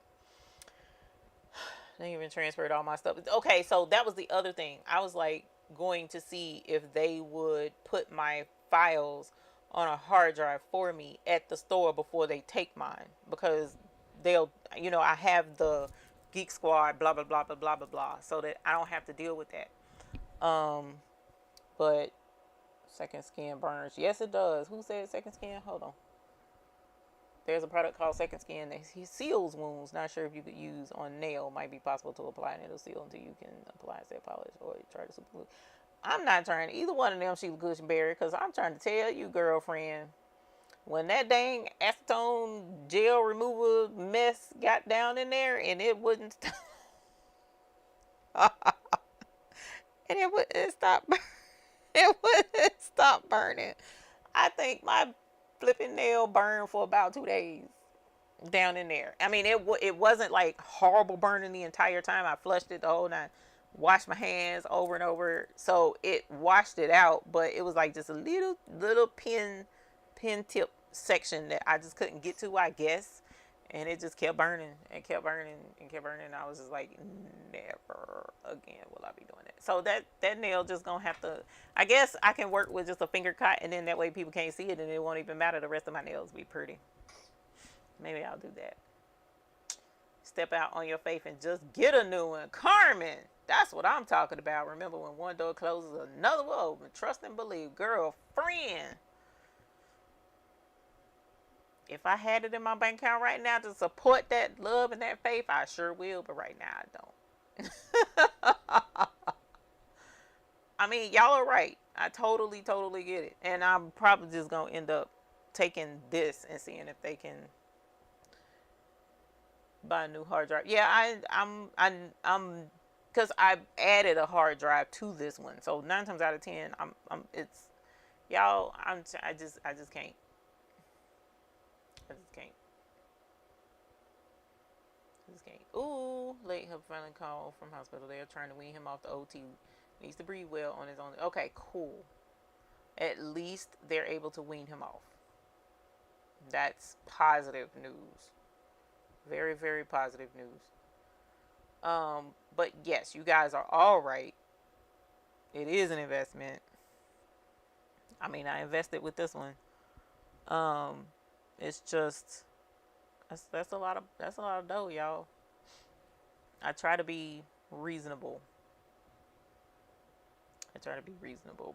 They even transferred all my stuff. Okay, so that was the other thing. I was like going to see if they would put my files on a hard drive for me at the store before they take mine, because they'll, I have the Geek Squad, blah blah blah blah blah blah blah, so that I don't have to deal with that. But second skin burns. Yes, it does. Who said second skin? Hold on. There's a product called Second Skin that seals wounds. Not sure if you could use on nail. Might be possible to apply, and it'll seal until you can apply set polish or try to super glue. I'm not trying either one of them, Sheila Cushionberry, because I'm trying to tell you, girlfriend, when that dang acetone gel remover mess got down in there and it wouldn't and it wouldn't stop it wouldn't stop burning. I think my flipping nail burned for about 2 days down in there. I mean, it wasn't like horrible burning the entire time. I flushed it the whole night, washed my hands over and over, so it washed it out. But it was like just a little pin tip section that I just couldn't get to, I guess. And it just kept burning and kept burning and kept burning. I was just like, never again will I be doing that. So that nail just gonna have to, I guess I can work with just a finger cut, and then that way people can't see it and it won't even matter. The rest of my nails be pretty. Maybe I'll do that. Step out on your faith and just get a new one. Carmen, that's what I'm talking about. Remember, when one door closes, another will open. Trust and believe. Girlfriend. If I had it in my bank account right now to support that love and that faith, I sure will. But right now, I don't. I mean, y'all are right. I totally get it. And I'm probably just going to end up taking this and seeing if they can buy a new hard drive. Yeah, I'm because I've added a hard drive to this one. So 9 times out of 10, it's, y'all, I just can't. I just can't. Ooh, late help finally called from hospital. They are trying to wean him off the OT. Needs to breathe well on his own. Okay, cool. At least they're able to wean him off. That's positive news. Very, very positive news. But yes, you guys are all right. It is an investment. I mean, I invested with this one. It's just that's a lot of dough, y'all. I try to be reasonable.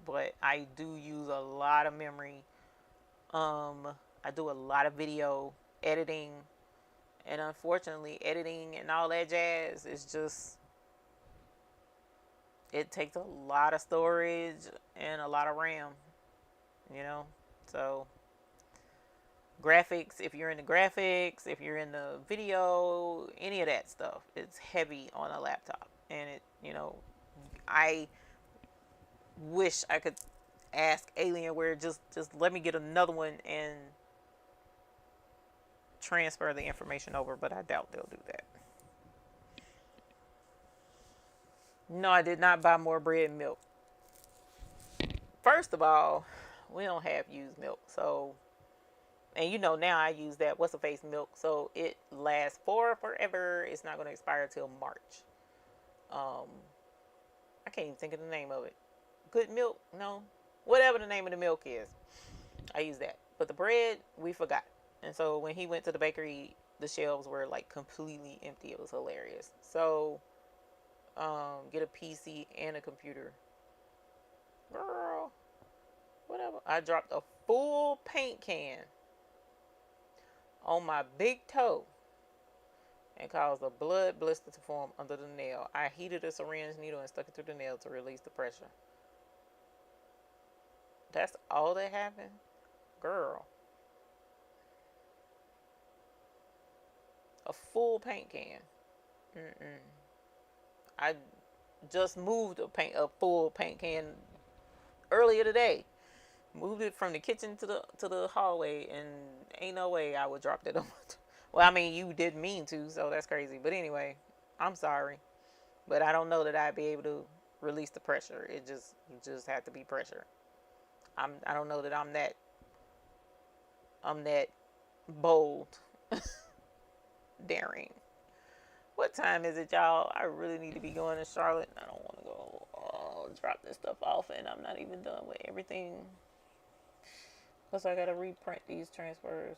But I do use a lot of memory. I do a lot of video editing, and unfortunately, editing and all that jazz is just, it takes a lot of storage and a lot of RAM, so graphics, if you're into graphics, if you're into video, any of that stuff, it's heavy on a laptop. And I wish I could ask Alienware, just let me get another one and transfer the information over, but I doubt they'll do that. No, I did not buy more bread and milk. First of all, we don't have used milk, so, and now I use that what's the face milk, so it lasts forever. It's not going to expire till March. I can't even think of the name of it. Good milk? No, whatever the name of the milk is, I use that. But the bread, we forgot, and so when he went to the bakery, the shelves were like completely empty. It was hilarious. So get a PC and a computer, girl. Whatever. I dropped a full paint can on my big toe and caused a blood blister to form under the nail. I heated a syringe needle and stuck it through the nail to release the pressure. That's all that happened? Girl. A full paint can. I just moved a full paint can earlier today. Moved it from the kitchen to the hallway, and ain't no way I would drop that on. Well, I mean, you didn't mean to, so that's crazy. But anyway, I'm sorry. but I don't know that I'd be able to release the pressure. It just had to be pressure. I don't know that I'm that bold, daring. What time is it, y'all? I really need to be going to Charlotte. I don't want to go drop this stuff off, and I'm not even done with everything. Plus, I gotta reprint these transfers.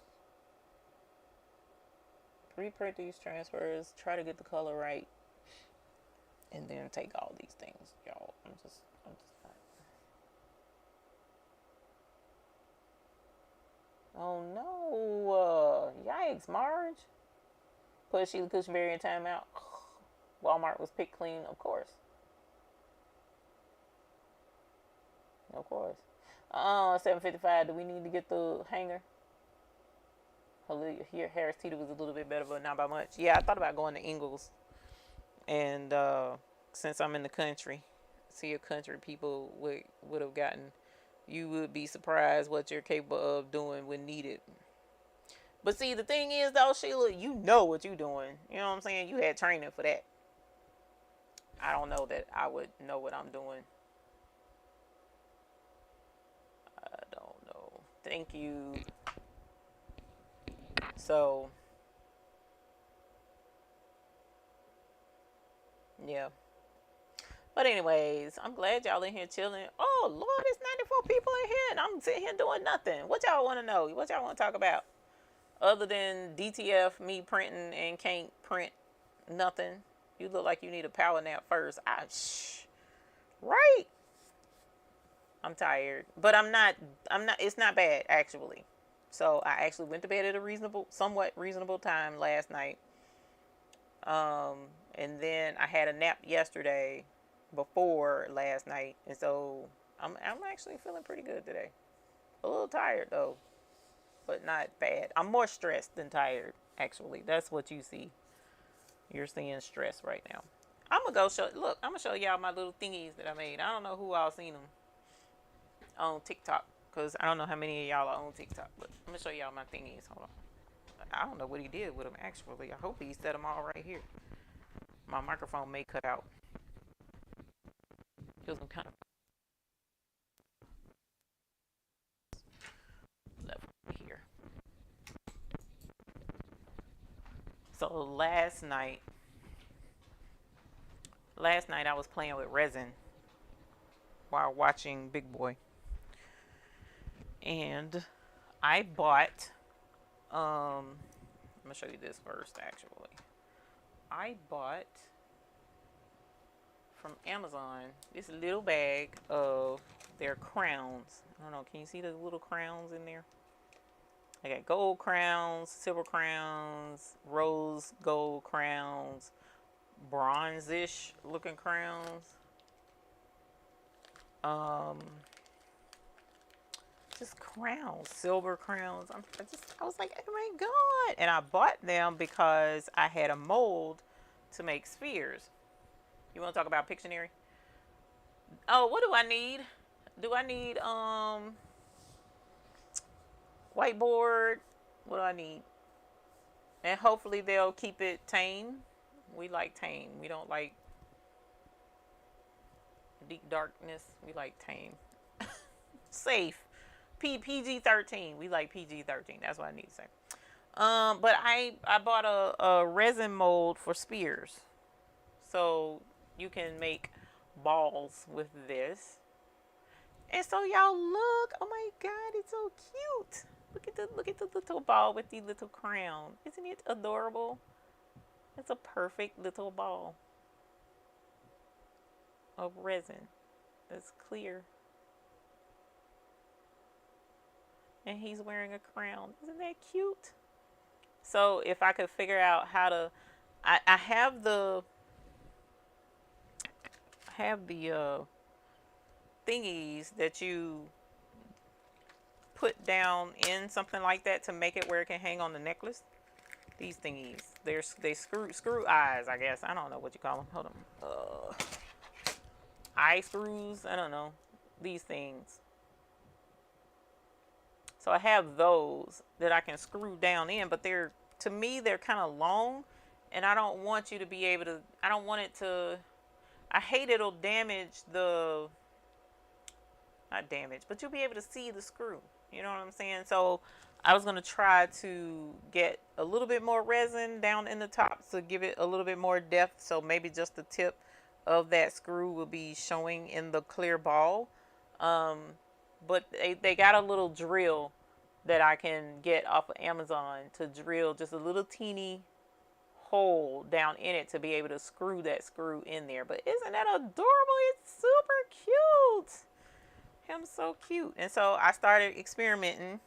Reprint these transfers. Try to get the color right, and then take all these things, y'all. I'm just not. Oh no! Yikes, Marge. Put Sheila Cushionberry in timeout. Walmart was picked clean, of course. Of course. 7:55. Do we need to get the hanger? Here, Harris Teeter was a little bit better, but not by much. Yeah, I thought about going to Ingles, and since I'm in the country, see if country people would have gotten. You would be surprised what you're capable of doing when needed. But see, the thing is, though, Sheila, you know what you're doing. You know what I'm saying? You had training for that. I don't know that I would know what I'm doing. I don't know. Thank you. So, yeah. But anyways, I'm glad y'all in here chilling. Oh, Lord, it's 94 people in here, and I'm sitting here doing nothing. What y'all want to know? What y'all want to talk about? Other than DTF, me printing and can't print nothing. You look like you need a power nap first. Right. I'm tired. But I'm not, it's not bad, actually. So I actually went to bed at a somewhat reasonable time last night. And then I had a nap yesterday before last night. And so I'm actually feeling pretty good today. A little tired, though, but not bad. I'm more stressed than tired, actually. That's what you see. You're seeing stress right now. I'm going to go I'm going to show y'all my little thingies that I made. I don't know who all seen them on TikTok, because I don't know how many of y'all are on TikTok, but I'm going to show y'all my thingies. Hold on. I don't know what he did with them, actually. I hope he set them all right here. My microphone may cut out. Because I'm kind of left here. So last night I was playing with resin while watching Big Boy. And I bought, I'm going to show you this first, actually. I bought from Amazon this little bag of their crowns. I don't know, can you see the little crowns in there? I got gold crowns, silver crowns, rose gold crowns, bronze-ish looking crowns. Just crowns, silver crowns. I was like, oh my God. And I bought them because I had a mold to make spheres. You want to talk about Pictionary? Oh, what do I need? Do I need whiteboard? What do I need? And hopefully they'll keep it tame. We like tame. We don't like deep darkness. We like tame. Safe. PG-13. We like PG-13. That's what I need to say. But I bought a resin mold for spears. So you can make balls with this. And so y'all look. Oh my God, it's so cute. Look at the little ball with the little crown. Isn't it adorable? It's a perfect little ball of resin that's clear. And he's wearing a crown. Isn't that cute? So if I could figure out how to, I have the thingies that you put down in something like that to make it where it can hang on the necklace. These thingies, they screw eyes, I guess. I don't know what you call them. Hold on. Eye screws. I don't know. These things. So I have those that I can screw down in, but to me they're kind of long, and I don't want you to be able to. I don't want it to I hate it'll damage the, not damage, but you'll be able to see the screw. You know what I'm saying? So I was going to try to get a little bit more resin down in the top to give it a little bit more depth. So maybe just the tip of that screw will be showing in the clear ball. But they got a little drill that I can get off of Amazon to drill just a little teeny hole down in it to be able to screw that screw in there. But isn't that adorable? It's super cute. Him so cute. And so I started experimenting,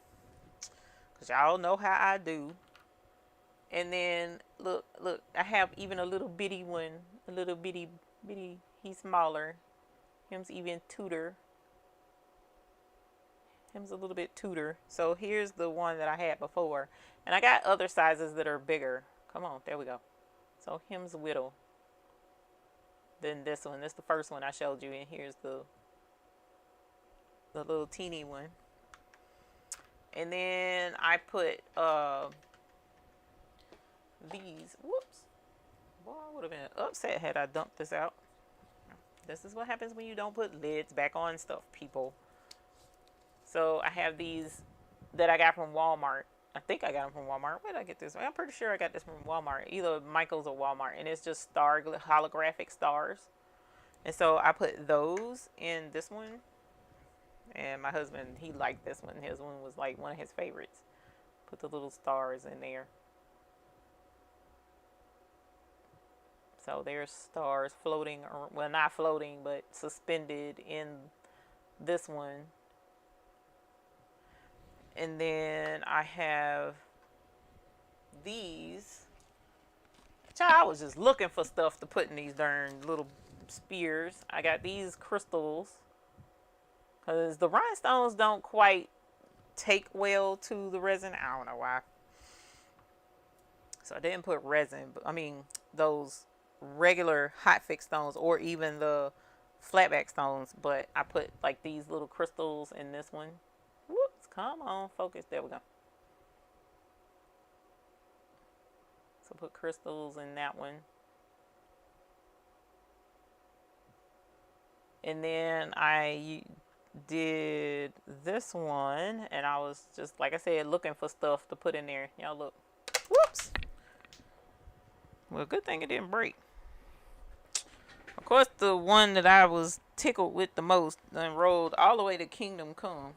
because y'all know how I do. And then look, I have even a little bitty one, a little bitty, he's smaller. Him's even tutor. Him's a little bit tutor. So here's the one that I had before. And I got other sizes that are bigger. Come on, there we go. So him's whittle. Then this one, this is the first one I showed you. And here's the little teeny one. And then I put these. Whoops. Boy, I would have been upset had I dumped this out. This is what happens when you don't put lids back on stuff, people. So I have these that I got from Walmart. I think I got them from Walmart. Where did I get this? I'm pretty sure I got this from Walmart. Either Michael's or Walmart. And it's just holographic stars. And so I put those in this one. And my husband, he liked this one. His one was like one of his favorites. Put the little stars in there. So there's stars floating, or, well, not floating, but suspended in this one. And then I have these. Child, I was just looking for stuff to put in these darn little spears. I got these crystals, because the rhinestones don't quite take well to the resin. I don't know why. So I didn't put resin, but I mean those regular hot fix stones, or even the flatback stones, but I put like these little crystals in this one. Whoops, come on, focus. There we go. So put crystals in that one. And then I did this one, and I was just, like I said, looking for stuff to put in there. Y'all look. Whoops. Well, good thing it didn't break. Of course, the one that I was tickled with the most then rolled all the way to Kingdom Come.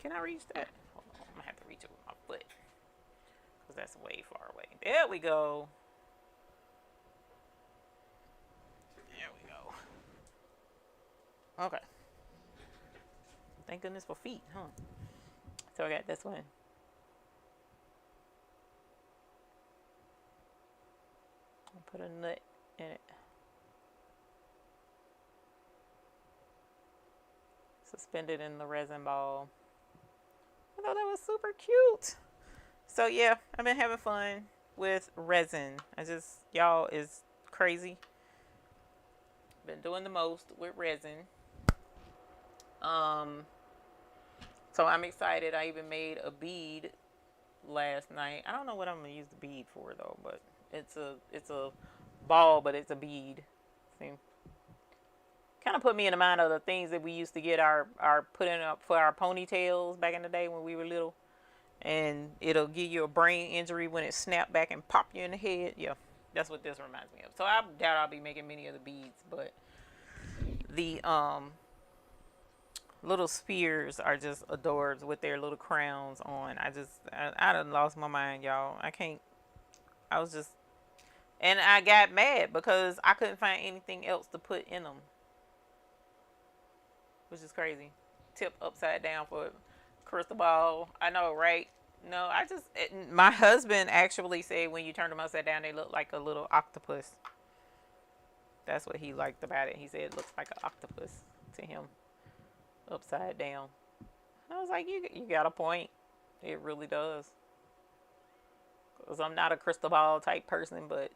Can I reach that? Hold on, I'm gonna have to reach it with my foot, because that's way far away. There we go. There we go. Okay. Thank goodness for feet, huh? So I got this one. I'll put a nut in it. Suspended in the resin ball. I thought that was super cute. So yeah, I've been having fun with resin. Y'all is crazy. Been doing the most with resin. So I'm excited. I even made a bead last night. I don't know what I'm gonna use the bead for though, but it's a ball, but it's a bead. See? Kind of put me in the mind of the things that we used to get our putting up for our ponytails back in the day when we were little, and it'll give you a brain injury when it snapped back and pop you in the head. Yeah, that's what this reminds me of. So I doubt I'll be making many of the beads, but the little spears are just adorbs with their little crowns on. I done lost my mind, y'all. I was just, and I got mad because I couldn't find anything else to put in them, which is crazy. Tip upside down for crystal ball. I know, right? No, my husband actually said when you turn them upside down, they look like a little octopus. That's what he liked about it. He said it looks like an octopus to him, upside down. I was like, you got a point. It really does. Because I'm not a crystal ball type person, but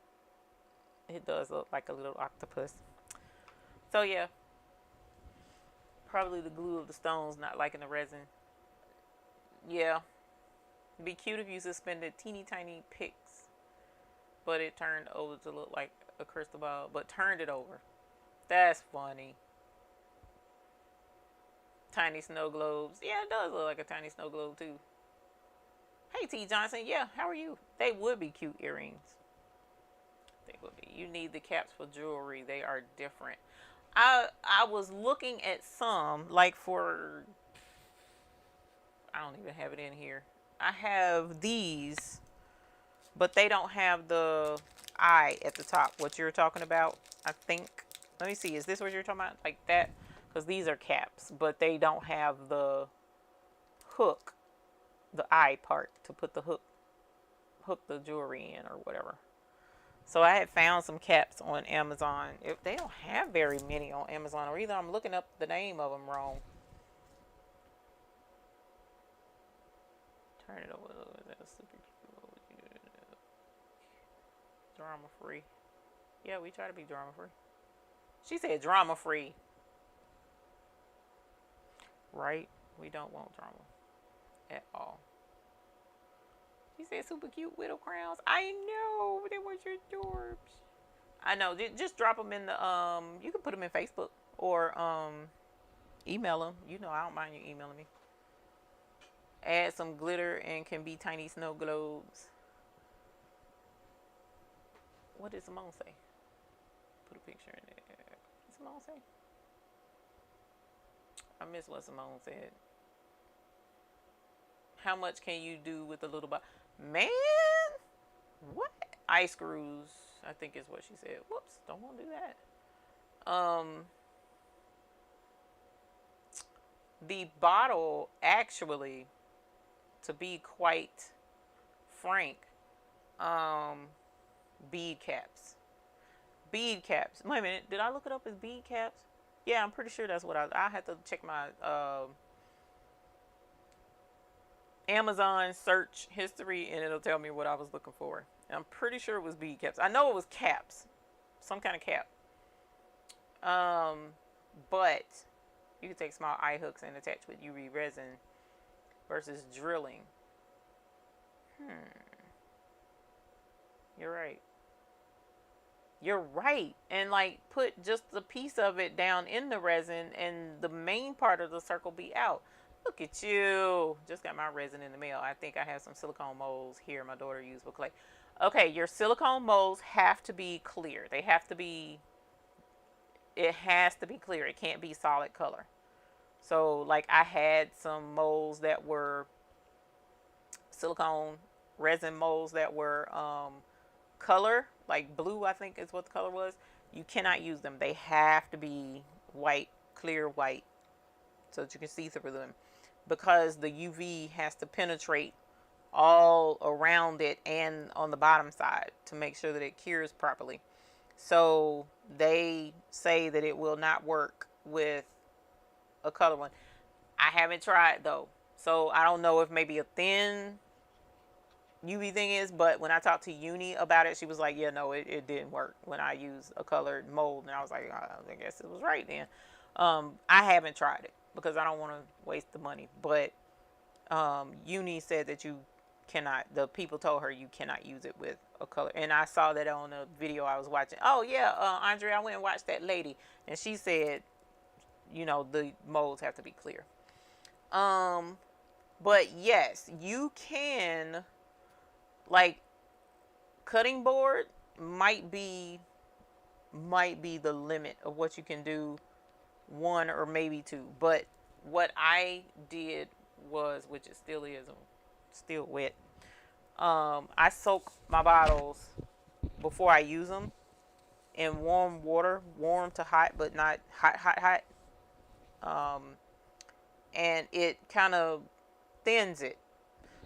it does look like a little octopus. So yeah. Probably the glue of the stones not liking the resin. Yeah. It'd be cute if you suspended teeny tiny picks, but it turned over to look like a crystal ball, but turned it over. That's funny. Tiny snow globes. Yeah, it does look like a tiny snow globe too. Hey T Johnson, yeah, how are you? They would be cute earrings. They would be. You need the caps for jewelry. They are different. I was looking at some like for I don't even have it in here. I have these, but they don't have the eye at the top. What you're talking about, I think. Let me see. Is this what you're talking about? Like that? Because these are caps, but they don't have the hook, the eye part to put the hook the jewelry in or whatever. So I had found some caps on Amazon. They don't have very many on Amazon, or either I'm looking up the name of them wrong. Turn it over. That's super cute. Drama free. Yeah, we try to be drama free. She said drama free. Right? We don't want drama at all. She said super cute widow crowns. I know, they were your dorbs. I know. Just drop them in the you can put them in Facebook or email them. You know, I don't mind you emailing me. Add some glitter and can be tiny snow globes. What did Simone say? Put a picture in there. What did Simone say? I missed what Simone said. How much can you do with a little bit? Man, what? Ice screws, I think is what she said. Whoops, don't want to do that. The bottle actually, to be quite frank, bead caps. Bead caps. Wait a minute, did I look it up as bead caps? Yeah, I'm pretty sure that's what I had to check my Amazon search history and it'll tell me what I was looking for. And I'm pretty sure it was bead caps. I know it was caps, some kind of cap. But you can take small eye hooks and attach with UV resin versus drilling. You're right. You're right. And like put just a piece of it down in the resin and the main part of the circle be out. Look at you. Just got my resin in the mail. I think I have some silicone molds here my daughter used for clay. Okay, your silicone molds have to be clear. They have to be, it has to be clear. It can't be solid color. So like I had some molds that were silicone resin molds that were color, like blue I think is what the color was. You cannot use them. They have to be white, clear white, so that you can see through them, because the UV has to penetrate all around it and on the bottom side to make sure that it cures properly. So they say that it will not work with a color one. I haven't tried though, so I don't know if maybe a thin UV thing is, but when I talked to Uni about it, she was like, yeah, no, it didn't work when I used a colored mold. And I was like, I guess it was right then. I haven't tried it because I don't want to waste the money, but Uni said that you cannot, the people told her you cannot use it with a color. And I saw that on a video I was watching. Oh yeah, Andre, I went and watched that lady and she said, you know, the molds have to be clear. But yes, you can, like, cutting board might be the limit of what you can do, one or maybe two. But what I did was, which it still is, still wet, I soak my bottles before I use them in warm water, warm to hot, but not hot. And it kind of thins it.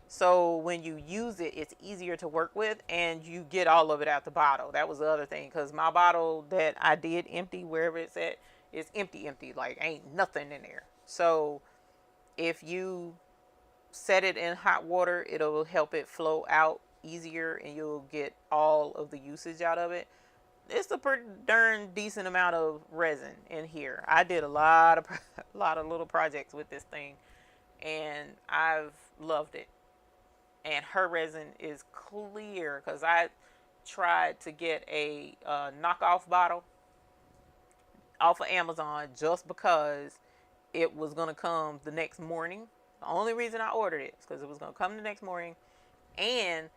So when you use it, it's easier to work with and you get all of it out the bottle. That was the other thing, because my bottle that I did empty wherever it's at is empty. Like ain't nothing in there. So if you set it in hot water, it'll help it flow out easier and you'll get all of the usage out of it. It's a pretty darn decent amount of resin in here. I did a lot of little projects with this thing and I've loved it. And her resin is clear, because tried to get a knockoff bottle off of Amazon just because it was gonna come the next morning. The only reason I ordered it is because it was gonna come the next morning, and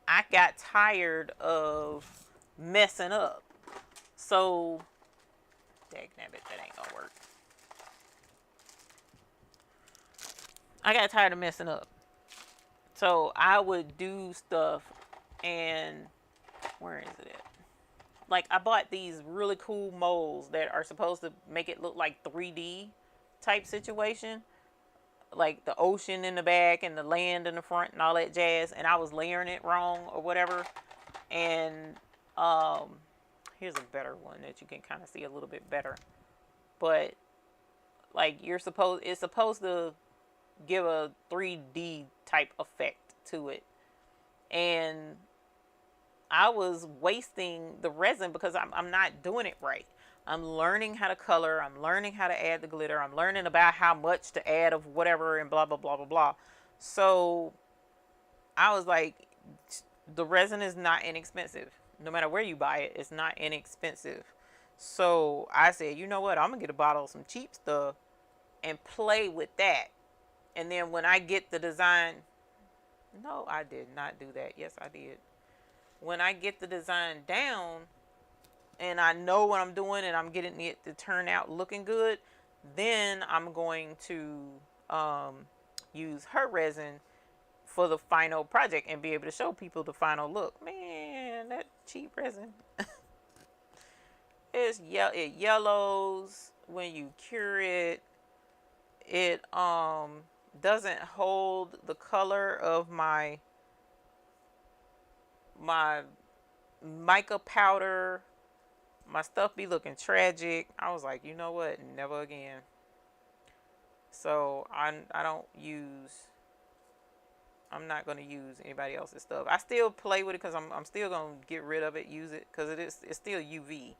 I got tired of messing up. So, dagnabbit, that ain't gonna work. I got tired of messing up. So I would do stuff, and where is it at? Like, I bought these really cool molds that are supposed to make it look like 3D type situation, like the ocean in the back and the land in the front and all that jazz, and I was layering it wrong or whatever. And here's a better one that you can kind of see a little bit better. But like, it's supposed to give a 3D type effect to it, and I was wasting the resin because I'm not doing it right. I'm learning how to color. I'm learning how to add the glitter. I'm learning about how much to add of whatever and blah, blah, blah, blah, blah. So I was like, the resin is not inexpensive. No matter where you buy it, it's not inexpensive. So I said, you know what? I'm going to get a bottle of some cheap stuff and play with that. And then when I get the design, no, I did not do that. Yes, I did. When I get the design down and I know what I'm doing and I'm getting it to turn out looking good, then I'm going to use her resin for the final project and be able to show people the final look. Man, that cheap resin. It yellows when you cure it. It doesn't hold the color of my mica powder. My stuff be looking tragic. I was like, you know what? Never again. So I'm not gonna use anybody else's stuff. I still play with it because I'm still gonna get rid of it, use it because it's still UV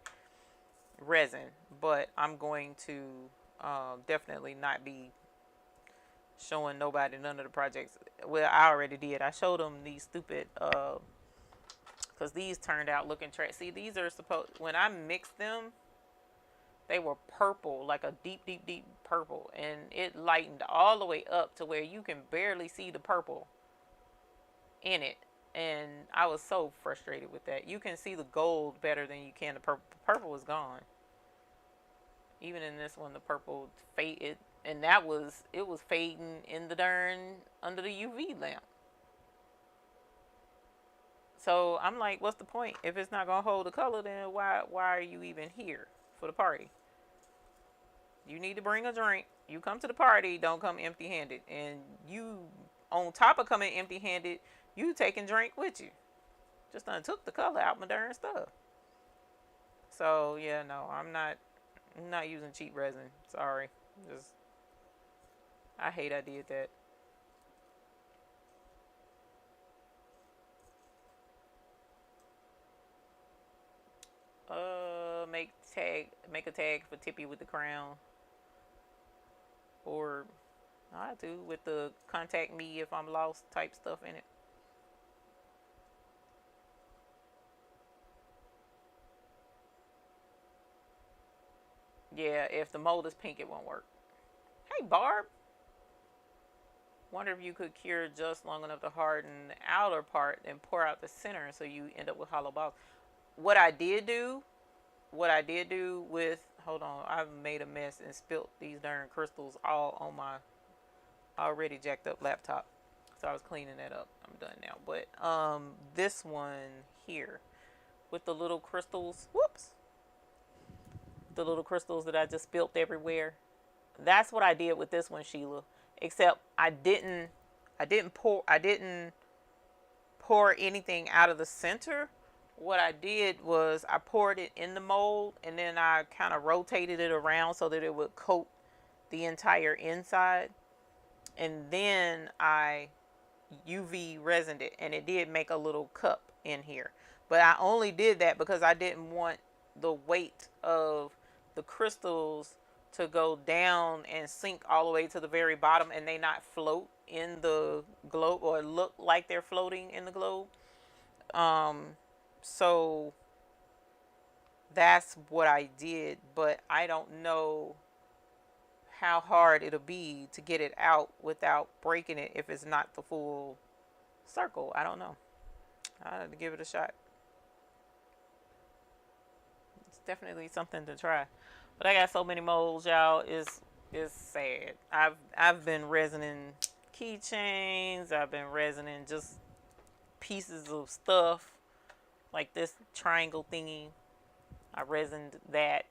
resin. But I'm going to definitely not be showing nobody none of the projects. Well, I already did. I showed them these stupid because these turned out looking see, these are supposed, when I mixed them, they were purple, like a deep, deep, deep purple, and it lightened all the way up to where you can barely see the purple in it. And I was so frustrated with that. You can see the gold better than you can the purple. The purple is gone. Even in this one, the purple faded, and it was fading in the darn under the UV lamp. So I'm like, what's the point? If it's not gonna hold the color, then why are you even here for the party? You need to bring a drink. You come to the party, don't come empty-handed. And you, on top of coming empty-handed, you taking drink with you. Just done took the color out my darn stuff. So yeah, no, I'm not using cheap resin. Sorry. I hate I did that. Make a tag for Tippy with the crown. Or I do with the contact me if I'm lost type stuff in it. Yeah, if the mold is pink, it won't work. Hey, Barb. Wonder if you could cure just long enough to harden the outer part and pour out the center so you end up with hollow balls. What I did do with, hold on, I've made a mess and spilt these darn crystals all on my already jacked up laptop. So I was cleaning that up. I'm done now. But this one here with the little crystals, the little crystals that I just spilt everywhere. That's what I did with this one, Sheila. Except I didn't pour anything out of the center. What I did was I poured it in the mold and then I kind of rotated it around so that it would coat the entire inside. And then I UV resined it, and it did make a little cup in here. But I only did that because I didn't want the weight of the crystals to go down and sink all the way to the very bottom and they not float in the globe or look like they're floating in the globe. So that's what I did, but I don't know how hard it'll be to get it out without breaking it if it's not the full circle. I don't know. I have to give it a shot. It's definitely something to try. But I got so many molds, y'all. It's sad. I've been resining keychains. I've been resining just pieces of stuff like this triangle thingy. I resined that.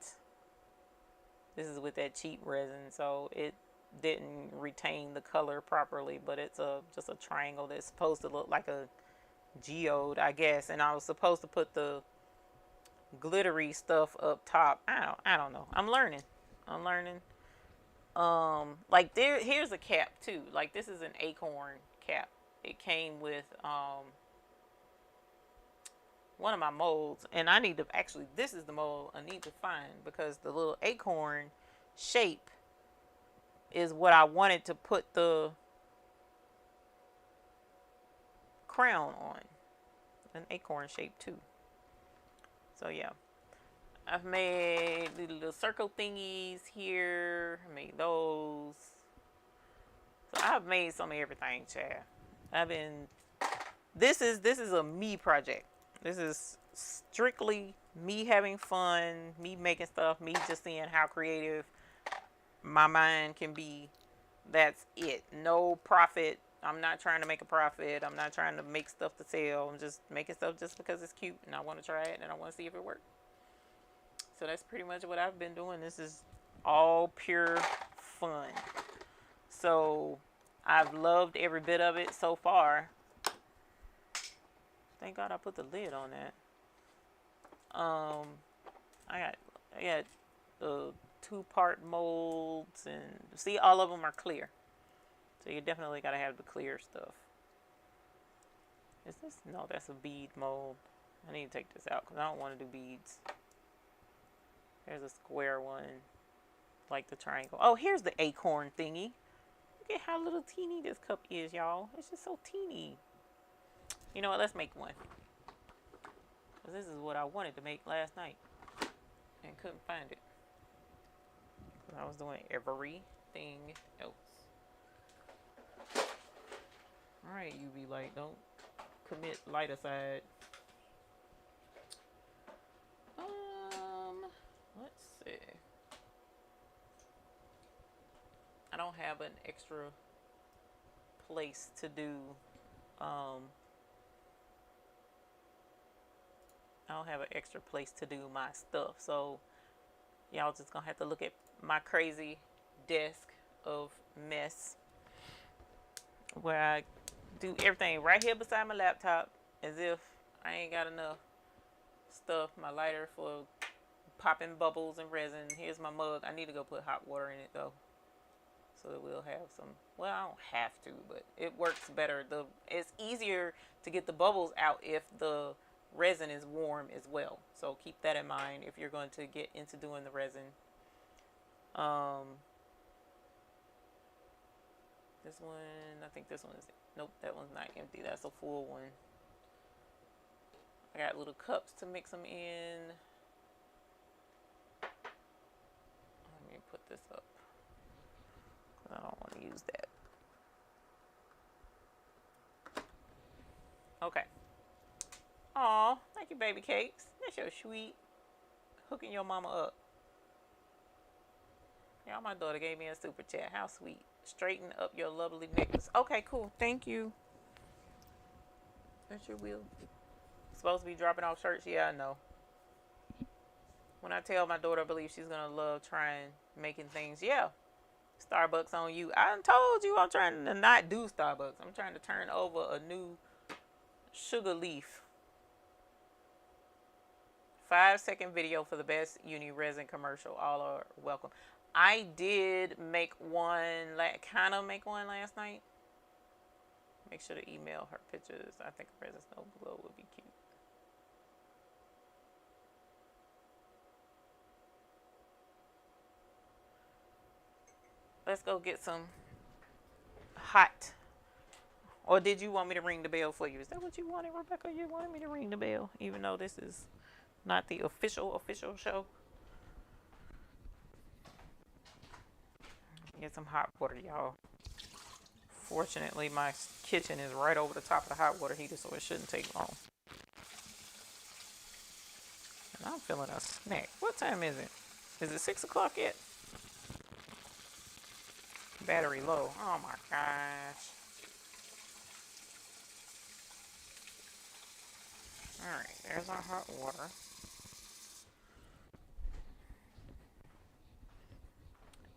This is with that cheap resin, so it didn't retain the color properly, but it's just a triangle that's supposed to look like a geode, I guess. And I was supposed to put the glittery stuff up top. I don't know. I'm learning. I'm learning. Like here's a cap too. Like this is an acorn cap. It came with one of my molds, and I need to actually, this is the mold I need to find, because the little acorn shape is what I wanted to put the crown on. An acorn shape too. So yeah, I've made the little circle thingies here. I made those. So I've made some of everything, Chad. This is a me project. This is strictly me having fun, me making stuff, me just seeing how creative my mind can be. That's it. No profit. I'm not trying to make a profit. I'm not trying to make stuff to sell. I'm just making stuff just because it's cute and I want to try it and I want to see if it works. So that's pretty much what I've been doing. This is all pure fun. So I've loved every bit of it so far. Thank God I put the lid on that. I got the 2-part molds, and see, all of them are clear. So you definitely gotta have the clear stuff. Is this? No, that's a bead mold. I need to take this out because I don't want to do beads. There's a square one, like the triangle. Oh, here's the acorn thingy. Look at how little teeny this cup is, y'all. It's just so teeny. You know what? Let's make one. Because this is what I wanted to make last night and couldn't find it. I was doing everything else. Alright, UV light. Don't commit light aside. Let's see. I don't have an extra place to do my stuff, so y'all just gonna have to look at my crazy desk of mess where I do everything right here beside my laptop as if I ain't got enough stuff. My lighter for popping bubbles and resin. Here's my mug. I need to go put hot water in it though, so that we'll have some. Well, I don't have to, but it works better. It's easier to get the bubbles out if the resin is warm as well. So keep that in mind if you're going to get into doing the resin. This one, I think this one is, nope, that one's not empty. That's a full one. I got little cups to mix them in. Let me put this up. I don't want to use that. Okay. Aw, thank you, baby cakes. That's your sweet. Hooking your mama up. Y'all, my daughter gave me a super chat. How sweet. Straighten up your lovely necklace. Okay, cool. Thank you. That's your wheel. Supposed to be dropping off shirts? Yeah, I know. When I tell my daughter I believe she's going to love trying making things, yeah. Starbucks on you. I told you I'm trying to not do Starbucks. I'm trying to turn over a new sugar leaf. 5-second video for the best uni resin commercial. All are welcome. I did make one, kind of make one last night. Make sure to email her pictures. I think a resin snow glow would be cute. Let's go get some hot Or did you want me to ring the bell for you? Is that what you wanted, Rebecca? You wanted me to ring the bell, even though this is not the official show? Get some hot water, y'all. Fortunately, my kitchen is right over the top of the hot water heater, so it shouldn't take long. And I'm feeling a snack. What time is it? Is it 6 o'clock yet? Battery low. Oh my gosh. Alright, there's our hot water.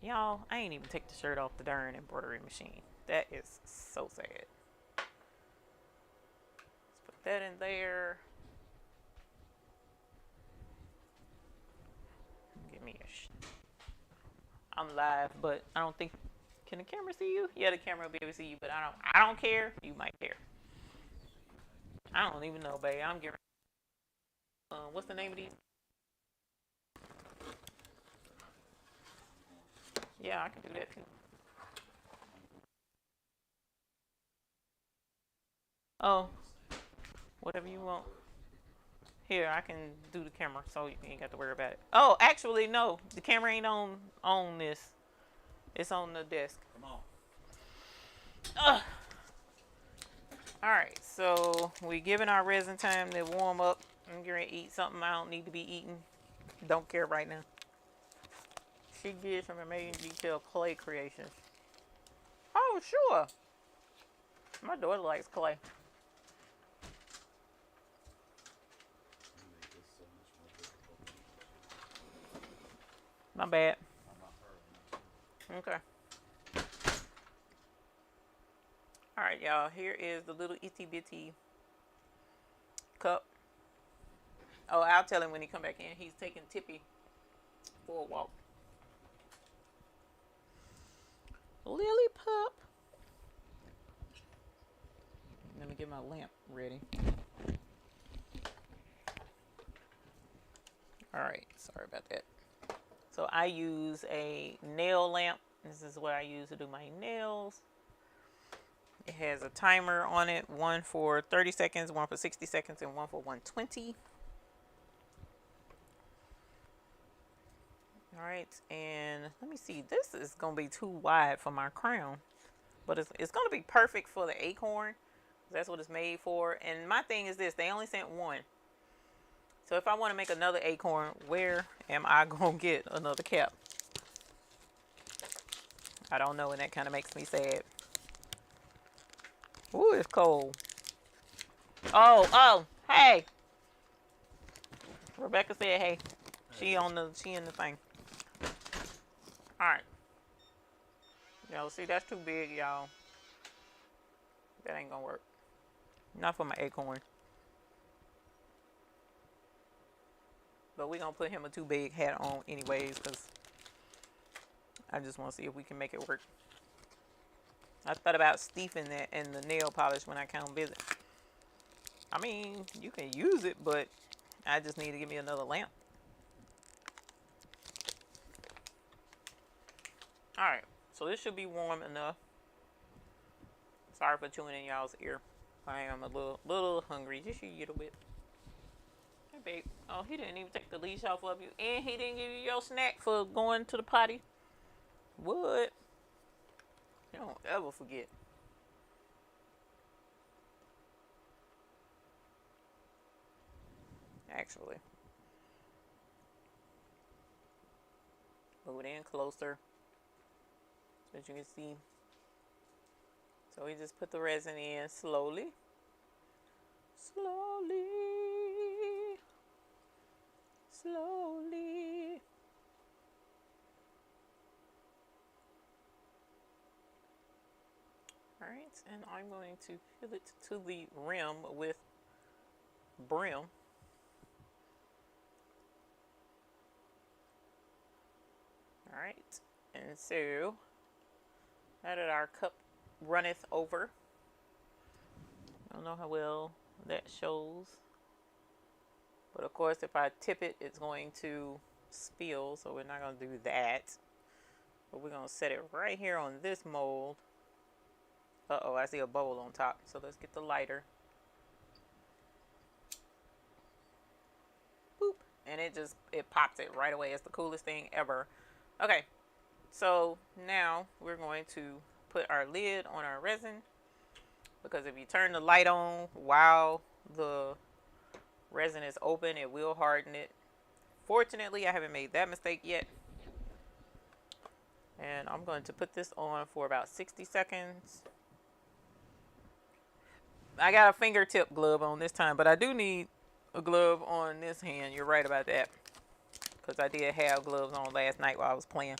Y'all, I ain't even take the shirt off the darn embroidery machine. That is so sad. Let's put that in there. Give me a I'm live, but I don't think. Can the camera see you? Yeah, the camera will be able to see you, but I don't care. You might care. I don't even know, babe. I'm getting. What's the name of these? Yeah, I can do that too. Oh, whatever you want. Here, I can do the camera, so you ain't got to worry about it. Oh, actually, no. The camera ain't on this. It's on the desk. Come on. Ugh. All right, so we giving our resin time to warm up. I'm gonna eat something I don't need to be eating. Don't care right now. She gives from Amazing Detail clay creations. Oh, sure. My daughter likes clay. My bad. Okay. Alright, y'all. Here is the little itty bitty cup. Oh, I'll tell him when he come back in. He's taking Tippy for a walk. Lily pup. Let me get my lamp ready. Alright, sorry about that. So I use a nail lamp. This is what I use to do my nails. It has a timer on it. One for 30 seconds, one for 60 seconds, and one for 120. Alright, and let me see. This is going to be too wide for my crown. But it's going to be perfect for the acorn. That's what it's made for. And my thing is this. They only sent one. So if I want to make another acorn, where am I going to get another cap? I don't know, and that kind of makes me sad. Ooh, it's cold. Oh, hey. Rebecca said, hey. She in the thing. Alright. Y'all see, that's too big, y'all. That ain't gonna work. Not for my acorn. But we gonna put him a too big hat on anyways, because I just want to see if we can make it work. I thought about steeping that in the nail polish when I come visit. I mean, you can use it, but I just need to give me another lamp. Alright, so this should be warm enough. Sorry for chewing in y'all's ear. I am a little hungry, just a little bit. Hey, babe. Oh, he didn't even take the leash off of you. And he didn't give you your snack for going to the potty. What? You don't ever forget. Actually. Move it in closer so that you can see. So we just put the resin in slowly. Slowly. Slowly. Alright, and I'm going to fill it to the rim with brim. Alright, and so now that our cup runneth over, I don't know how well that shows, but of course if I tip it, it's going to spill, so we're not going to do that. But we're going to set it right here on this mold. Uh-oh, I see a bowl on top. So let's get the lighter. Boop. And it pops it right away. It's the coolest thing ever. Okay. So now we're going to put our lid on our resin, because if you turn the light on while the resin is open, it will harden it. Fortunately, I haven't made that mistake yet. And I'm going to put this on for about 60 seconds. I got a fingertip glove on this time, but I do need a glove on this hand. You're right about that, because I did have gloves on last night while I was playing.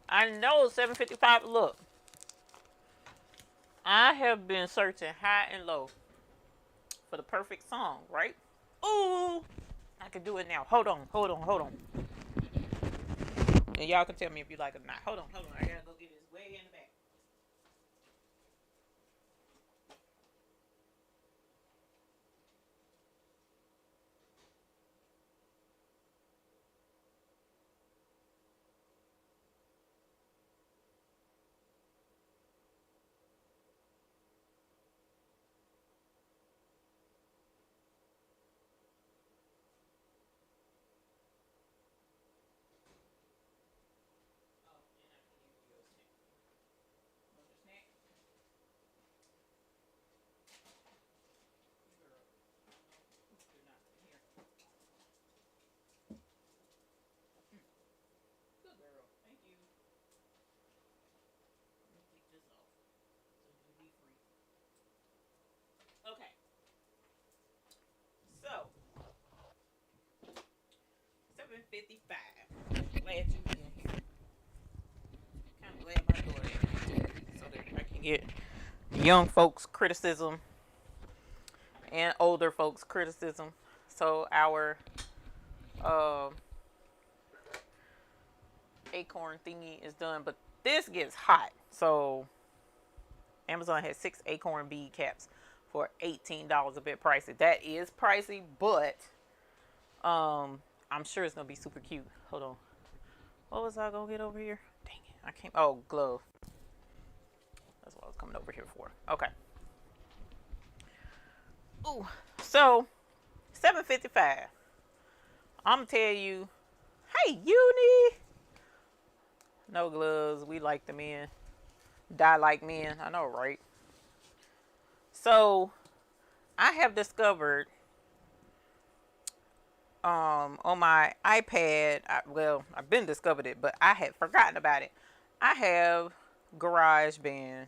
I know 755. Look, I have been searching high and low for the perfect song, right? Ooh, I can do it now. Hold on. And y'all can tell me if you like it or not. Hold on. I gotta go get this way in the back. Okay. So, 7:55. Glad you in here. Kind of glad my daughter is here so that I can get young folks' criticism and older folks' criticism. So our acorn thingy is done, but this gets hot. So Amazon has 6 acorn bead caps for $18, a bit pricey. That is pricey, but I'm sure it's gonna be super cute. Hold on. What was I gonna get over here? Dang it. I can't. Oh, glove. That's what I was coming over here for. Okay. Ooh. So 7:55. I'm gonna tell you, hey, Uni. No gloves. We like the men. Die like men. I know, right? So I have discovered on my iPad, I've been discovered it, but I had forgotten about it. I have GarageBand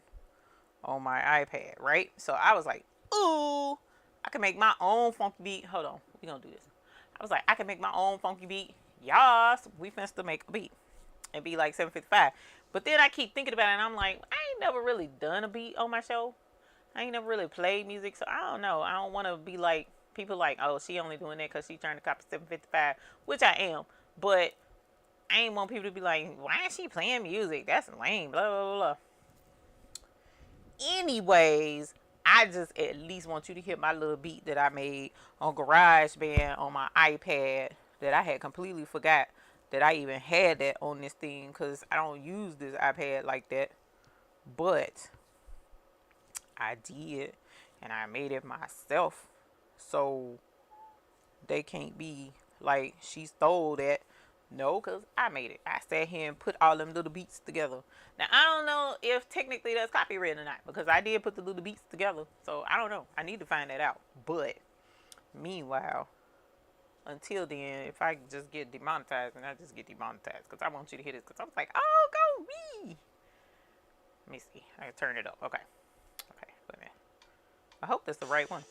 on my iPad, right? So I was like, ooh, I can make my own funky beat. Hold on, we gonna do this. I was like, I can make my own funky beat. Yas, we finna make a beat and be like 7:55. But then I keep thinking about it, and I'm like, I ain't never really done a beat on my show. I ain't never really played music, so I don't know. I don't want to be like people like, oh, she only doing that because she trying to copy 7:55, which I am. But I ain't want people to be like, why is she playing music? That's lame, blah, blah, blah, blah. Anyways, I just at least want you to hear my little beat that I made on GarageBand on my iPad that I had completely forgot that I even had that on this thing, because I don't use this iPad like that. But I did, and I made it myself, so they can't be like she stole that. No, because I made it. I sat here and put all them little beats together. Now I don't know if technically that's copyright or not, because I did put the little beats together, so I don't know. I need to find that out. But meanwhile, until then, if I just get demonetized, and I just get demonetized, because I want you to hear this, because I was like, oh, go me. Let me see. I can turn it up. Okay. Okay, wait a minute. I hope that's the right one.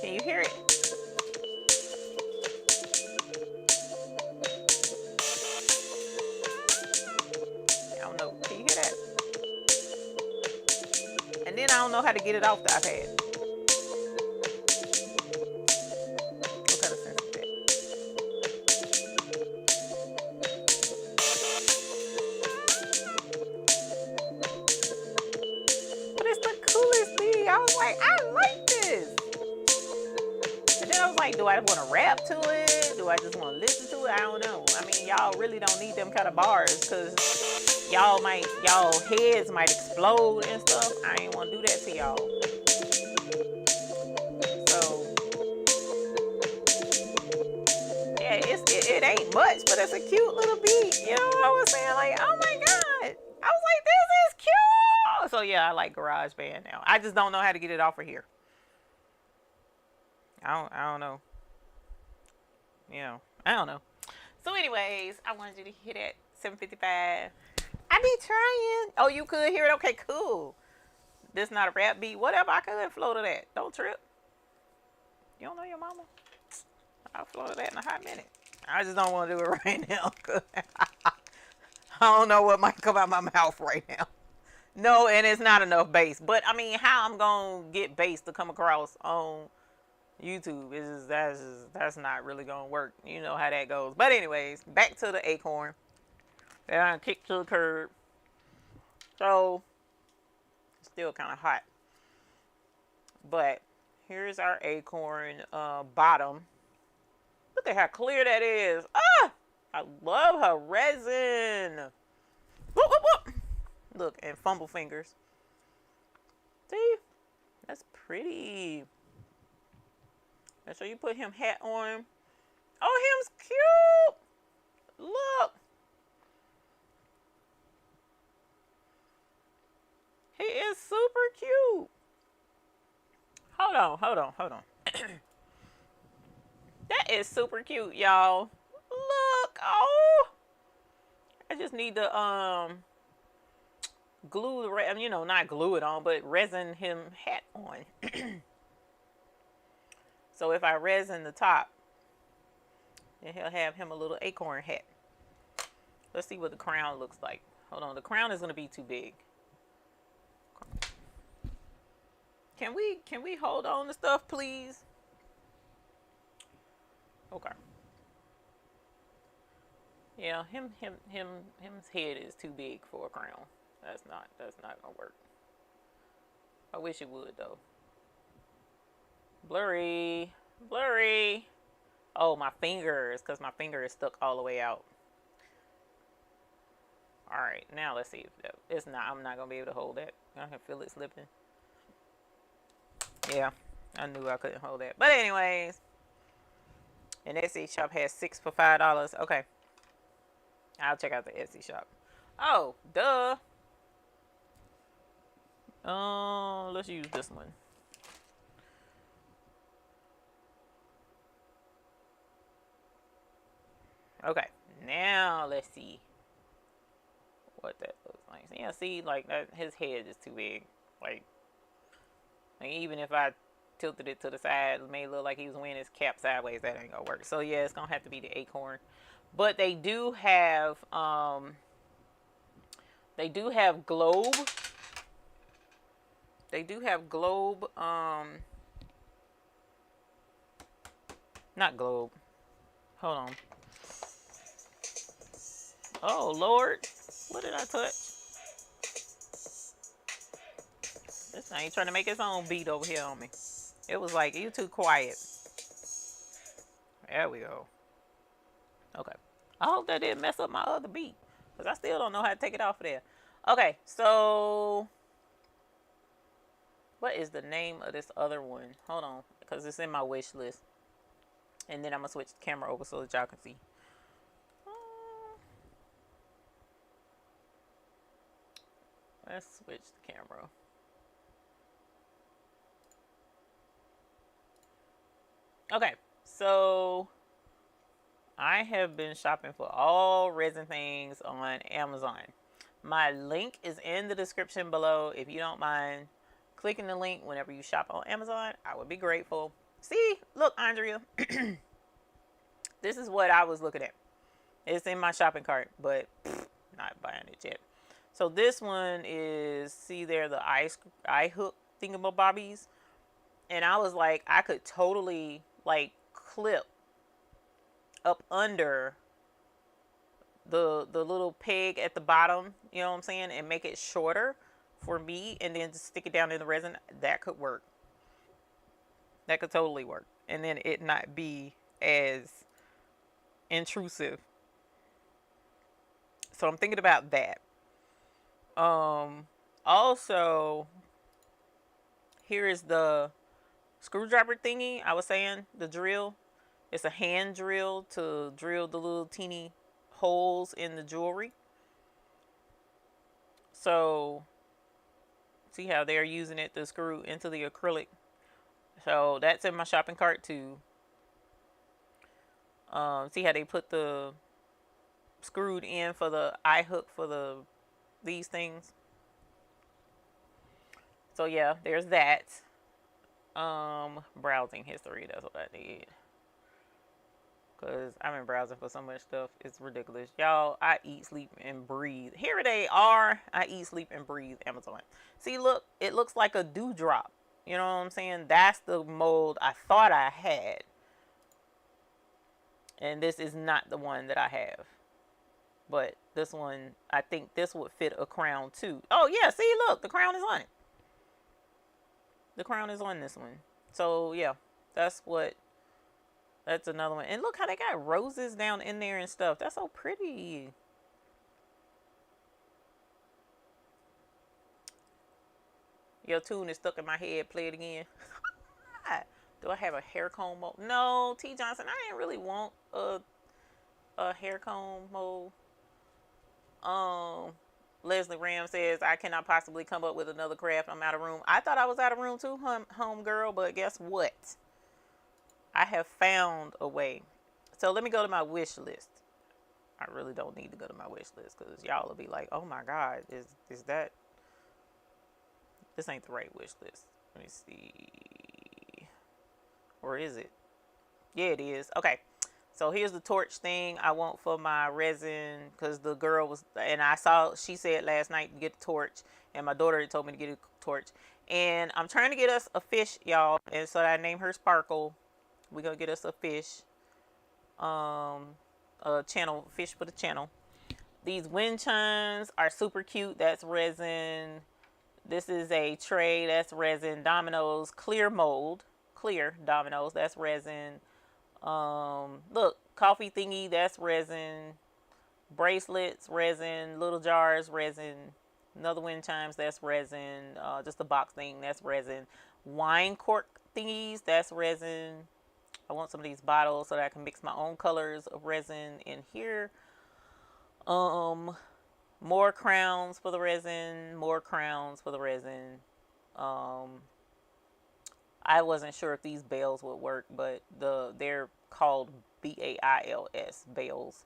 Can you hear it? I don't know. Can you hear that? And then I don't know how to get it off the iPad. I was like, I like this. like, do I want to rap to it? Do I just want to listen to it? I don't know. I mean, y'all really don't need them kind of bars because y'all heads might explode and stuff. I ain't want to do that to y'all. So yeah, it ain't much, but it's a cute little beat. You know what I was saying? Like, oh my god, I was like, this is cute. So yeah, I like GarageBand now. I just don't know how to get it off of here. I don't know. You know, I don't know. So anyways, I wanted you to hit at 7:55. I be trying. Oh, you could hear it? Okay, cool. This not a rap beat. Whatever, I could flow to that. Don't trip. You don't know your mama? I'll flow to that in a hot minute. I just don't want to do it right now. I don't know what might come out my mouth right now. No, and it's not enough bass. But I mean, how I'm gonna get bass to come across on YouTube is that's not really gonna work. You know how that goes. But anyways, back to the acorn. And I kicked to the curb. So it's still kind of hot. But here's our acorn bottom. Look at how clear that is. Ah! I love her resin. Whoop, whoop, whoop. Look, and fumble fingers. See? That's pretty. And so you put him hat on. Oh, him's cute. Look. He is super cute. Hold on. That is super cute, y'all. Look. Oh. I just need to glue the not glue it on, but resin him hat on. So if I resin the top, then he'll have him a little acorn hat. Let's see what the crown looks like. Hold on, the crown is gonna be too big. Can we hold on to stuff, please? Okay. Yeah, him's head is too big for a crown. That's not gonna work. I wish it would though. Blurry. Oh, my fingers, because my finger is stuck all the way out. All right, now let's see if it's not. I'm not gonna be able to hold that. I can feel it slipping. Yeah, I knew I couldn't hold that. But anyways, an Etsy shop has 6 for $5. Okay, I'll check out the Etsy shop. Oh, duh. Let's use this one. Okay, now let's see what that looks like. So yeah, see, like that, his head is too big. Like even if I tilted it to the side, it may look like he was wearing his cap sideways. That ain't gonna work. So yeah, it's gonna have to be the acorn. But they do have globe. They do have globe. Not globe. Hold on. Oh Lord, what did I touch? This thing trying to make its own beat over here on me. It was like, you too quiet. There we go. Okay. I hope that didn't mess up my other beat, because I still don't know how to take it off of there. Okay, so what is the name of this other one? Hold on, because it's in my wish list. And then I'm going to switch the camera over so that y'all can see. Let's switch the camera. Okay, so I have been shopping for all resin things on Amazon. My link is in the description below. If you don't mind clicking the link whenever you shop on Amazon, I would be grateful. See, look, Andrea. This is what I was looking at. It's in my shopping cart, but not buying it yet. So this one is, see there, the eye hook thingamabobbies. And I was like, I could totally like clip up under the little peg at the bottom, you know what I'm saying, and make it shorter for me, and then just stick it down in the resin. That could work. That could totally work. And then it not be as intrusive. So I'm thinking about that. Um, Also, here is the screwdriver thingy I was saying, the drill. It's a hand drill to drill the little teeny holes in the jewelry. So, see how they're using it to screw into the acrylic. So, that's in my shopping cart too. See how they put the screwed in for the eye hook for these things. So yeah, there's that. Browsing history. That's what I need. Cause I've been browsing for so much stuff. It's ridiculous, y'all. I eat, sleep, and breathe. Here they are. I eat, sleep, and breathe. Amazon. See, look. It looks like a dewdrop. You know what I'm saying? That's the mold I thought I had. And this is not the one that I have. But this one, I think this would fit a crown too. Oh yeah, see, look, the crown is on it. The crown is on this one. So yeah, that's another one. And look how they got roses down in there and stuff. That's so pretty. Your tune is stuck in my head. Play it again. Do I have a hair comb mold? No, T. Johnson, I didn't really want a hair comb mold. Leslie Ram says, I cannot possibly come up with another craft. I'm out of room. I thought I was out of room too, home girl, but guess what? I have found a way. So let me go to my wish list. I really don't need to go to my wish list because y'all will be like, oh my God, is that? This ain't the right wish list. Let me see. Or is it? Yeah, it is. Okay. So here's the torch thing I want for my resin because the girl was, and she said last night to get a torch, and my daughter told me to get a torch. And I'm trying to get us a fish, y'all. And so I named her Sparkle. We're going to get us a fish. A channel, fish with a channel. These wind chimes are super cute. That's resin. This is a tray. That's resin. Dominoes, clear mold. Clear dominoes. That's resin. Look, coffee thingy, that's resin. Bracelets, resin. Little jars, resin. Another wind chimes, that's resin. Just a box thing, that's resin. Wine cork thingies, that's resin. I want some of these bottles so that I can mix my own colors of resin in here. More crowns for the resin. More crowns for the resin. I wasn't sure if these bales would work, but they're called BAILS, bales.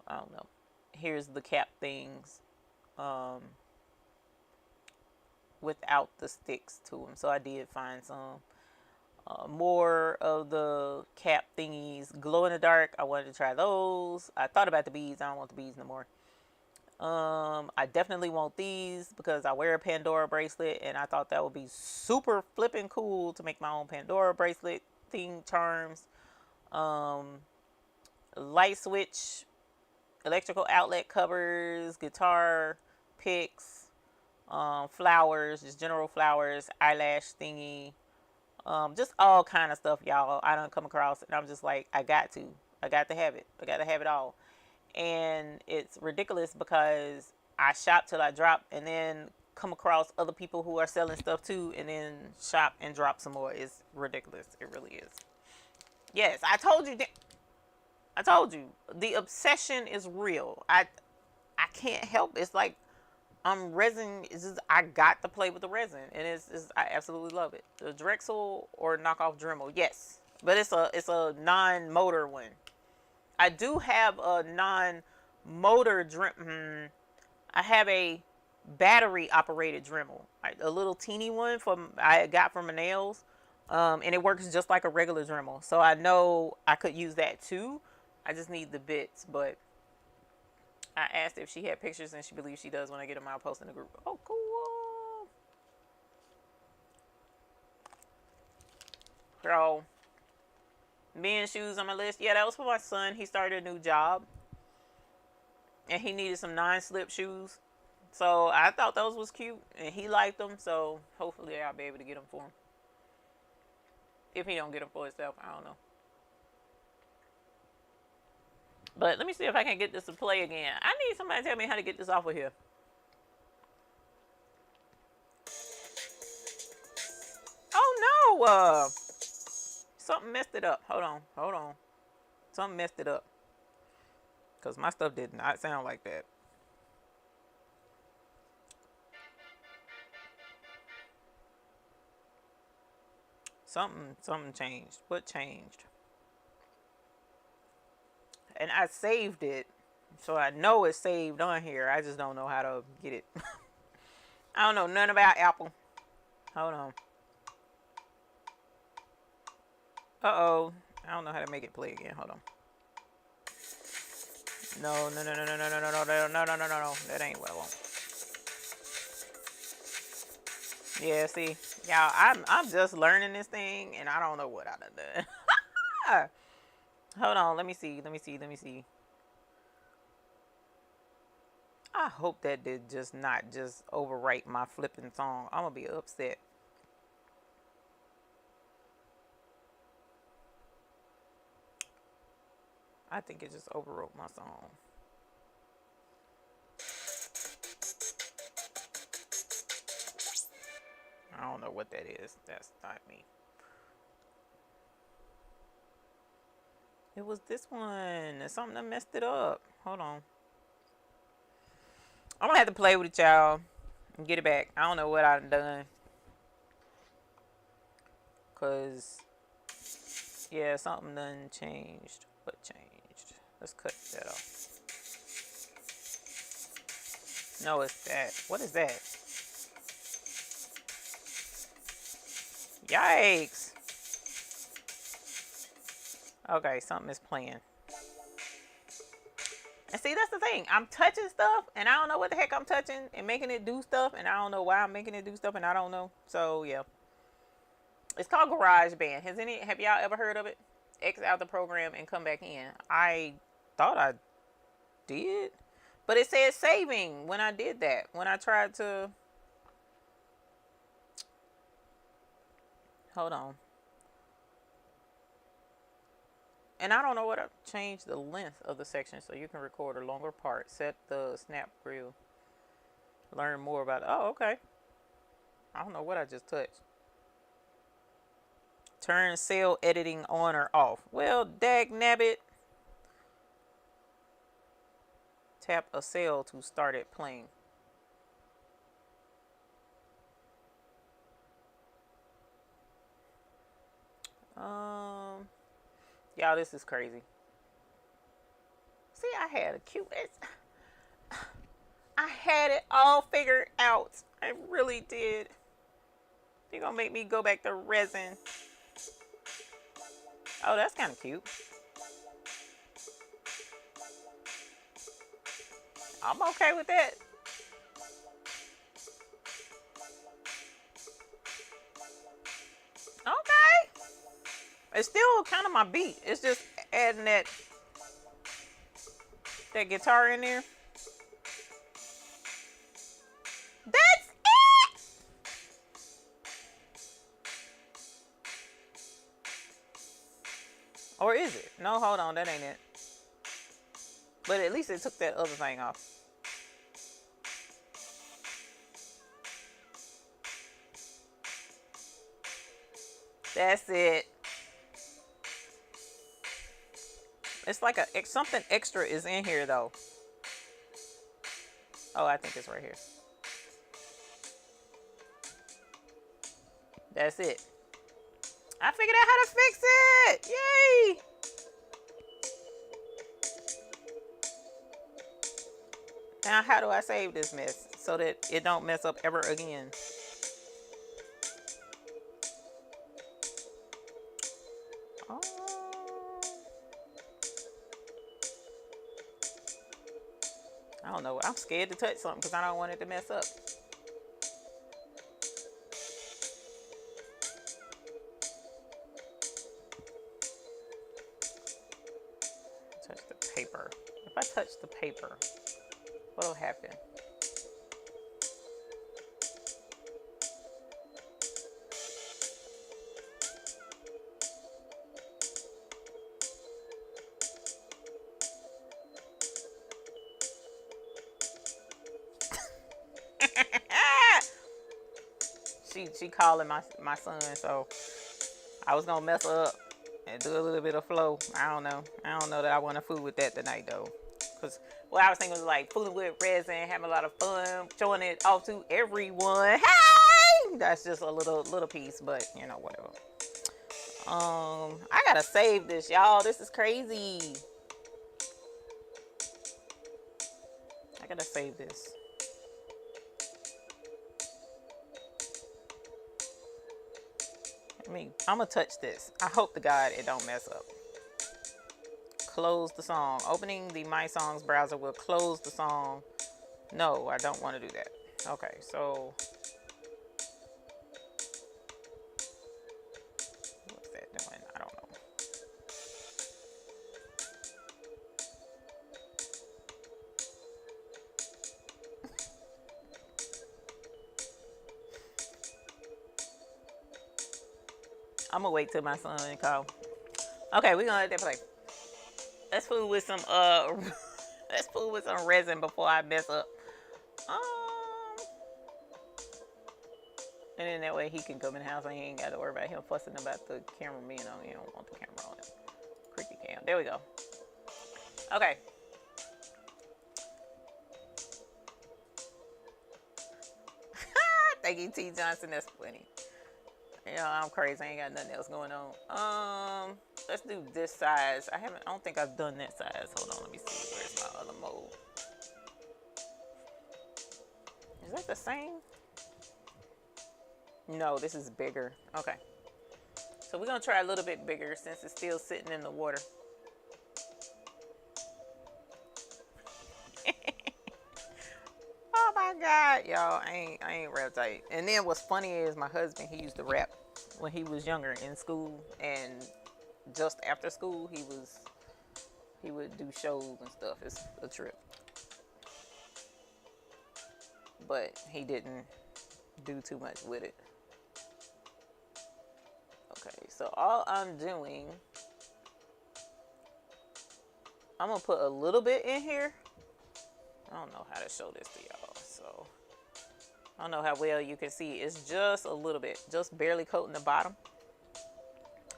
I don't know. Here's the cap things without the sticks to them. So I did find some. More of the cap thingies, glow in the dark. I wanted to try those. I thought about the beads. I don't want the beads no more. I definitely want these because I wear a Pandora bracelet, and I thought that would be super flipping cool to make my own Pandora bracelet thing charms. Light switch, electrical outlet covers, guitar picks, flowers, just general flowers, eyelash thingy, just all kind of stuff, y'all. I don't come across, and I'm just like, I got to have it. I got to have it all. And it's ridiculous because I shop till I drop and then come across other people who are selling stuff too and then shop and drop some more. It's ridiculous. It really is. Yes, I told you. I told you. The obsession is real. I can't help. It's like resin. It's just, I got to play with the resin, and I absolutely love it. The Drexel or knockoff Dremel, yes, but it's a non-motor one. I do have a non-motor Dremel. I have a battery-operated Dremel, a little teeny one I got from my nails, and it works just like a regular Dremel. So I know I could use that too. I just need the bits, but I asked if she had pictures, and she believes she does. When I get them, I'll post in the group. Oh, cool. So, men's shoes on my list. Yeah, that was for my son. He started a new job, and he needed some non-slip shoes. So I thought those was cute, and he liked them. So hopefully I'll be able to get them for him. if he don't get them for himself. I don't know. But let me see if I can get this to play again. I need somebody to tell me how to get this off of here. Oh no! Something messed it up. Hold on. Something messed it up. Because my stuff did not sound like that. Something changed. What changed? And I saved it. So I know it's saved on here. I just don't know how to get it. I don't know none about Apple. Hold on. Uh-oh. I don't know how to make it play again. Hold on. No. That ain't what I want. Yeah, see. Y'all, I'm just learning this thing and I don't know what I done done. Hold on, let me see. I hope that did just not just overwrite my flipping song. I'm gonna be upset. I think it just overwrote my song. I don't know what that is. That's not me. It was this one. There's something that messed it up. Hold on. I'm gonna have to play with it, y'all, and get it back. I don't know what I've done. Cause yeah, something done changed. What changed? Let's cut that off. No, it's that. What is that? Yikes. Okay, something is playing. And see, that's the thing. I'm touching stuff, and I don't know what the heck I'm touching and making it do stuff, and I don't know why I'm making it do stuff, and I don't know. So, yeah. It's called GarageBand. Have y'all ever heard of it? X out the program and come back in. I thought I did. But it said saving when I did that. When I tried to... Hold on. And I don't know what I've changed the length of the section so you can record a longer part. Set the snap reel. Learn more about it. Oh, okay. I don't know what I just touched. Turn cell editing on or off. Well, dag nabbit. Tap a cell to start it playing. Y'all, this is crazy. See, I had a cute... I had it all figured out. I really did. You're gonna make me go back to Resin. Oh, that's kind of cute. I'm okay with that. Okay. It's still kind of my beat. It's just adding that guitar in there. That's it. Or is it? No, hold on. That ain't it. But at least it took that other thing off. That's it. It's like something extra is in here though. Oh, I think it's right here. That's it. I figured out how to fix it. Yay! Now, how do I save this mess so that it don't mess up ever again? Oh. I don't know. I'm scared to touch something because I don't want it to mess up. Touch the paper. If I touch the paper, what'll happen? she calling my son, so I was gonna mess her up and do a little bit of flow. I don't know that I want to fool with that tonight though, cause what I was thinking was like fooling with resin, having a lot of fun, showing it off to everyone. Hey, that's just a little piece, but you know, whatever. I gotta save this, y'all. This is crazy. I gotta save this. I'm gonna touch this. I hope to God it don't mess up. Close the song. Opening the My Songs browser will close the song. No, I don't want to do that. Okay, so what's that doing? I don't know. I'm gonna wait till my son call. Okay, we're gonna let that play. Let's fool with some let's fool with some resin before I mess up. And then that way he can come in the house and he ain't got to worry about him fussing about the camera being on. He don't want the camera on. Creepy cam. There we go. Okay. Thank you, T. Johnson. That's funny. You know, I'm crazy. I ain't got nothing else going on. Let's do this size. I don't think I've done that size. Hold on, let me see. Where's my other mold? Is that the same? No, this is bigger. Okay. So we're gonna try a little bit bigger since it's still sitting in the water. Oh my God, y'all, I ain't rap tight. And then what's funny is my husband, he used to rap when he was younger in school, and just after school he would do shows and stuff. It's a trip. But he didn't do too much with it. Okay, so all I'm doing, I'm gonna put a little bit in here. I don't know how to show this to y'all, so I don't know how well you can see. It's just a little bit, just barely coating the bottom.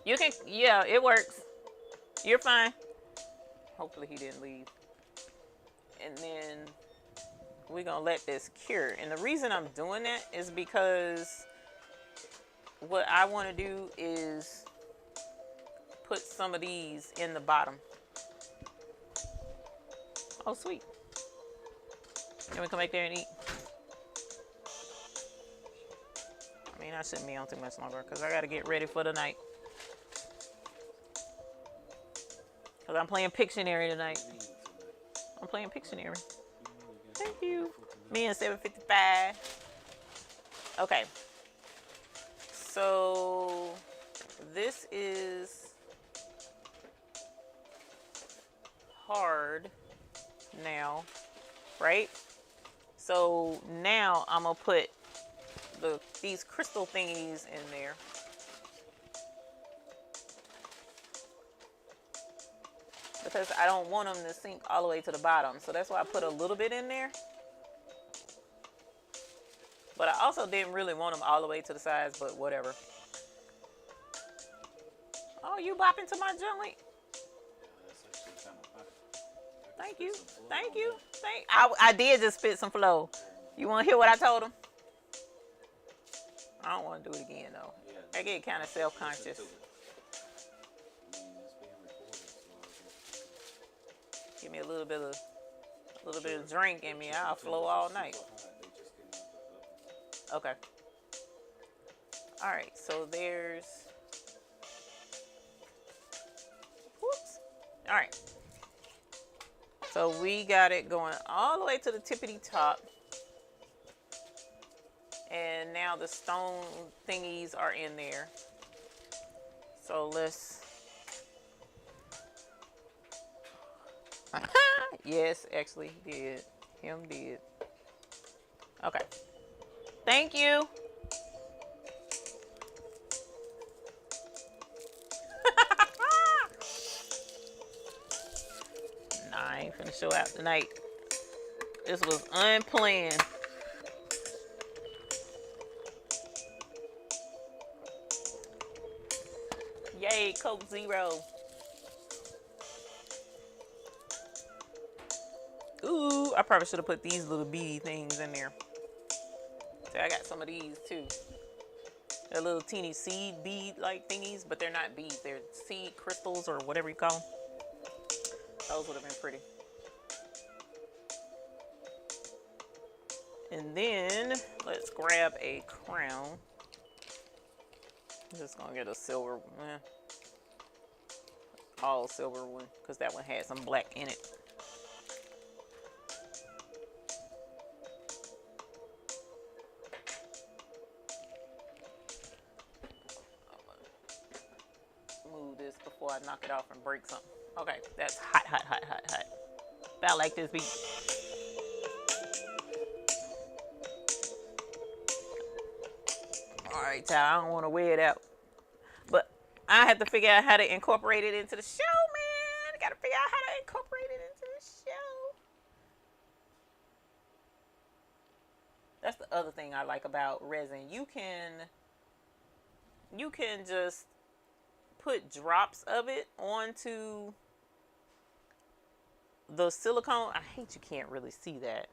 You can, yeah, it works. You're fine. Hopefully he didn't leave. And then we're gonna let this cure. And the reason I'm doing that is because what I want to do is put some of these in the bottom. Oh, sweet. Can we come back there and eat? I mean, I shouldn't be on too much longer because I got to get ready for the night. Because I'm playing Pictionary tonight. I'm playing Pictionary. Thank you. Me and 755. Okay. So this is hard now, right? So now I'm gonna put these crystal thingies in there. Because I don't want them to sink all the way to the bottom. So that's why I put a little bit in there. But I also didn't really want them all the way to the sides, but whatever. Oh, you bopping to my joint? Thank you. Thank you. I did just spit some flow. You want to hear what I told him? I don't want to do it again, though. I get kind of self-conscious. Give me a little bit of drink in me. I'll flow all night. Okay. All right. So there's. Whoops. All right. So we got it going all the way to the tippity top. And now the stone thingies are in there. So let's. Yes, actually he did. Him did. Okay. Thank you. Nah, I ain't finna show out tonight. This was unplanned. Gatorade, Coke Zero. Ooh, I probably should have put these little beady things in there. See, I got some of these too. They're little teeny seed bead like thingies, but they're not beads. They're seed crystals or whatever you call them. Those would have been pretty. And then let's grab a crown. I'm just gonna get a silver, all silver one, because that one had some black in it. Move this before I knock it off and break something. Okay, that's hot, hot, hot, hot, hot. About like this beat. All right, child, I don't want to wear it out, but I have to figure out how to incorporate it into the show, man. I got to figure out how to incorporate it into the show. That's the other thing I like about resin. You can just put drops of it onto the silicone. I hate you can't really see that.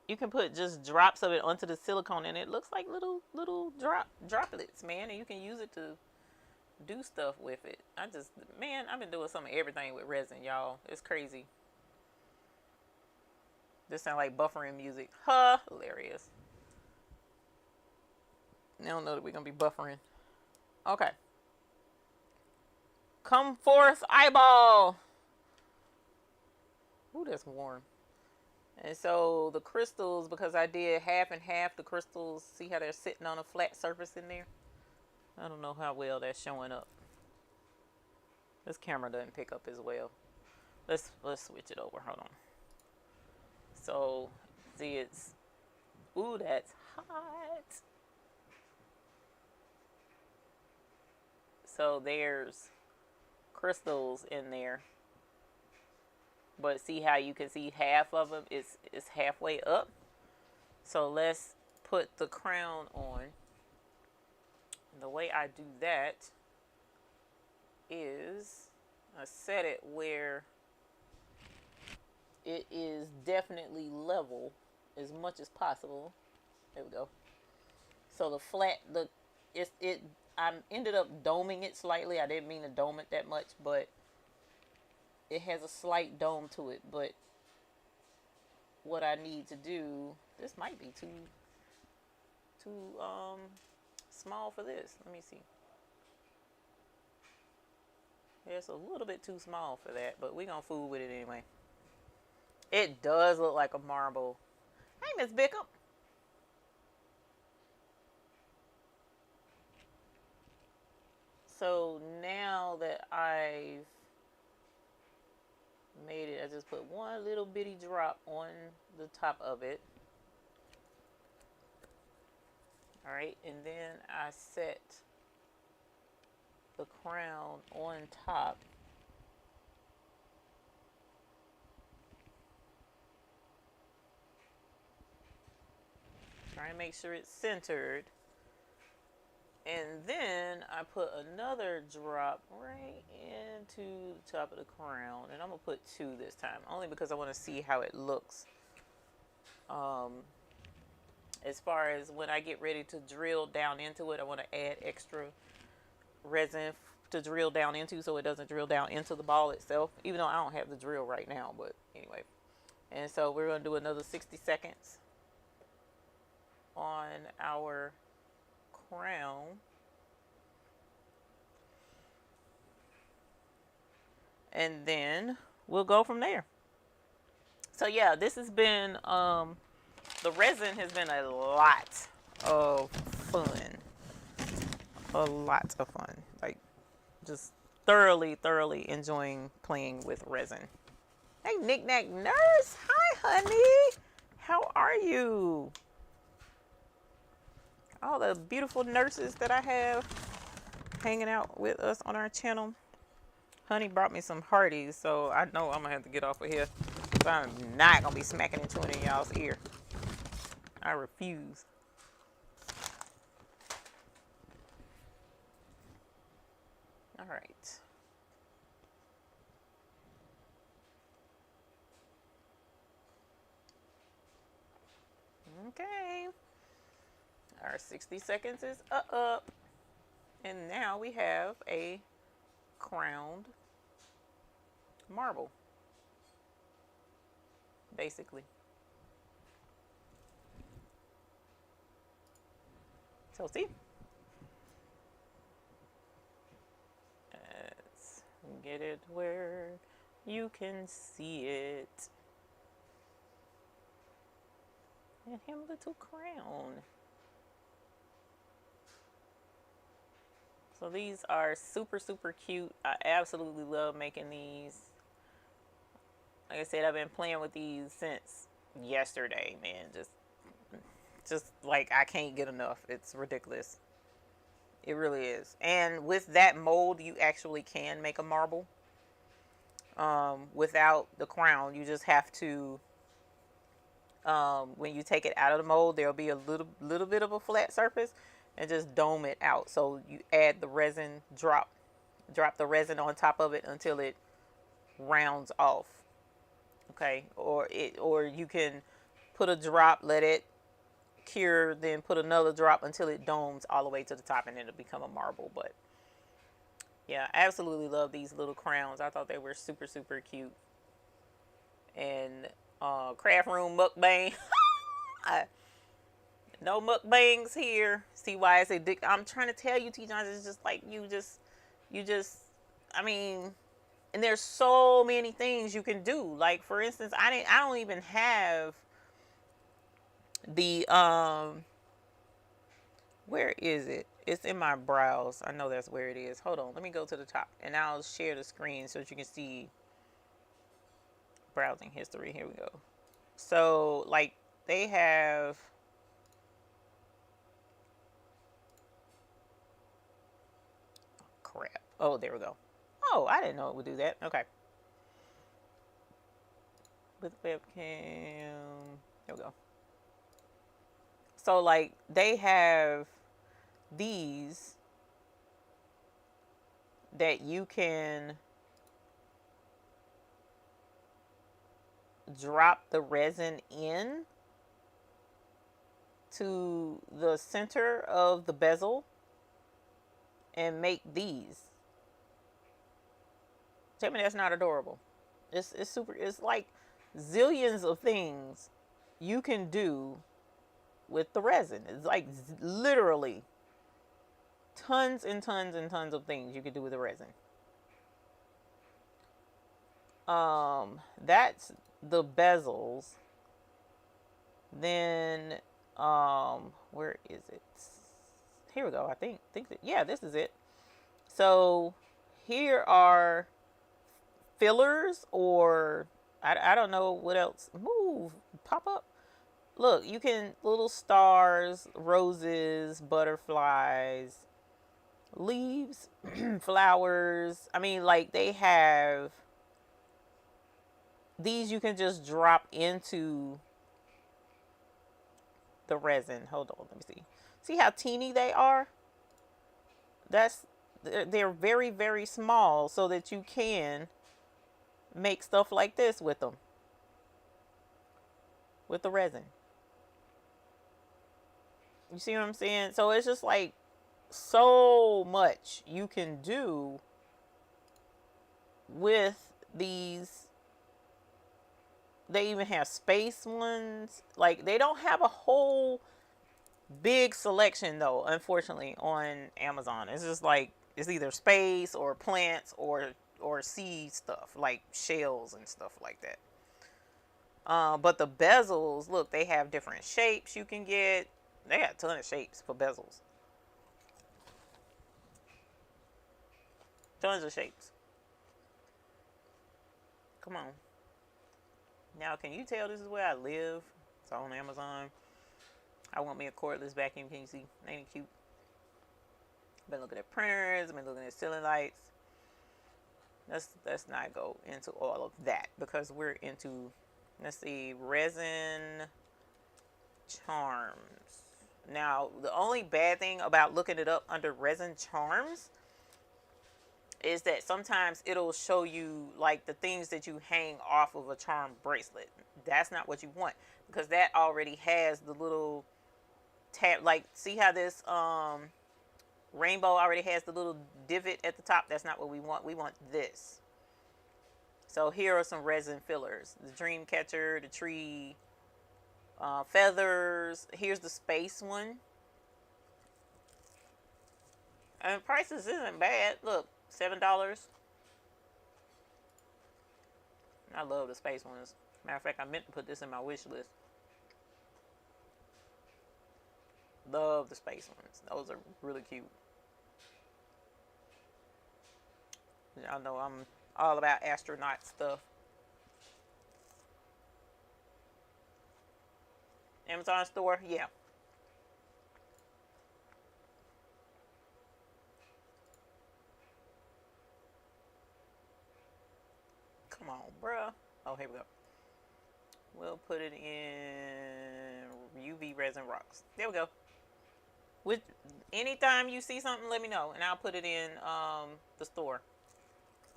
You can put just drops of it onto the silicone and it looks like little droplets, man, and you can use it to do stuff with it. I've been doing some of everything with resin, y'all. It's crazy. This sounds like buffering music. Hilarious. They don't know that we're gonna be buffering. Okay. Come forth, eyeball. Ooh, that's warm. And so the crystals, because I did half and half, the crystals, see how they're sitting on a flat surface in there? I don't know how well that's showing up. This camera doesn't pick up as well. Let's switch it over. Hold on. So, see, it's, ooh, that's hot. So there's crystals in there. But see how you can see half of them is halfway up. So let's put the crown on. And the way I do that is I set it where it is definitely level as much as possible. There we go. So the flat, I ended up doming it slightly. I didn't mean to dome it that much, but it has a slight dome to it. But what I need to do, this might be too small for this. Let me see. Yeah, it's a little bit too small for that, but we're gonna fool with it anyway. It does look like a marble. Hey, Miss Bickham. So now that I've made it, I just put one little bitty drop on the top of it. Alright, and then I set the crown on top. Try and make sure it's centered. And then I put another drop right into the top of the crown. And I'm going to put 2 this time. Only because I want to see how it looks. As far as when I get ready to drill down into it, I want to add extra resin to drill down into so it doesn't drill down into the ball itself. Even though I don't have the drill right now. But anyway. And so we're going to do another 60 seconds on our crown. And then we'll go from there. So yeah, this has been the resin has been a lot of fun. A lot of fun. Like just thoroughly enjoying playing with resin. Hey, Knick-Knack Nurse. Hi, honey. How are you? All the beautiful nurses that I have hanging out with us on our channel. Honey brought me some Hardee's, so I know I'm going to have to get off of here. So I'm not going to be smacking into any of y'all's ear. I refuse. All right. Okay. Our 60 seconds is up. And now we have a crowned marble, basically. So see, let's get it where you can see it. And him little crown. So these are super, super cute. I absolutely love making these. Like I said, I've been playing with these since yesterday, man. Just like I can't get enough. It's ridiculous. It really is. And with that mold, you actually can make a marble. Without the crown, you just have to. When you take it out of the mold, there'll be a little bit of a flat surface, and just dome it out. So you add the resin, drop the resin on top of it until it rounds off. Okay, or you can put a drop, let it cure, then put another drop until it domes all the way to the top, and then it'll become a marble. But yeah, I absolutely love these little crowns. I thought they were super, super cute. And craft room mukbang. No mukbangs here. See why it's addictive? I'm trying to tell you, T. Johns, it's just like you just. I mean, and there's so many things you can do. Like for instance, I don't even have the where is it? It's in my browse. I know that's where it is. Hold on, let me go to the top and I'll share the screen so that you can see browsing history. Here we go. So like they have. Crap. Oh, there we go. Oh, I didn't know it would do that. Okay. With webcam. There we go. So, like, they have these that you can drop the resin in to the center of the bezel and make these. Tell me that's not adorable. It's super. It's like zillions of things you can do with the resin. It's like literally tons and tons and tons of things you can do with the resin. That's the bezels. Then where is it? Here we go. I think that, yeah, this is it. So here are fillers, or I don't know what else. Move, pop up. Look, you can little stars, roses, butterflies, leaves, flowers. I mean, like they have these you can just drop into the resin. Hold on, let me see. See how teeny they are? They're very, very small so that you can make stuff like this with them. With the resin. You see what I'm saying? So it's just like so much you can do with these. They even have space ones. Like they don't have a whole big selection though, unfortunately, on Amazon. It's just like it's either space or plants or seed stuff like shells and stuff like that. But the bezels, look, they have different shapes you can get. They got a ton of shapes for bezels. Tons of shapes. Come on. Now, can you tell this is where I live? It's on Amazon. I want me a cordless vacuum. Can you see? Ain't it cute? I've been looking at printers. I've been looking at ceiling lights. Let's not go into all of that because we're into, let's see, resin charms. Now, the only bad thing about looking it up under resin charms is that sometimes it'll show you like the things that you hang off of a charm bracelet. That's not what you want, because that already has the little tab. Like, see how this rainbow already has the little divot at the top? That's not what we want. We want this. So here are some resin fillers: the dream catcher, the tree, feathers. Here's the space one. And prices isn't bad. Look, $7. I love the space ones. Matter of fact, I meant to put this in my wish list. Love the space ones. Those are really cute. Y'all know I'm all about astronaut stuff. Amazon store, yeah. Come on, bruh. Oh, here we go. We'll put it in UV resin rocks. There we go. With anytime you see something, let me know, and I'll put it in the store.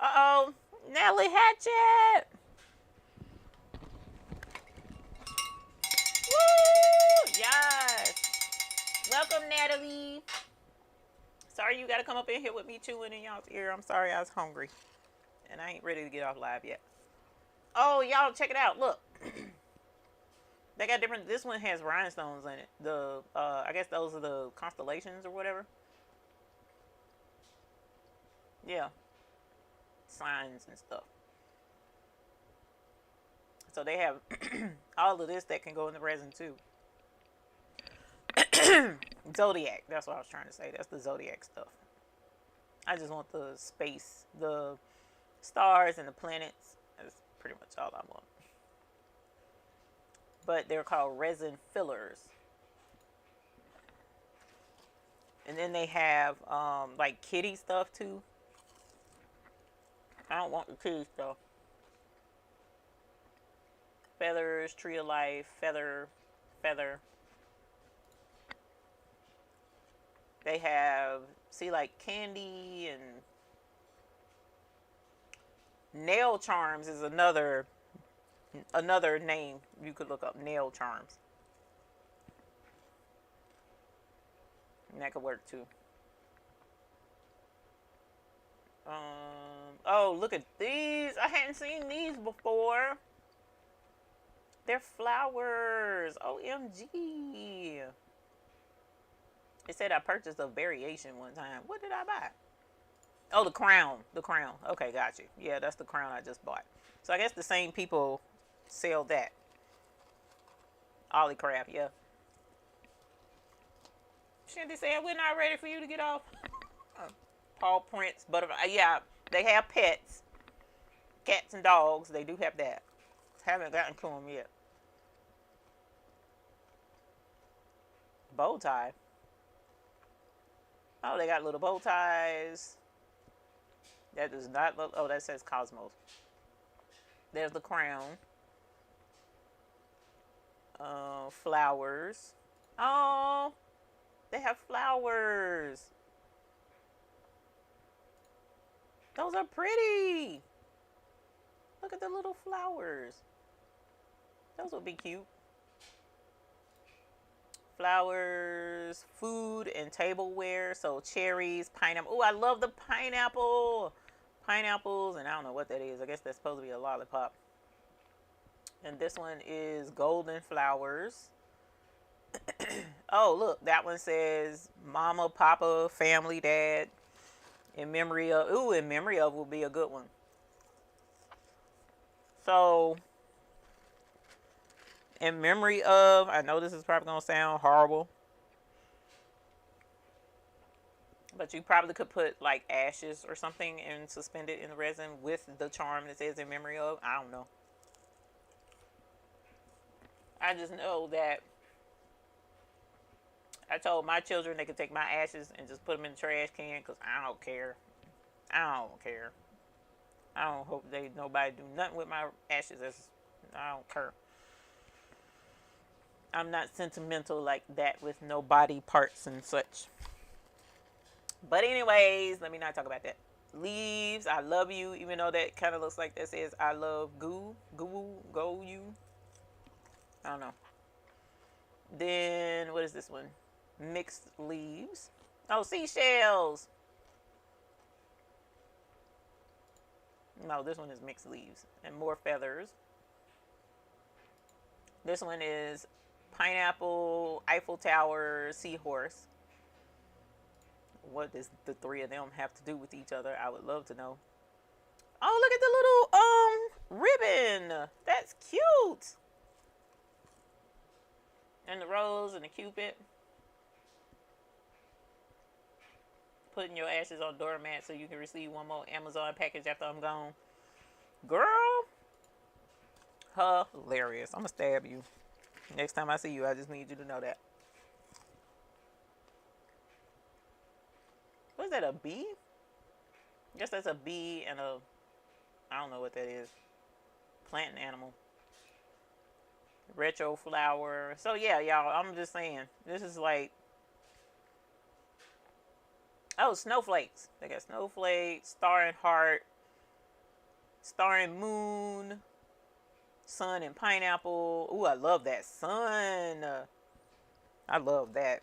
Uh-oh, Nelly Hatchet. Woo! Yes. Welcome, Natalie. Sorry you got to come up in here with me chewing in y'all's ear. I'm sorry, I was hungry. And I ain't ready to get off live yet. Oh, y'all, check it out. Look. They got different. This one has rhinestones in it. The I guess those are the constellations or whatever. Yeah. Signs and stuff. So they have all of this that can go in the resin too. Zodiac. That's what I was trying to say. That's the Zodiac stuff. I just want the space, the stars and the planets. That's pretty much all I want. But they're called resin fillers. And then they have like kitty stuff too. I don't want the kitty stuff. Feathers, tree of life, feather. They have, see, like candy and nail charms is another name you could look up. Nail charms. And that could work too. Oh, look at these. I hadn't seen these before. They're flowers. OMG. It said I purchased a variation one time. What did I buy? Oh, the crown. The crown. Okay, got you. Yeah, that's the crown I just bought. So I guess the same people sell that. Ollie Craft, yeah. Shandy said we're not ready for you to get off. Paw prints, butterfly. Yeah, they have pets. Cats and dogs. They do have that. Haven't gotten to them yet. Bow tie. Oh, they got little bow ties. That does not look. Oh, that says Cosmos. There's the crown. Flowers. Oh, they have flowers. Those are pretty. Look at the little flowers. Those would be cute. Flowers, food, and tableware. So cherries, pineapple. Oh, I love the pineapple. Pineapples, and I don't know what that is. I guess that's supposed to be a lollipop. And this one is golden flowers. Oh, look, that one says mama, papa, family, dad. In memory of. Ooh, in memory of will be a good one. So, in memory of, I know this is probably going to sound horrible, but you probably could put like ashes or something and suspend it in the resin with the charm that says in memory of. I don't know. I just know that I told my children they could take my ashes and just put them in the trash can because I don't care. I don't care. I don't hope nobody do nothing with my ashes. I don't care. I'm not sentimental like that with no body parts and such. But anyways, let me not talk about that. leaves. I love you, even though that kind of looks like that says I love goo, go you. I don't know. Then what is this one? Mixed leaves. Oh, seashells. No, this one is mixed leaves and more feathers. This one is pineapple, Eiffel Tower, seahorse. What does the three of them have to do with each other? I would love to know. Oh, look at the little ribbon. That's cute. And the rose and the cupid. Putting your ashes on doormat so you can receive one more Amazon package after I'm gone. Girl. Hilarious. I'm gonna stab you. Next time I see you, I just need you to know that. What is that, a bee? I guess that's a bee and a, I don't know what that is. Plant and animal. Retro flower. So yeah, y'all, I'm just saying. This is like, oh, snowflakes. They got snowflakes, star and heart, star and moon, sun and pineapple. Ooh, I love that sun. I love that.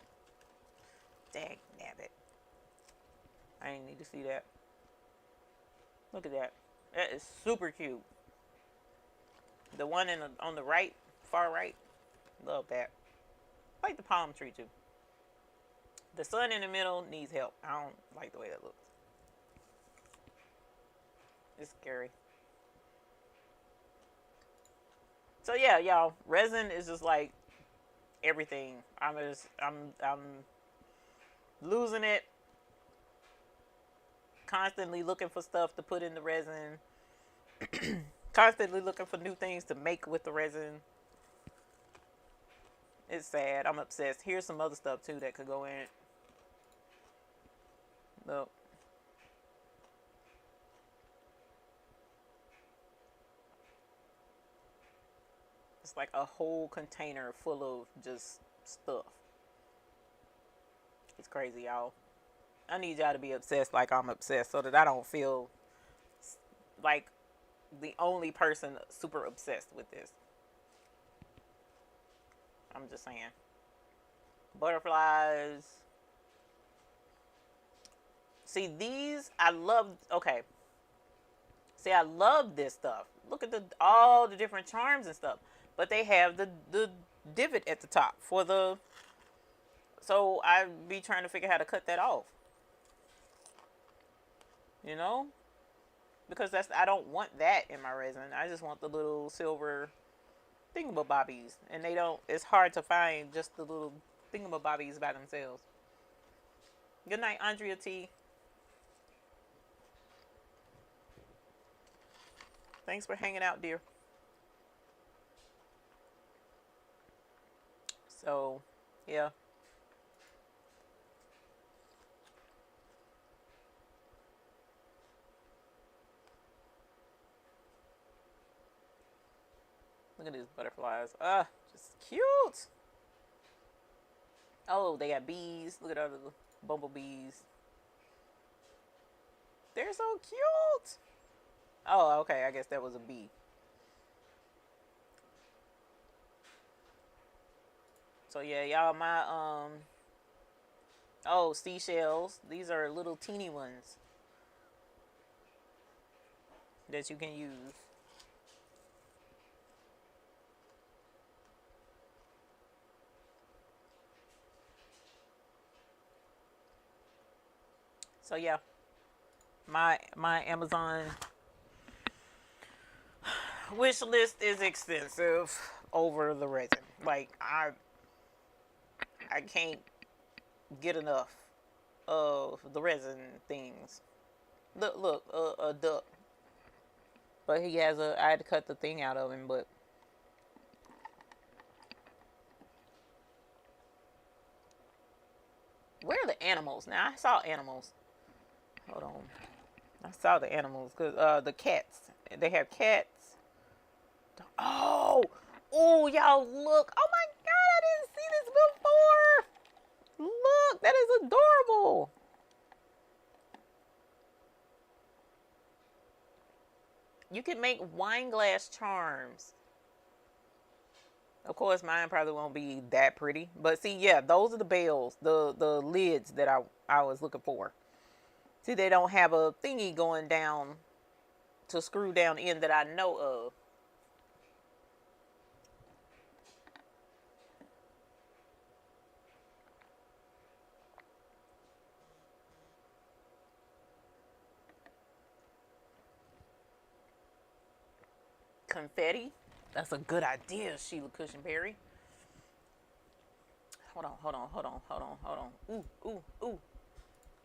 Dang nabbit. I didn't need to see that. Look at that. That is super cute. The one on the right, far right. Love that. I like the palm tree too. The sun in the middle needs help. I don't like the way that looks. It's scary. So yeah, y'all, resin is just like everything. I'm losing it. Constantly looking for stuff to put in the resin. Constantly looking for new things to make with the resin. It's sad. I'm obsessed. Here's some other stuff too that could go in it. Look. It's like a whole container full of just stuff. It's crazy, y'all. I need y'all to be obsessed like I'm obsessed so that I don't feel like the only person super obsessed with this. I'm just saying. Butterflies. See, these, I love, okay. See, I love this stuff. Look at all the different charms and stuff. But they have the divot at the top for the, so I'd be trying to figure out how to cut that off. You know? Because I don't want that in my resin. I just want the little silver thingamabobbies. And it's hard to find just the little thingamabobbies by themselves. Good night, Andrea T. Thanks for hanging out, dear. So, yeah. Look at these butterflies. Just cute. Oh, they got bees. Look at all the bumblebees. They're so cute. Oh, okay. I guess that was a bee. So yeah, y'all, my oh, seashells. These are little teeny ones that you can use. So yeah, my Amazon wish list is extensive over the resin. Like I can't get enough of the resin things. Look, a duck. But he has I had to cut the thing out of him, but where are the animals? Now, I saw animals. Hold on. I saw the animals. Because the cats. They have cats. Oh! Oh, y'all, look. Oh, my God. I didn't see this before. Look. That is adorable. You can make wine glass charms. Of course, mine probably won't be that pretty. But see, yeah, those are the bells, the lids that I was looking for. See, they don't have a thingy going down to screw down in that I know of. Confetti. That's a good idea, Sheila Cushionberry. Hold on. Ooh.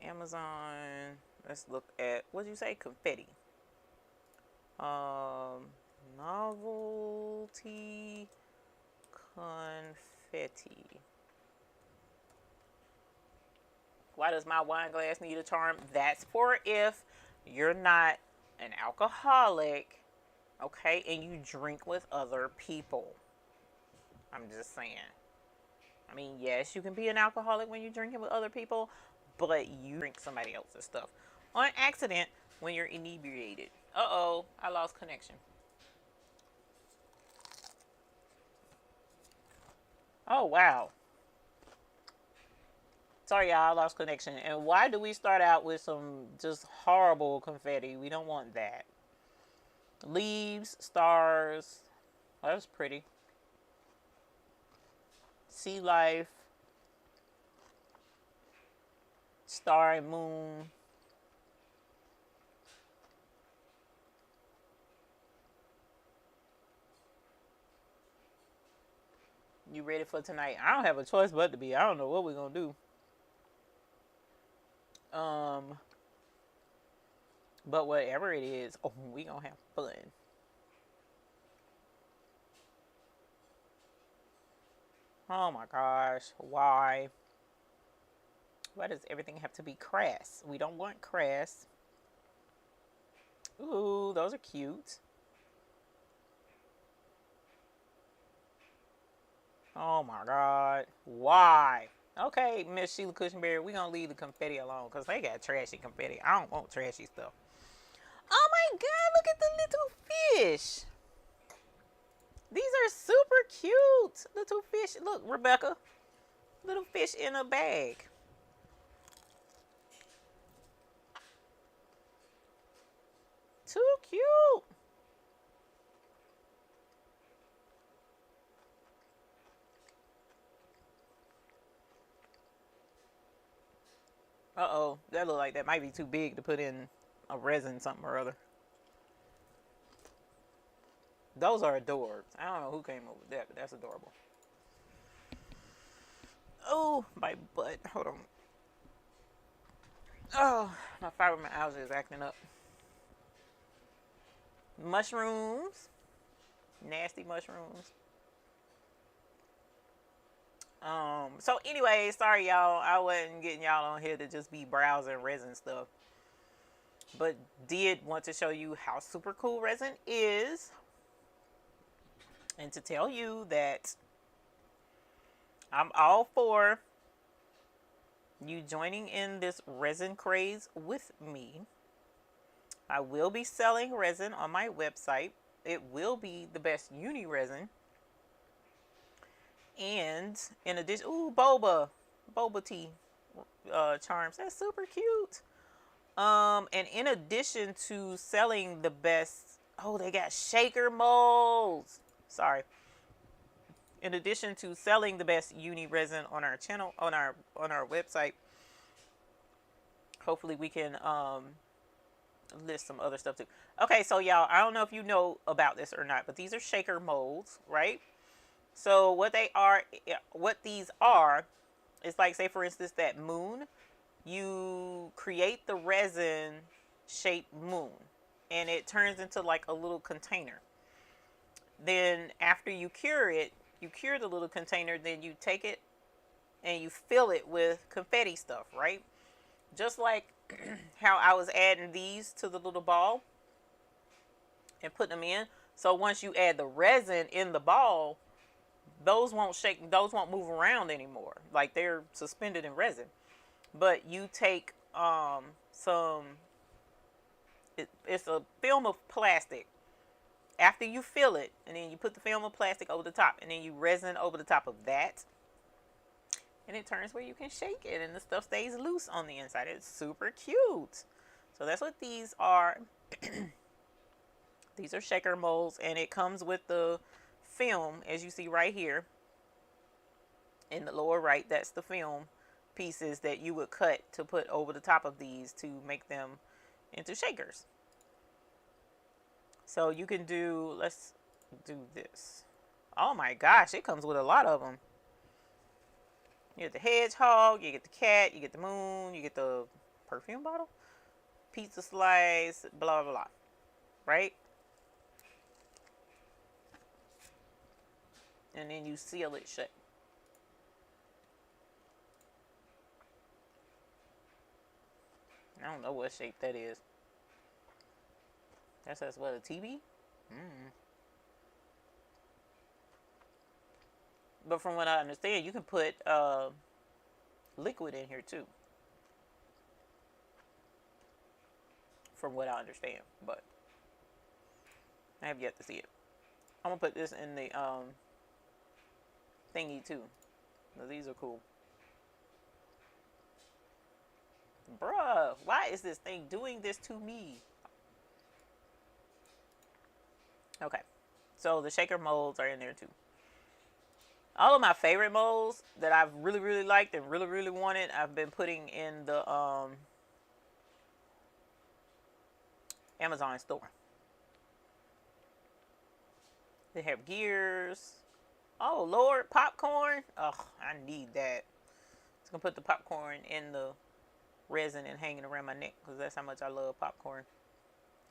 Amazon. Let's look at, what did you say? Confetti. Novelty confetti. Why does my wine glass need a charm? That's for if you're not an alcoholic, okay, and you drink with other people. I'm just saying. I mean, yes, you can be an alcoholic when you're drinking with other people, but you drink somebody else's stuff on accident when you're inebriated. Uh-oh, I lost connection. Oh, wow. Sorry, y'all, I lost connection. And why do we start out with some just horrible confetti? We don't want that. Leaves, stars. Oh, that was pretty. Sea life. Star and moon. You ready for tonight? I don't have a choice but to be. I don't know what we're gonna do. But whatever it is, oh, we gonna have fun. Oh my gosh, why? Why does everything have to be crass? We don't want crass. Ooh, those are cute. Oh my god, why? Okay, Miss Sheila Cushionberry, we gonna leave the confetti alone because they got trashy confetti. I don't want trashy stuff. Oh my god, look at the little fish. These are super cute. Little fish. Look, Rebecca. Little fish in a bag. Too cute. Uh-oh. That look like that might be too big to put in a resin something or other. Those are adorbs. I don't know who came up with that, but that's adorable. Oh, my butt. Hold on. Oh, my fibromyalgia is acting up. Mushrooms. Nasty mushrooms. So anyway, sorry y'all. I wasn't getting y'all on here to just be browsing resin stuff. But did want to show you how super cool resin is. And to tell you that I'm all for you joining in this resin craze with me. I will be selling resin on my website. It will be the best uni resin. And in addition, ooh, boba tea charms. That's super cute. And in addition to selling the best, oh, they got shaker molds. Sorry. In addition to selling the best uni resin on our channel, on our website, hopefully we can list some other stuff too. Okay, so y'all, I don't know if you know about this or not, but these are shaker molds, right? So what these are, is like, say for instance, that moon. You create the resin shaped moon, and it turns into like a little container. Then after you cure it, you cure the little container, then you take it and you fill it with confetti stuff, right? Just like how I was adding these to the little ball and putting them in. So once you add the resin in the ball, those won't shake, those won't move around anymore. Like, they're suspended in resin. But you take some it's a film of plastic. After you fill it, and then you put the film of plastic over the top, and then you resin over the top of that, and it turns where you can shake it, and the stuff stays loose on the inside. It's super cute. So that's what these are. These are shaker molds, and it comes with the film, as you see right here in the lower right. That's the film pieces that you would cut to put over the top of these to make them into shakers. So you can do, let's do this. Oh my gosh, it comes with a lot of them. You get the hedgehog, you get the cat, you get the moon, you get the perfume bottle, pizza slice, blah blah blah, right? And then you seal it shut. I don't know what shape that is. That says what, a TV? But from what I understand, you can put liquid in here too. From what I understand, but I have yet to see it. I'm gonna put this in the thingy too. Now, these are cool. Bruh, why is this thing doing this to me? Okay, so the shaker molds are in there too. All of my favorite molds that I've really liked and really wanted, I've been putting in the Amazon store. They have gears. Oh Lord, popcorn. Oh, I need that. It's gonna put the popcorn in the resin and hanging around my neck because that's how much I love popcorn.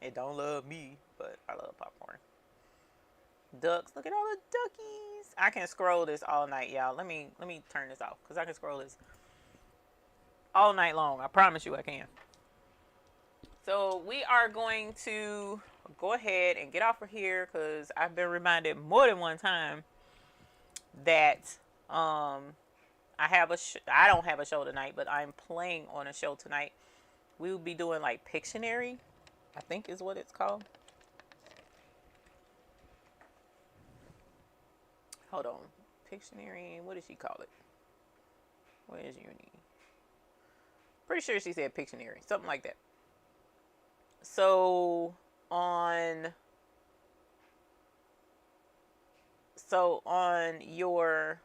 It don't love me, but I love popcorn. Ducks. Look at all the duckies. I can scroll this all night, y'all. Let me turn this off because I can scroll this all night long. I promise you I can. So we are going to go ahead and get off of here because I've been reminded more than one time that I don't have a show tonight, but I'm playing on a show tonight. We will be doing like Pictionary, I think is what it's called. Hold on. Pictionary. What did she call it? Where is Uni? Pretty sure she said Pictionary. Something like that. So on your,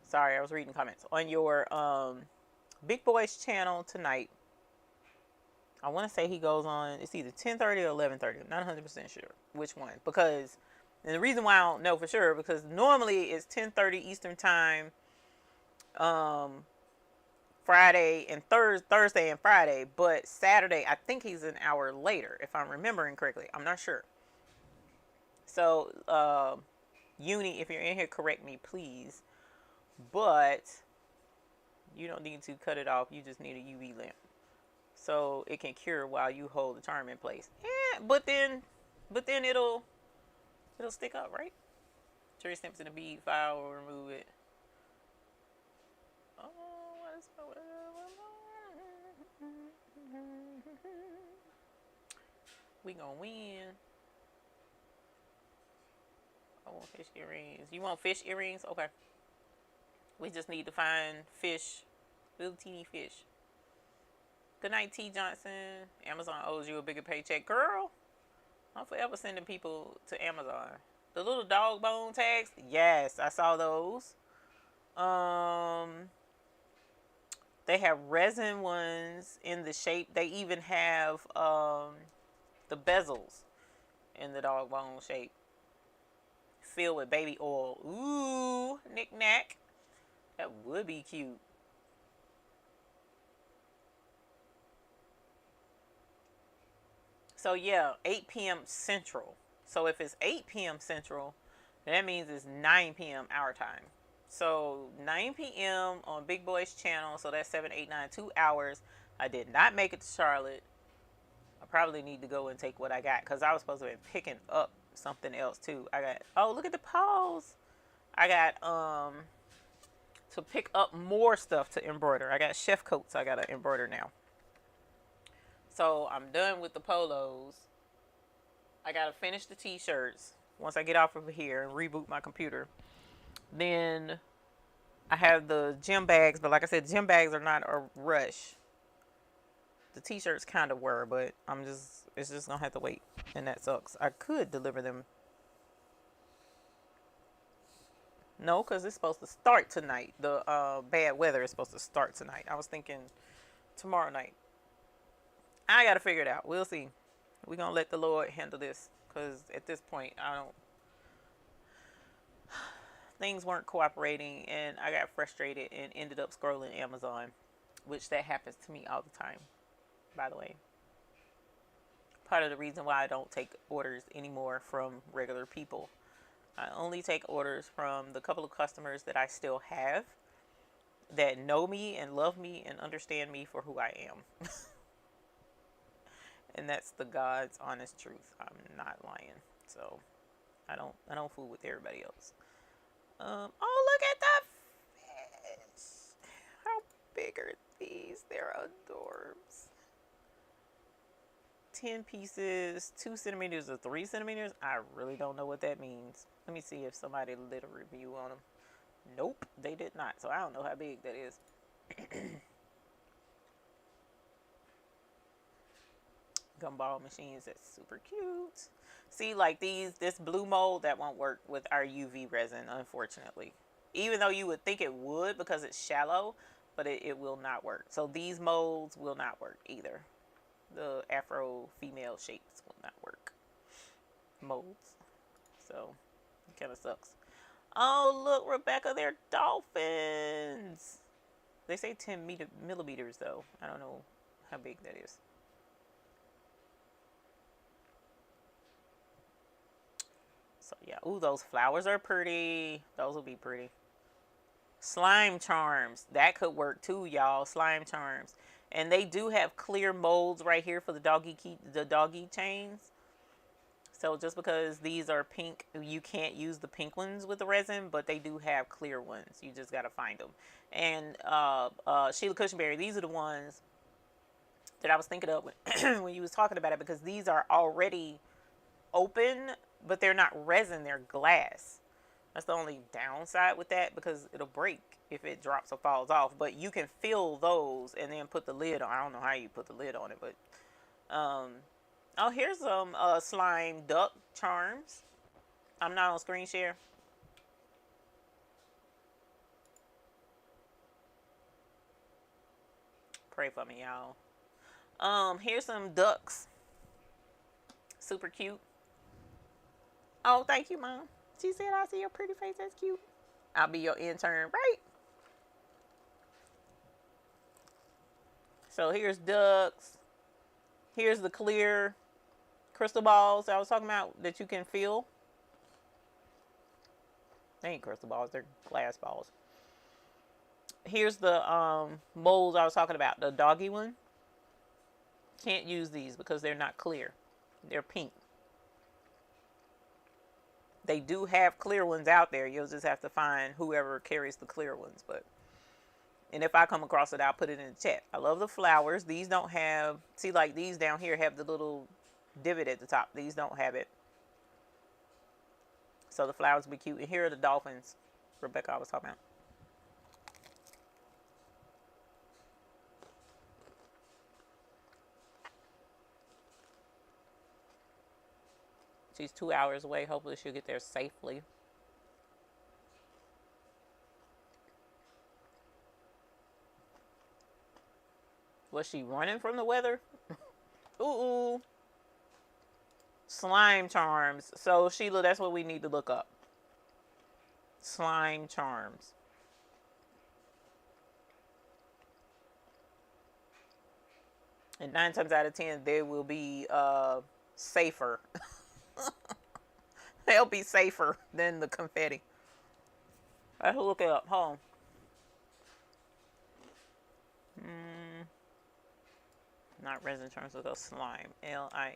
sorry, I was reading comments. On your Big Boy's channel tonight, I want to say he goes on, it's either 10:30 or 11:30. I'm not 100% sure which one. Because, and the reason why I don't know for sure, because normally it's 10:30 Eastern time, Friday and Thursday and Friday, but Saturday I think he's an hour later, if I'm remembering correctly. I'm not sure. So, Uni, if you're in here, correct me, please. But you don't need to cut it off. You just need a UV lamp, so it can cure while you hold the charm in place. Yeah, but then it'll stick up, right? Trace stamps in the bead file. Will remove it. Oh, what's going on? We gonna win. I want fish earrings. You want fish earrings? Okay. We just need to find fish. Little teeny fish. Good night, T. Johnson. Amazon owes you a bigger paycheck. Girl, I'm forever sending people to Amazon. The little dog bone tags. Yes, I saw those. They have resin ones in the shape. They even have the bezels in the dog bone shape, filled with baby oil. Ooh, knick-knack. That would be cute. So yeah, 8 p.m. Central. So if it's 8 p.m. Central, that means it's 9 p.m. our time. So 9 p.m. on Big Boy's channel. So that's 7, 8, 9, 2 hours. I did not make it to Charlotte. I probably need to go and take what I got because I was supposed to be picking up something else too. I got, oh, look at the paws. I got to pick up more stuff to embroider. I got chef coats I got to embroider now. So I'm done with the polos. I gotta finish the t-shirts once I get off of here and reboot my computer. Then I have the gym bags, but like I said, gym bags are not a rush. The t-shirts kind of were, but it's just gonna have to wait, and that sucks. I could deliver them. No, because it's supposed to start tonight. The bad weather is supposed to start tonight. I was thinking tomorrow night. I gotta figure it out. We'll see. We're gonna let the Lord handle this, because at this point, I don't. Things weren't cooperating, and I got frustrated and ended up scrolling Amazon, which that happens to me all the time, by the way. Part of the reason why I don't take orders anymore from regular people. I only take orders from the couple of customers that I still have, that know me and love me and understand me for who I am. And that's the God's honest truth. I'm not lying. So I don't fool with everybody else. Oh, look at the fish. How big are these? They're adorbs. 10 pieces, 2 centimeters or 3 centimeters. I really don't know what that means. Let me see if somebody did a review on them. Nope, they did not. So I don't know how big that is. Gumball machines, that's super cute. See, like this blue mold, that won't work with our UV resin, unfortunately. Even though you would think it would because it's shallow, but it will not work. So these molds will not work either. The Afro female shapes will not work. Molds. So it kind of sucks. Oh, look, Rebecca, they're dolphins. They say 10 millimeters, though. I don't know how big that is. So, yeah. Ooh, those flowers are pretty. Those will be pretty. Slime charms. That could work, too, y'all. Slime charms. And they do have clear molds right here for the doggy chains. So just because these are pink, you can't use the pink ones with the resin, but they do have clear ones. You just got to find them. And Sheila Cushionberry, these are the ones that I was thinking of when you was talking about it, because these are already open, but they're not resin, they're glass. That's the only downside with that, because it'll break if it drops or falls off. But you can fill those and then put the lid on. I don't know how you put the lid on it, but oh, here's some slime duck charms. I'm not on screen share. Pray for me, y'all. Here's some ducks. Super cute. Oh, thank you, Mom. She said, I see your pretty face. That's cute. I'll be your intern, right? So here's ducks. Here's the clear crystal balls I was talking about that you can feel. They ain't crystal balls, they're glass balls. Here's the molds I was talking about, the doggy one. Can't use these because they're not clear. They're pink. They do have clear ones out there. You'll just have to find whoever carries the clear ones. And if I come across it, I'll put it in the chat. I love the flowers. These don't have, see, like these down here have the little divot at the top. These don't have it. So the flowers will be cute. And here are the dolphins Rebecca was talking about. She's 2 hours away. Hopefully she'll get there safely. Was she running from the weather? Ooh. Slime charms. So, Sheila, that's what we need to look up. Slime charms. And 9 times out of 10, they will be safer. They'll be safer than the confetti. Let's look it up. Hold on. Not resin charms, with a slime. Lime.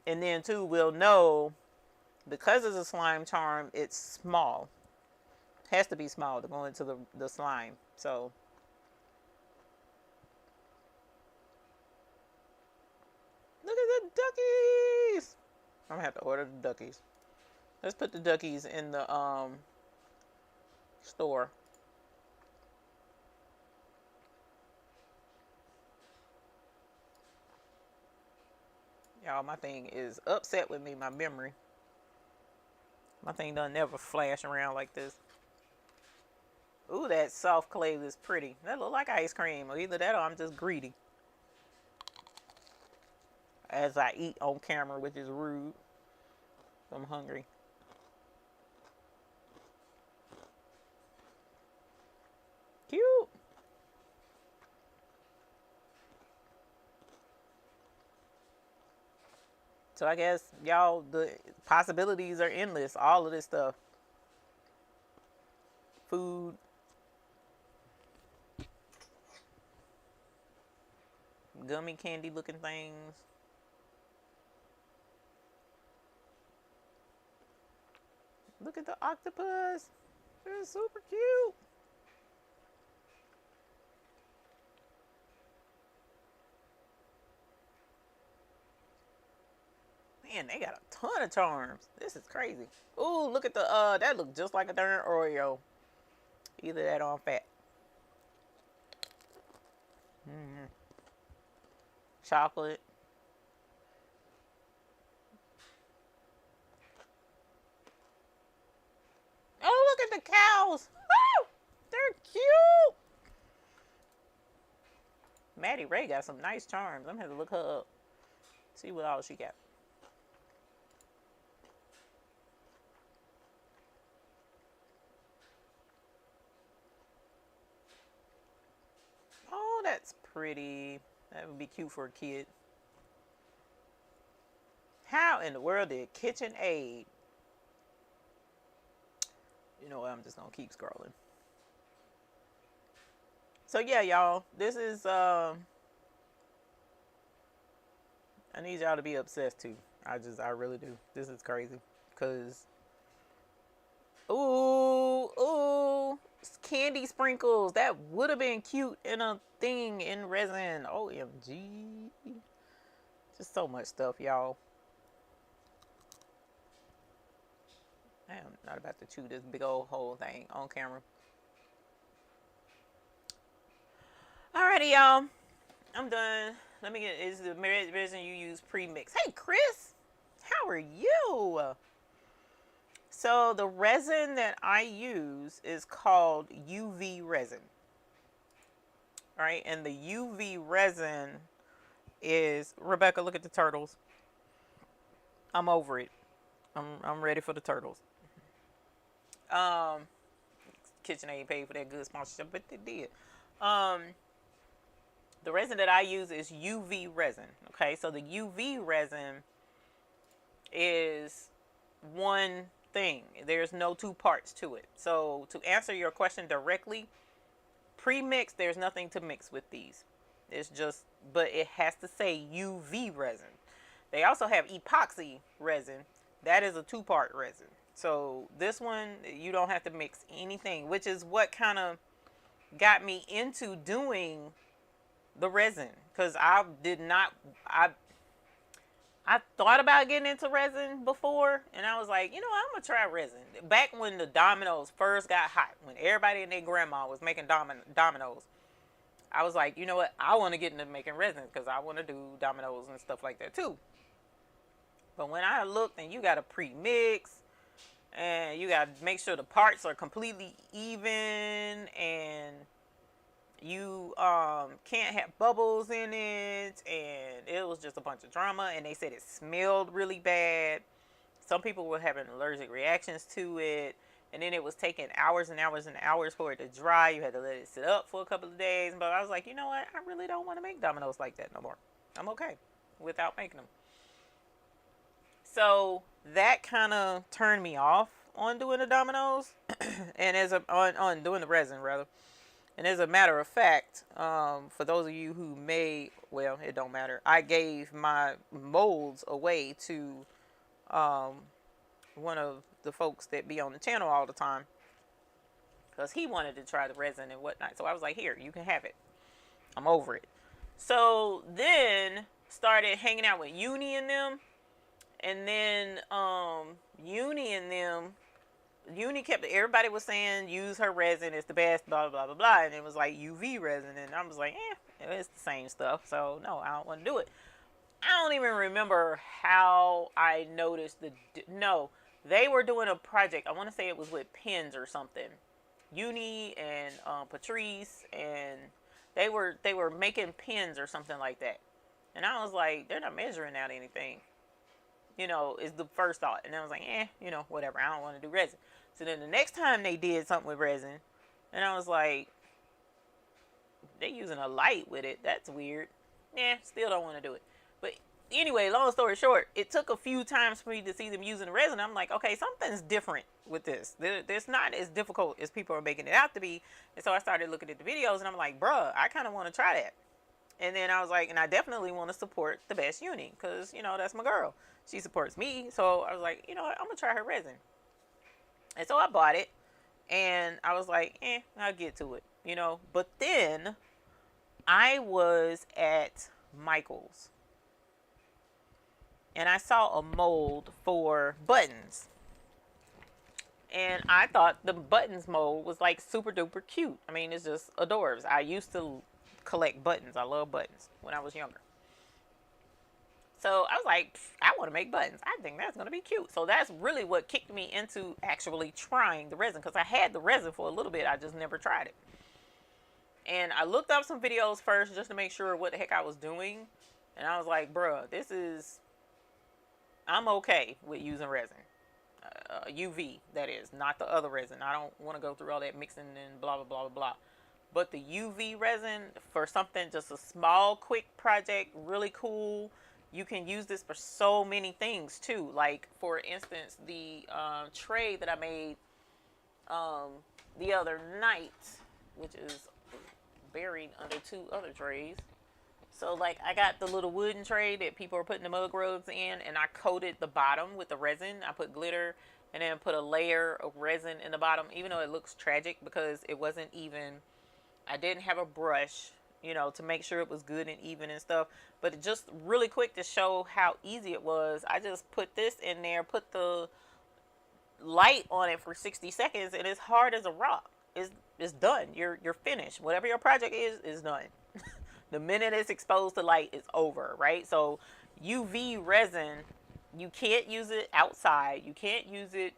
And then, too, we'll know, because it's a slime charm, it's small. Has to be small to go into the slime. So look at the duckies. I'm gonna have to order the duckies. Let's put the duckies in the store. Y'all, my thing is upset with me, my memory. My thing doesn't never flash around like this. Ooh, that soft clay is pretty. That look like ice cream. Or either that or I'm just greedy. As I eat on camera, which is rude. I'm hungry. Cute. So I guess, y'all, the possibilities are endless. All of this stuff. Food. Gummy candy looking things. Look at the octopus. They're super cute. Man, they got a ton of charms. This is crazy. Ooh, look at the that looks just like a darn Oreo. Either that or I'm fat. Chocolate. Oh, look at the cows. Woo! They're cute. Maddie Ray got some nice charms. I'm gonna have to look her up. See what all she got. Oh, that's pretty. That would be cute for a kid. How in the world did KitchenAid? You know what? I'm just gonna keep scrolling. So yeah, y'all. This is I need y'all to be obsessed too. I really do. This is crazy. Cause ooh, candy sprinkles. That would have been cute in a thing in resin. OMG. Just so much stuff, y'all. I am not about to chew this big old whole thing on camera. Alrighty, y'all. I'm done. Let me get, is the resin you use pre-mix? Hey, Chris. How are you? So the resin that I use is called UV resin. All right, and the UV resin is, Rebecca, look at the turtles. I'm over it. I'm ready for the turtles. KitchenAid paid for that good sponsorship, but they did. The resin that I use is UV resin. Okay, so the UV resin is one thing. There's no two parts to it. So to answer your question directly, pre-mix, there's nothing to mix with these. It's just, but it has to say UV resin. They also have epoxy resin. That is a two-part resin. So this one, you don't have to mix anything, which is what kind of got me into doing the resin. Because I thought about getting into resin before, and I was like, you know what, I'm going to try resin. Back when the dominoes first got hot, when everybody and their grandma was making dominoes, I was like, you know what, I want to get into making resin because I want to do dominoes and stuff like that too. But when I looked, and you got to pre-mix, and you got to make sure the parts are completely even, and you can't have bubbles in it, and it was just a bunch of drama. And they said it smelled really bad. Some people were having allergic reactions to it, and then it was taking hours and hours and hours for it to dry. You had to let it sit up for a couple of days. But I was like, you know what, I really don't want to make dominoes like that no more. I'm okay without making them. So that kind of turned me off on doing the dominoes and on doing the resin rather. And as a matter of fact, for those of you who may, well, it don't matter, I gave my molds away to one of the folks that be on the channel all the time. because he wanted to try the resin and whatnot. So I was like, here, you can have it. I'm over it. So then started hanging out with Uni and them, and then Uni kept, everybody was saying use her resin, it's the best, blah blah blah blah, and it was like UV resin, and I was like, it's the same stuff, so no, I don't want to do it. I don't even remember how I noticed no, they were doing a project. I want to say it was with pens or something. Uni and Patrice, and they were making pens or something like that. And I was like, they're not measuring out anything. Is the first thought. And I was like, whatever. I don't want to do resin. So then the next time they did something with resin, and I was like, they using a light with it. That's weird. Still don't want to do it. But anyway, long story short, it took a few times for me to see them using the resin. I'm like, okay, something's different with this. It's not as difficult as people are making it out to be. And so I started looking at the videos, and I'm like, bruh, I kind of want to try that. And then I was like, and I definitely want to support the best Uni, because, that's my girl. She supports me. So I was like, you know what, I'm going to try her resin. And so I bought it, and I was like, I'll get to it, But then I was at Michael's, and I saw a mold for buttons. And I thought the buttons mold was like super duper cute. I mean, it's just adorbs. I used to collect buttons. I love buttons when I was younger. So I was like, I want to make buttons. I think that's going to be cute. So that's really what kicked me into actually trying the resin, because I had the resin for a little bit. I just never tried it. And I looked up some videos first just to make sure what the heck I was doing. And I was like, bruh, I'm okay with using resin. UV, that is, not the other resin. I don't want to go through all that mixing and blah, blah, blah, blah, blah. But the UV resin for something, just a small, quick project, really cool. You can use this for so many things too. Like, for instance, the tray that I made the other night, which is buried under 2 other trays. So, like, I got the little wooden tray that people are putting the mug rugs in, and I coated the bottom with the resin. I put glitter and then put a layer of resin in the bottom, even though it looks tragic because it wasn't even, I didn't have a brush, to make sure it was good and even and stuff. But it just really quick to show how easy it was, I just put this in there, put the light on it for 60 seconds, and it's hard as a rock. It's done. You're finished. Whatever your project is done. The minute it's exposed to light, it's over, right? So UV resin, you can't use it outside. You can't use it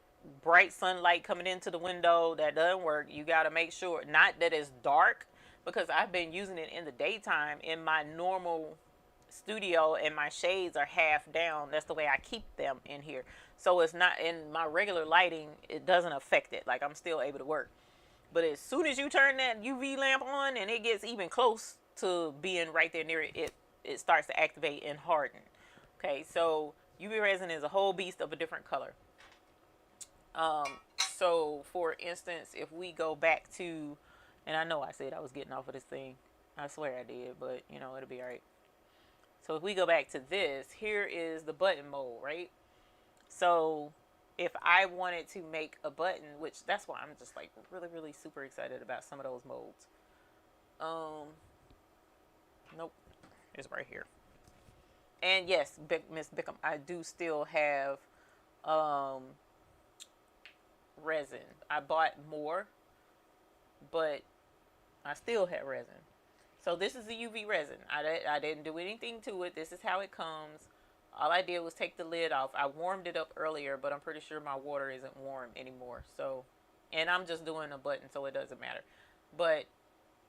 bright sunlight coming into the window. That doesn't work. You got to make sure, not that it's dark, because I've been using it in the daytime in my normal studio, and my shades are half down. That's the way I keep them in here. So it's not in my regular lighting. It doesn't affect it. Like, I'm still able to work. But as soon as you turn that UV lamp on and it gets even close to being right there near it, it starts to activate and harden. Okay, so UV resin is a whole beast of a different color. So for instance, if we go back to, and I know I said I was getting off of this thing, I swear I did, but it'll be all right. So if we go back to this, here is the button mold, right? So if I wanted to make a button, which that's why I'm just like really, really super excited about some of those molds. Nope, it's right here. And yes, Miss Bickham, I do still have resin. I bought more, but I still have resin. So this is the UV resin. I didn't do anything to it. This is how it comes. All I did was take the lid off. I warmed it up earlier, but I'm pretty sure my water isn't warm anymore. So, and I'm just doing a button, so it doesn't matter. But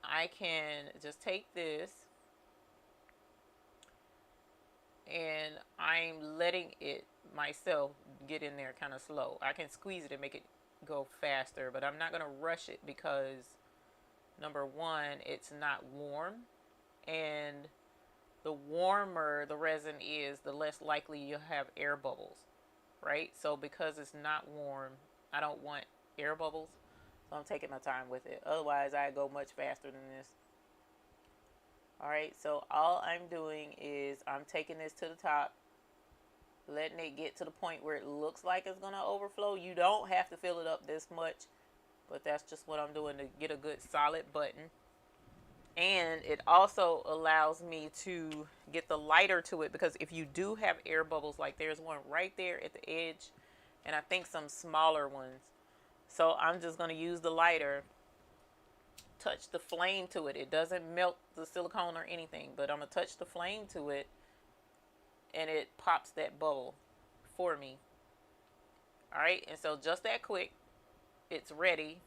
I can just take this, and I'm letting it myself get in there kind of slow. I can squeeze it and make it go faster, but I'm not going to rush it because, number one, it's not warm, and the warmer the resin is, the less likely you'll have air bubbles, right? So because it's not warm, I don't want air bubbles, so I'm taking my time with it. Otherwise, I go much faster than this. Alright, so all I'm doing is I'm taking this to the top, letting it get to the point where it looks like it's going to overflow. You don't have to fill it up this much. but that's just what I'm doing to get a good solid button. And it also allows me to get the lighter to it, because if you do have air bubbles, like there's one right there at the edge, and I think some smaller ones. So I'm just going to use the lighter, touch the flame to it. It doesn't melt the silicone or anything, but I'm going to touch the flame to it, and it pops that bubble for me. Alright, and so just that quick, it's ready.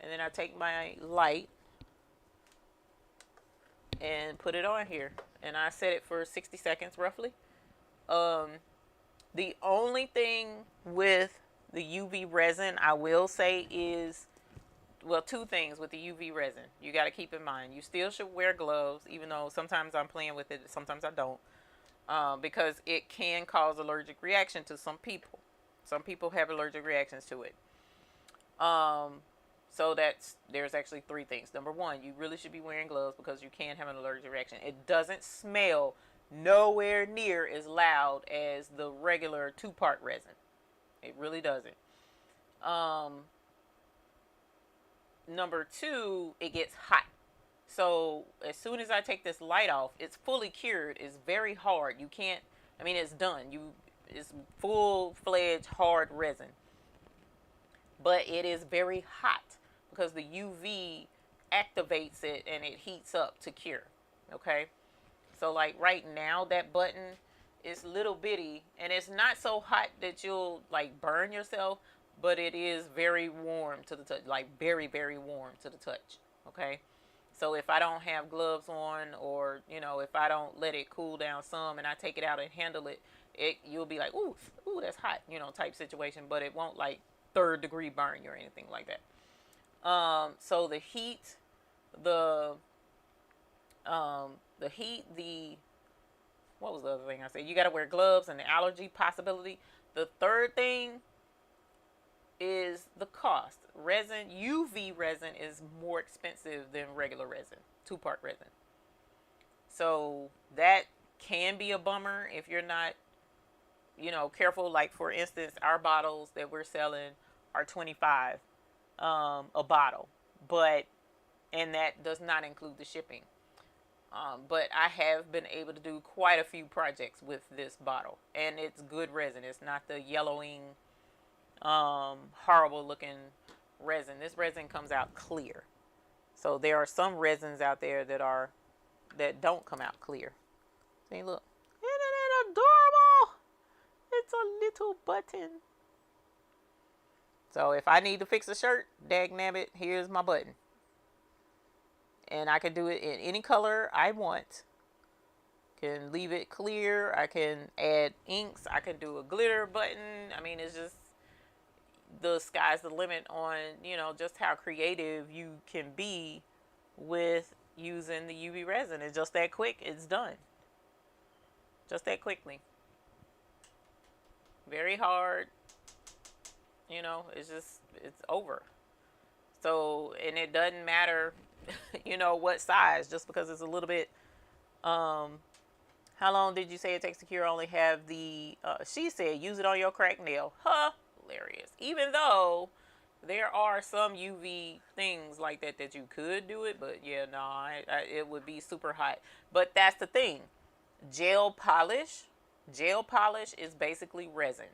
And then I take my light and put it on here, and I set it for 60 seconds roughly. The only thing with the UV resin I will say is, well, two things with the UV resin you got to keep in mind. You still should wear gloves, even though sometimes I'm playing with it, sometimes I don't, because it can cause allergic reaction to some people. Some people have allergic reactions to it. So there's actually three things. Number one, you really should be wearing gloves because you can have an allergic reaction. It doesn't smell nowhere near as loud as the regular 2-part resin. It really doesn't. Number two, it gets hot. So as soon as I take this light off, it's fully cured. It's very hard. You can't, I mean, it's done. It's full-fledged hard resin. But it is very hot because the UV activates it and it heats up to cure. Okay? So like right now, that button is little bitty, and it's not so hot that you'll like burn yourself, but it is very warm to the touch, like very, very warm to the touch. Okay? So if I don't have gloves on, or, you know, if I don't let it cool down some and I take it out and handle it, you'll be like, ooh, that's hot, you know, type situation, but it won't like 3rd degree burn you or anything like that. So the heat, what was the other thing I said? You got to wear gloves and the allergy possibility. The third thing is the cost. Resin, UV resin, is more expensive than regular resin, 2-part resin. So that can be a bummer if you're not, you know, careful. Like for instance, our bottles that we're selling are $25 a bottle, and that does not include the shipping. But I have been able to do quite a few projects with this bottle, and it's good resin. It's not the yellowing, horrible looking resin. This resin comes out clear. So there are some resins out there that don't come out clear. See, look. Isn't it adorable? It's a little button. So if I need to fix a shirt, dagnabbit, here's my button. And I can do it in any color I want. Can leave it clear. I can add inks. I can do a glitter button. I mean, it's just, the sky's the limit on, you know, just how creative you can be with using the UV resin. It's just that quick. It's done. Just that quickly. Very hard. You know, it's over. So, and it doesn't matter, you know, what size, just because it's a little bit, how long did you say it takes to cure? Only have the, she said, use it on your cracked nail. Hilarious. Even though there are some UV things like that you could do it, but yeah, no, it would be super hot. But that's the thing. Gel polish is basically resin.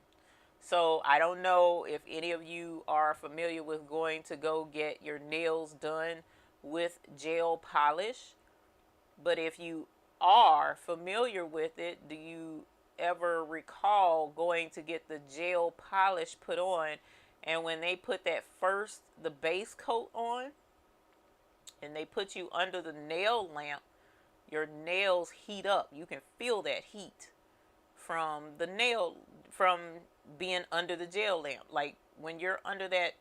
So I don't know if any of you are familiar with going to go get your nails done with gel polish, but if you are familiar with it, do you ever recall going to get the gel polish put on, and when they put the base coat on and they put you under the nail lamp, your nails heat up. You can feel that heat from being under the gel lamp. Like when you're under that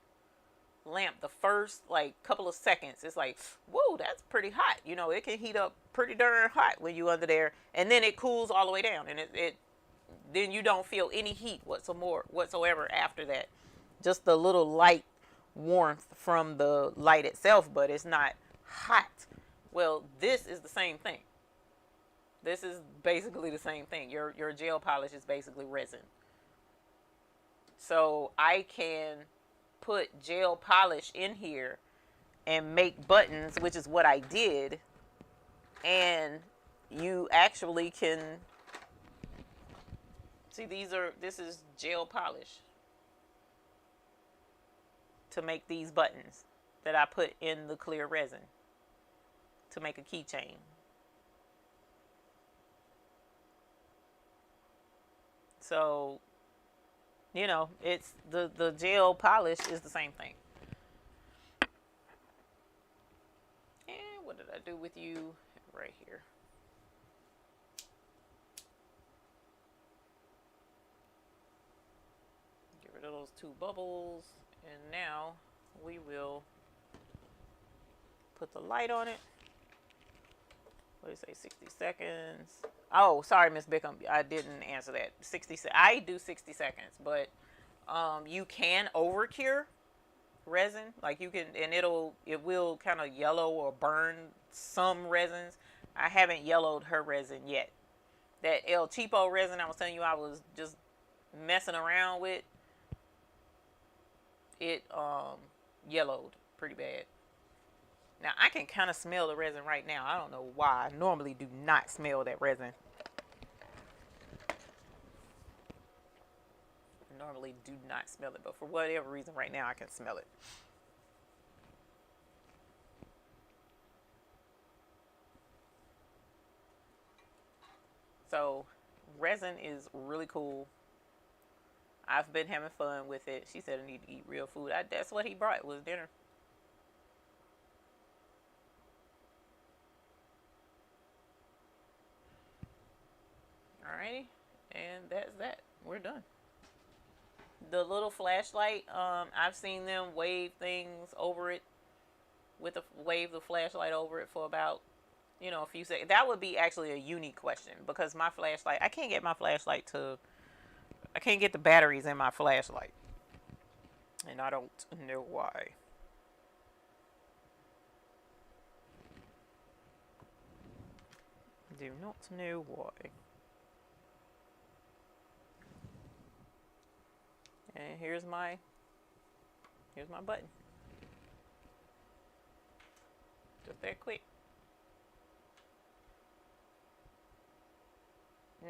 lamp, the first like couple of seconds, it's like, whoa, that's pretty hot. You know, it can heat up pretty darn hot when you under there, and then it cools all the way down, and then you don't feel any heat whatsoever after that. Just the little light warmth from the light itself, but it's not hot. Well, this is the same thing. This is basically the same thing. Your gel polish is basically resin. So I can put gel polish in here and make buttons, which is what I did, and you actually can see this is gel polish to make these buttons that I put in the clear resin to make a keychain. So, you know, it's the gel polish is the same thing. And what did I do with you right here? Get rid of those two bubbles, and now we will put the light on it. What do you say, 60 seconds? Oh, sorry, Miss Bickham, I didn't answer that. 60 seconds. I do 60 seconds, but you can over cure resin. Like you can, and it will kind of yellow or burn some resins. I haven't yellowed her resin yet. That El Cheapo resin I was telling you I was just messing around with, it yellowed pretty bad. Now, I can kind of smell the resin right now. I don't know why. I normally do not smell that resin. I normally do not smell it, but for whatever reason right now I can smell it. So, resin is really cool. I've been having fun with it. She said I need to eat real food. That's what he brought, was dinner. Alrighty, and that's that. We're done. The little flashlight, I've seen them wave things over it, wave the flashlight over it for about, you know, a few seconds. That would be actually a unique question, because my flashlight, I can't get the batteries in my flashlight, and I don't know why. Do not know why. And here's my button. Just that quick.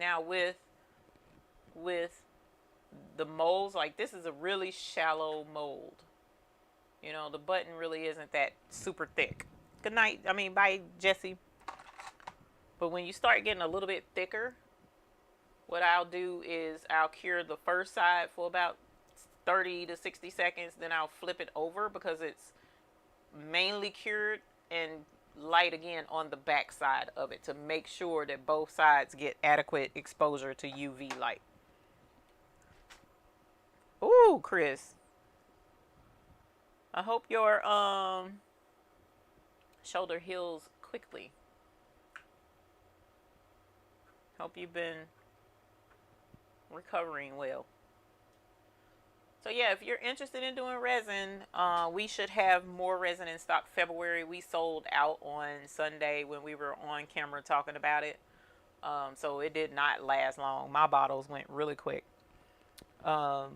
Now with the molds, like this is a really shallow mold. You know, the button really isn't that super thick. Good night. I mean, bye, Jesse. But when you start getting a little bit thicker, what I'll do is I'll cure the first side for about 30 to 60 seconds, then I'll flip it over because it's mainly cured, and light again on the back side of it to make sure that both sides get adequate exposure to UV light. Ooh, Chris. I hope your shoulder heals quickly. Hope you've been recovering well. So yeah, if you're interested in doing resin, we should have more resin in stock February. We sold out on Sunday when we were on camera talking about it. So it did not last long. My bottles went really quick. And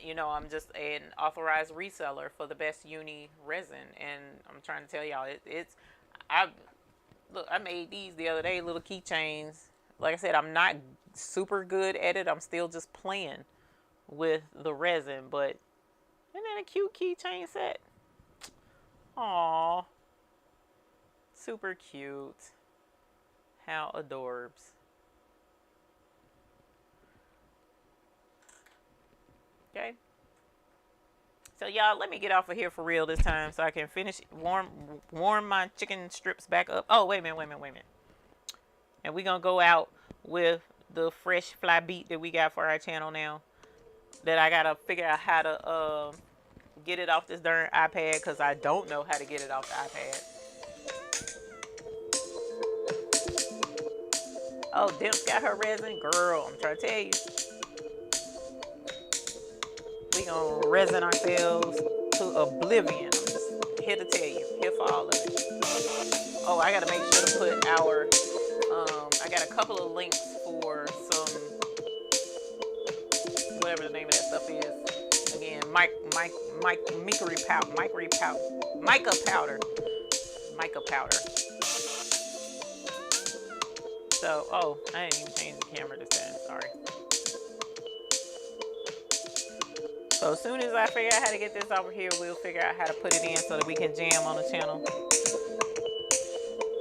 you know, I'm just an authorized reseller for the best uni resin, and I'm trying to tell y'all, I made these the other day, little keychains. Like I said, I'm not super good at it. I'm still just playing with the resin, but isn't that a cute keychain set? Aww, super cute. How adorbs. Okay, so y'all, let me get off of here for real this time so I can finish warm my chicken strips back up. Oh, wait a minute. And we're gonna go out with the fresh fly beat that we got for our channel now, that I gotta figure out how to get it off this darn iPad, because I don't know how to get it off the iPad. Oh, Dimps got her resin. Girl, I'm trying to tell you. We gonna resin ourselves to oblivion. I'm just here to tell you. Here for all of it. Oh, I gotta make sure to put our I got a couple of links for some, whatever the name of that stuff is. Again, mica powder. So, oh, I didn't even change the camera this time. Sorry. So as soon as I figure out how to get this over here, we'll figure out how to put it in so that we can jam on the channel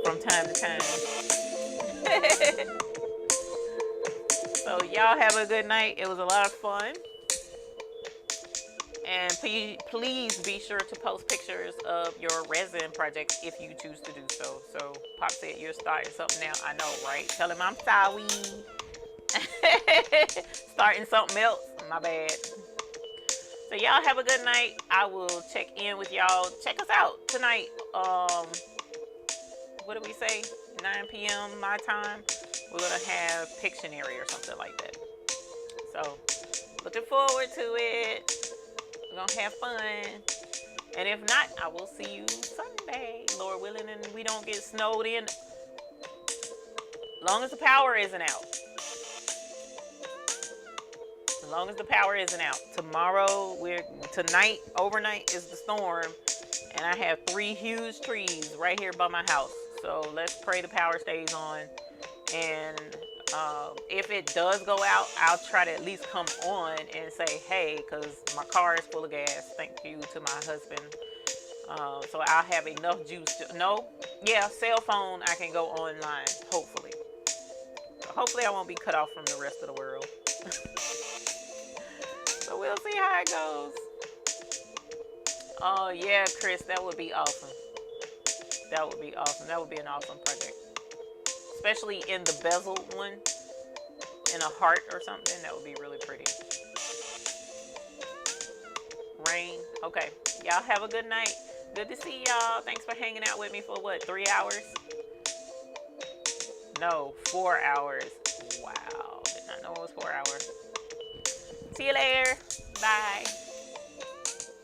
from time to time. So y'all have a good night. It was a lot of fun. And please be sure to post pictures of your resin projects if you choose to do so. So Pop said you're starting something now. I know, right? Tell him I'm sorry. Starting something else. My bad. So y'all have a good night. I will check in with y'all. Check us out tonight. What did we say? 9 p.m. my time. We're gonna have Pictionary or something like that. So looking forward to it. We're gonna have fun. And if not, I will see you Sunday, Lord willing, and we don't get snowed in. As long as the power isn't out. As long as the power isn't out. Tonight, overnight is the storm. And I have 3 huge trees right here by my house. So let's pray the power stays on. And if it does go out, I'll try to at least come on and say, hey, because my car is full of gas. Thank you to my husband. So I'll have enough juice to, cell phone, I can go online, hopefully. So hopefully I won't be cut off from the rest of the world. So we'll see how it goes. Oh yeah, Chris, that would be awesome. That would be awesome. That would be an awesome project. Especially in the bezeled one, in a heart or something, that would be really pretty. Rain. Okay, y'all have a good night. Good to see y'all. Thanks for hanging out with me for what, 3 hours? No, 4 hours. Wow, did not know it was 4 hours. See you later. Bye.